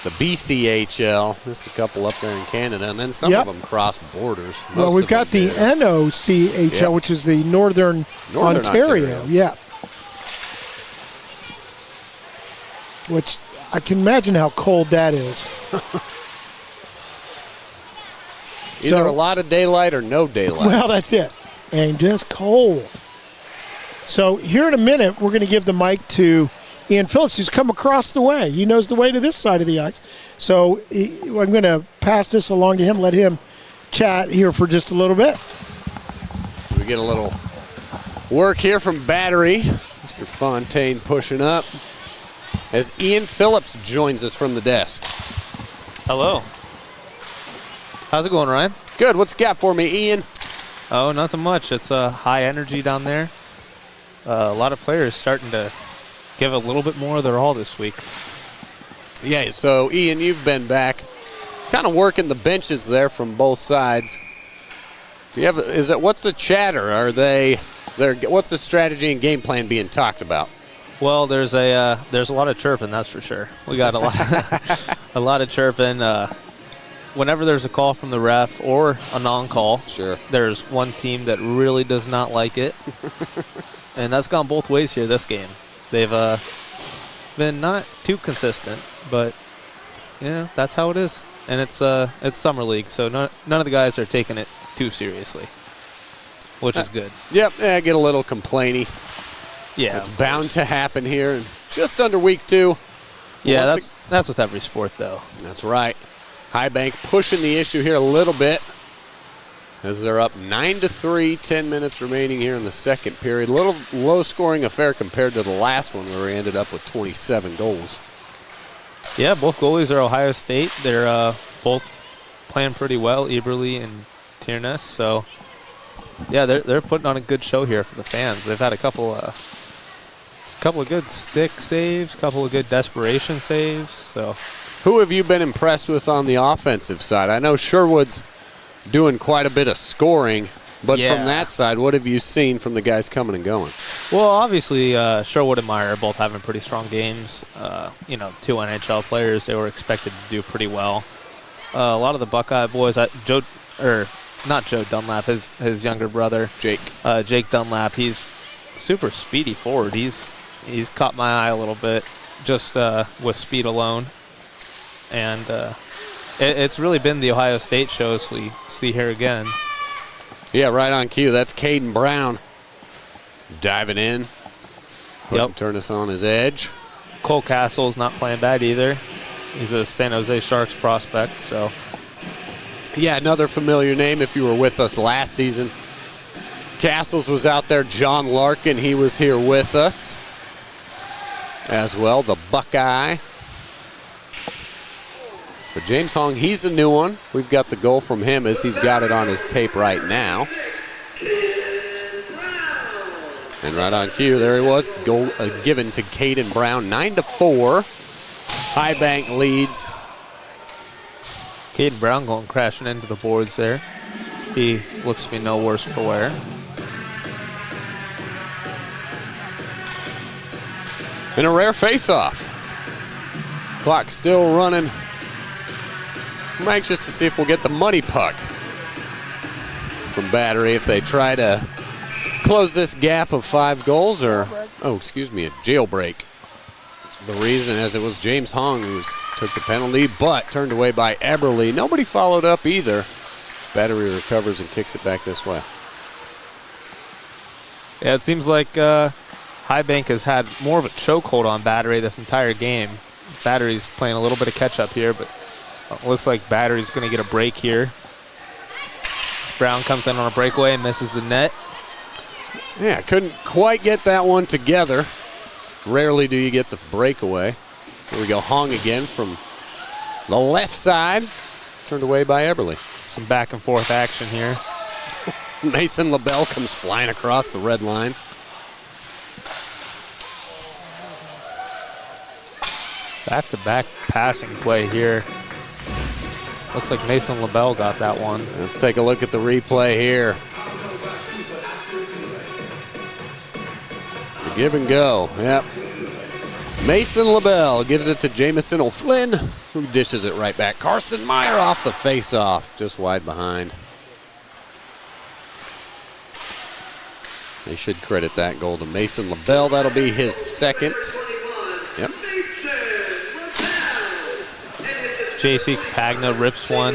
S1: the BCHL, just a couple up there in Canada, and then some of them cross borders.
S4: Well, we've got the NOCHL, which is the Northern Ontario. Yeah. Which I can imagine how cold that is.
S1: Either a lot of daylight or no daylight.
S4: Well, that's it. And just cold. So here in a minute, we're going to give the mic to Ian Phillips, who's come across the way. He knows the way to this side of the ice. So I'm going to pass this along to him, let him chat here for just a little bit.
S1: We get a little work here from Battery. Mr. Fontaine pushing up as Ian Phillips joins us from the desk.
S8: Hello. How's it going, Ryan?
S1: Good. What's you got for me, Ian?
S8: Oh, nothing much. It's high energy down there. A lot of players starting to give a little bit more of their all this week.
S1: Yeah, so Ian, you've been back kind of working the benches there from both sides. Do you have what's the chatter? What's the strategy and game plan being talked about?
S8: Well, there's a lot of chirping, that's for sure. We got a lot of chirping. Whenever there's a call from the ref or a non-call, there's one team that really does not like it. And that's gone both ways here this game. They've been not too consistent, but that's how it is. And it's summer league, so none of the guys are taking it too seriously, which is good.
S1: Yep, I get a little complainy.
S8: Yeah,
S1: it's bound to happen here. Just under week 2.
S8: Yeah, that's with every sport, though.
S1: That's right. High Bank pushing the issue here a little bit as they're up 9-3, 10 minutes remaining here in the second period. A little low-scoring affair compared to the last one where we ended up with 27 goals.
S8: Yeah, both goalies are Ohio State. They're both playing pretty well, Eberle and Tiernes. So, yeah, they're putting on a good show here for the fans. They've had a couple of good stick saves, couple of good desperation saves. So,
S1: who have you been impressed with on the offensive side? I know Sherwood's doing quite a bit of scoring, but from that side, what have you seen from the guys coming and going?
S8: Well, obviously, Sherwood and Meyer are both having pretty strong games. Two NHL players, they were expected to do pretty well. A lot of the Buckeye boys, not Joe Dunlap, his younger brother, Jake Dunlap, he's super speedy forward. He's caught my eye a little bit just with speed alone. And it's really been the Ohio State shows we see here again.
S1: Yeah, right on cue. That's Caden Brown diving in. Turn us on his edge.
S8: Cole Castle's not playing bad either. He's a San Jose Sharks prospect, so.
S1: Yeah, another familiar name if you were with us last season. Castles was out there. John Larkin, he was here with us as well, the Buckeye. But James Hong, he's a new one. We've got the goal from him as he's got it on his tape right now. And right on cue, there he was. Goal given to Caden Brown, 9-4. High Bank leads.
S8: Caden Brown going crashing into the boards there. He looks to be no worse for wear.
S1: And a rare face-off. Clock still running. I'm anxious to see if we'll get the money puck from Battery if they try to close this gap of 5 goals or, a jailbreak. The reason as it was James Hong who took the penalty but turned away by Eberle. Nobody followed up either. Battery recovers and kicks it back this way.
S8: Yeah, it seems like High Bank has had more of a chokehold on Battery this entire game. Battery's playing a little bit of catch-up here, but looks like Battery's going to get a break here. Brown comes in on a breakaway and misses the net.
S1: Yeah, couldn't quite get that one together. Rarely do you get the breakaway. Here we go, Hong again from the left side. Turned away by Eberle.
S8: Some back and forth action here.
S1: Mason LaBelle comes flying across the red line.
S8: Back-to-back passing play here. Looks like Mason LaBelle got that one.
S1: Let's take a look at the replay here. The give and go, yep. Mason LaBelle gives it to Jamison O'Flynn, who dishes it right back. Carson Meyer off the face-off, just wide behind. They should credit that goal to Mason LaBelle. That'll be his second. Yep.
S8: JC Capagna rips one.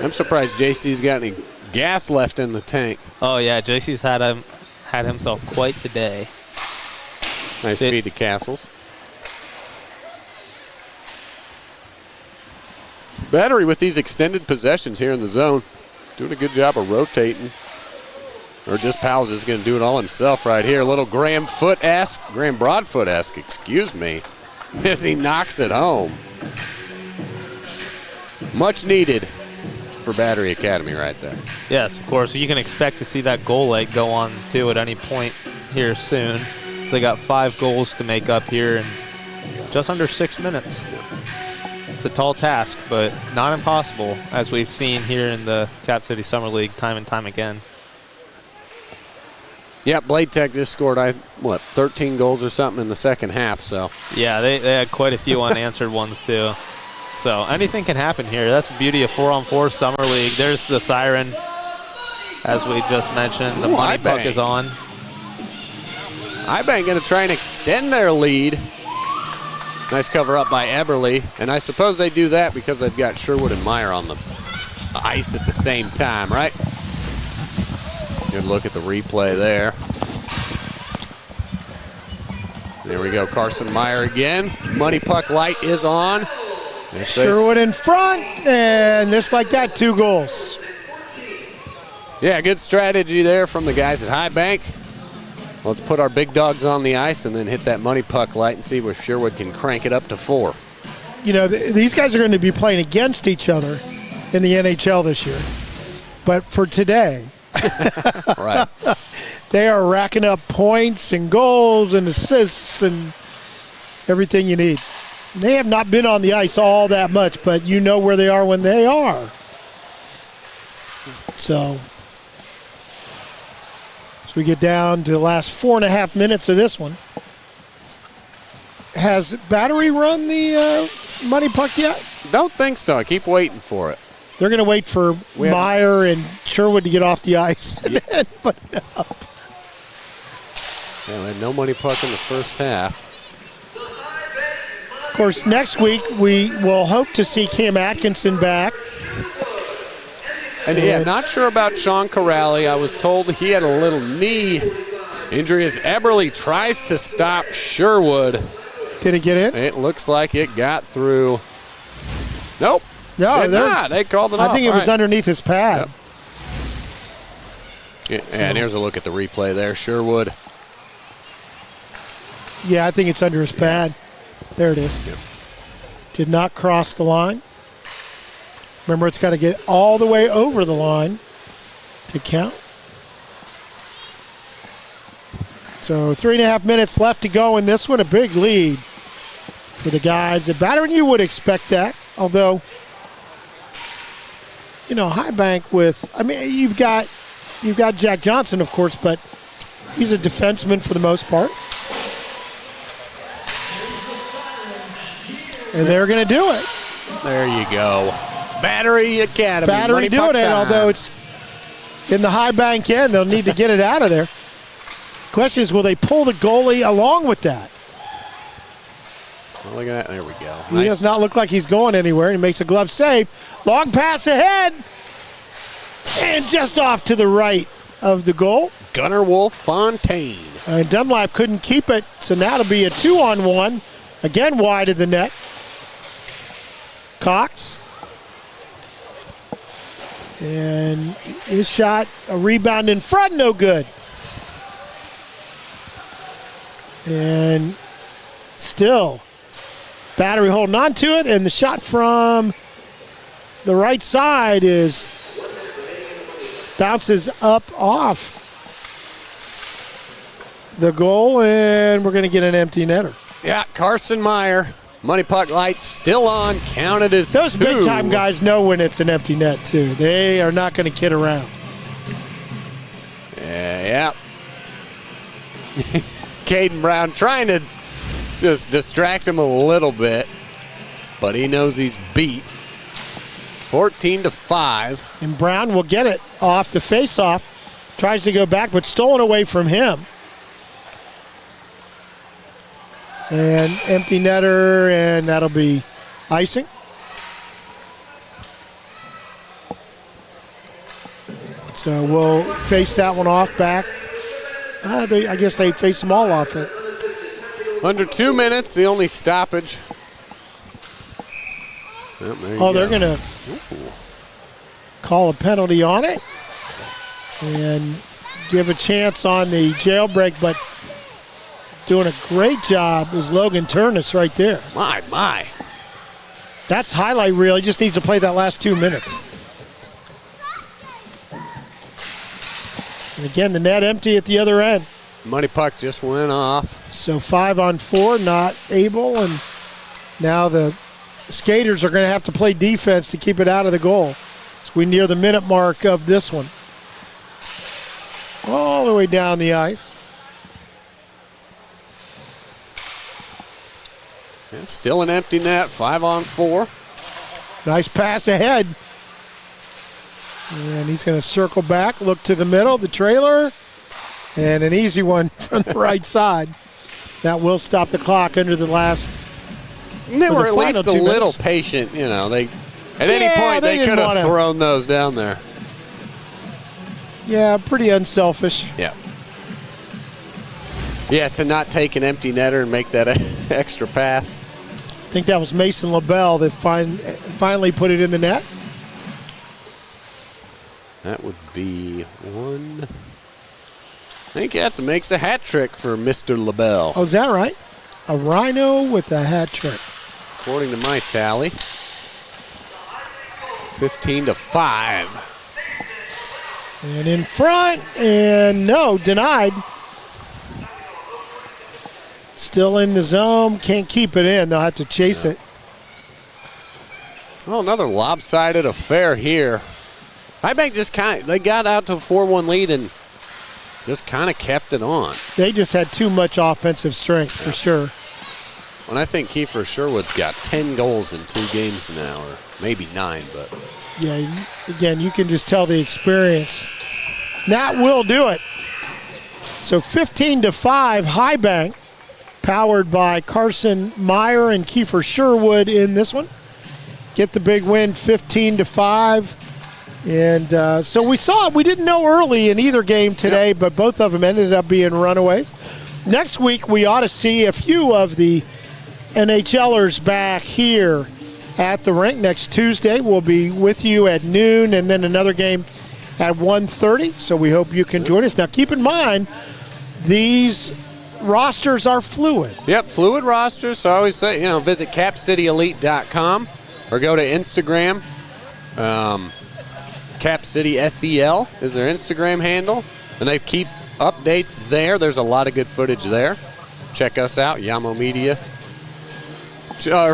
S1: I'm surprised JC's got any gas left in the tank.
S8: Oh yeah, JC's had himself quite the day.
S1: Nice feed to Castles. Battery with these extended possessions here in the zone. Doing a good job of rotating. Or just Powell's is going to do it all himself right here. A little Graham Broadfoot-esque, excuse me, as he knocks it home. Much needed for Battery Academy right there.
S8: Yes, of course. You can expect to see that goal leg go on, too, at any point here soon. So they got 5 goals to make up here in just under 6 minutes. It's a tall task, but not impossible, as we've seen here in the Cap City Summer League time and time again.
S1: Yeah, Bladetech just scored, 13 goals or something in the second half, so.
S8: Yeah, they had quite a few unanswered ones, too. So anything can happen here. That's the beauty of 4-on-4 Summer League. There's the siren, as we just mentioned. The money puck is on.
S1: Ibank going to try and extend their lead. Nice cover up by Eberle, and I suppose they do that because they've got Sherwood and Meyer on the ice at the same time, right? Good look at the replay there. There we go, Carson Meyer again. Money puck light is on.
S4: Sherwood in front, and just like that, 2 goals.
S1: Yeah, good strategy there from the guys at High Bank. Let's put our big dogs on the ice and then hit that money puck light and see if Sherwood can crank it up to 4.
S4: You know, these guys are going to be playing against each other in the NHL this year. But for today,
S1: right,
S4: they are racking up points and goals and assists and everything you need. They have not been on the ice all that much, but you know where they are when they are. So we get down to the last 4.5 minutes of this one. Has Battery run the money puck yet?
S1: Don't think so. I keep waiting for it.
S4: They're going to wait for Meyer and Sherwood to get off the ice and then put it up.
S1: Yeah, we had no money puck in the first half.
S4: Of course, next week we will hope to see Cam Atkinson back.
S1: And yeah, not sure about Sean Corrali. I was told he had a little knee injury as Eberle tries to stop Sherwood.
S4: Did it get in?
S1: It looks like it got through. Nope.
S4: No,
S1: did not. They called it off.
S4: I think it was underneath his pad.
S1: Yep. Yeah, and here's a look at the replay there. Sherwood.
S4: Yeah, I think it's under his pad. There it is.
S1: Yep.
S4: Did not cross the line. Remember, it's got to get all the way over the line to count. So 3.5 minutes left to go in this one. A big lead for the guys at Battery. You would expect that, although, you know, High Bank with, I mean, you've got Jack Johnson, of course, but he's a defenseman for the most part. And they're going to do it.
S1: There you go. Battery Academy.
S4: Battery doing it, although it's in the High Bank end. They'll need to get it out of there. Question is, will they pull the goalie along with that?
S1: Well, look at that. There we go.
S4: He
S1: Nice.
S4: does not look like he's going anywhere. He makes a glove save. Long pass ahead. And just off to the right of the goal.
S1: Gunnar Wolf Fontaine.
S4: Dunlap couldn't keep it, so now it'll be a 2-on-1. Again, wide of the net. Cox. And his shot, a rebound in front, no good. And still, Battery holding on to it, and the shot from the right side bounces up off the goal, and we're going to get an empty netter.
S1: Yeah, Carson Meyer. Money puck lights still on, counted as
S4: Those
S1: 2.
S4: big-time guys know when it's an empty net, too. They are not going to kid around.
S1: Yeah. Caden Brown trying to just distract him a little bit, but he knows he's beat. 14-5.
S4: And Brown will get it off the face-off. Tries to go back, but stolen away from him. And empty netter, and that'll be icing. So we'll face that one off back. I guess they face them all off it.
S1: Under 2 minutes, the only stoppage. Yep,
S4: They're going to call a penalty on it and give a chance on the jailbreak, but doing a great job is Logan Turnus right there.
S1: My.
S4: That's highlight reel. He just needs to play that last 2 minutes. And again, the net empty at the other end.
S1: Money puck just went off.
S4: So 5-on-4, not able, and now the skaters are going to have to play defense to keep it out of the goal. So we near the minute mark of this one. All the way down the ice.
S1: Yeah, still an empty net, 5-on-4.
S4: Nice pass ahead. And he's going to circle back, look to the middle, the trailer, and an easy one from the right side. That will stop the clock under the last.
S1: And they were at least a little
S4: minutes.
S1: patient, you know. At any point they could have thrown those down there.
S4: Yeah, pretty unselfish.
S1: Yeah. Yeah, to not take an empty netter and make that extra pass.
S4: think that was Mason LaBelle that finally put it in the net.
S1: That would be one. I think that makes a hat trick for Mr. LaBelle.
S4: Oh, is that right? A Rhino with a hat trick.
S1: According to my tally, 15-5.
S4: And in front, and no, denied. Still in the zone, can't keep it in. They'll have to chase it.
S1: Well, another lopsided affair here. High Bank just they got out to a 4-1 lead and just kind of kept it on.
S4: They just had too much offensive strength for sure.
S1: And I think Kiefer Sherwood's got 10 goals in 2 games now, or maybe 9, but.
S4: Yeah, again, you can just tell the experience. That will do it. So 15-5, High Bank, powered by Carson Meyer and Kiefer Sherwood in this one. Get the big win, 15-5. And so we didn't know early in either game today, but both of them ended up being runaways. Next week, we ought to see a few of the NHLers back here at the rink. Next Tuesday, we'll be with you at noon, and then another game at 1:30. So we hope you can join us. Now, keep in mind, these rosters are fluid.
S1: Yep, fluid rosters. So I always say, visit capcityelite.com or go to Instagram. Cap City SEL is their Instagram handle, and they keep updates there. There's a lot of good footage there. Check us out, Yamo Media.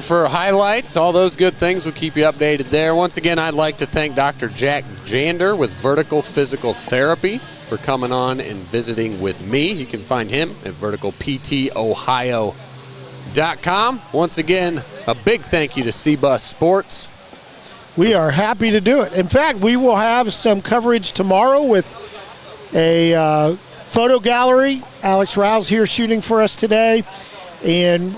S1: For highlights, all those good things, we'll keep you updated there. Once again, I'd like to thank Dr. Jack Jander with Vertical Physical Therapy for coming on and visiting with me. You can find him at verticalptohio.com. Once again, a big thank you to C-Bus Sports.
S4: We are happy to do it. In fact, we will have some coverage tomorrow with a photo gallery. Alex Rouse here shooting for us today. And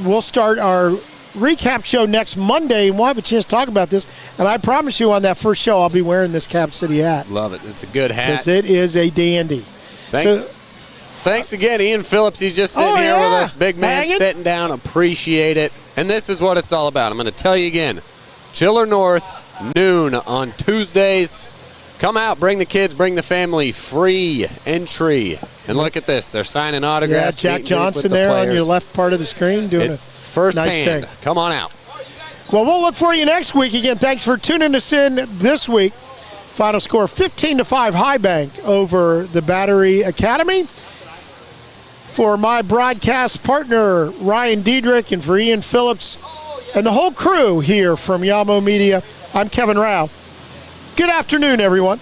S4: we'll start our recap show next Monday, and we'll have a chance to talk about this. And I promise you on that first show, I'll be wearing this Cap City hat.
S1: Love it. It's a good hat.
S4: Because it is a dandy.
S1: Thanks again, Ian Phillips. He's just sitting here with us. Big man sitting down. Appreciate it. And this is what it's all about. I'm going to tell you again. Chiller North, noon on Tuesdays. Come out, bring the kids, bring the family, free entry. And look at this, they're signing autographs.
S4: Yeah, Jack Johnson there on your left part of the screen doing
S1: it's first
S4: nice
S1: hand.
S4: thing.
S1: Come on out.
S4: Well, we'll look for you next week. Again, thanks for tuning us in this week. Final score, 15-5 High Bank over the Battery Academy. For my broadcast partner, Ryan Diedrich, and for Ian Phillips, and the whole crew here from Yamo Media, I'm Kevin Rao. Good afternoon, everyone.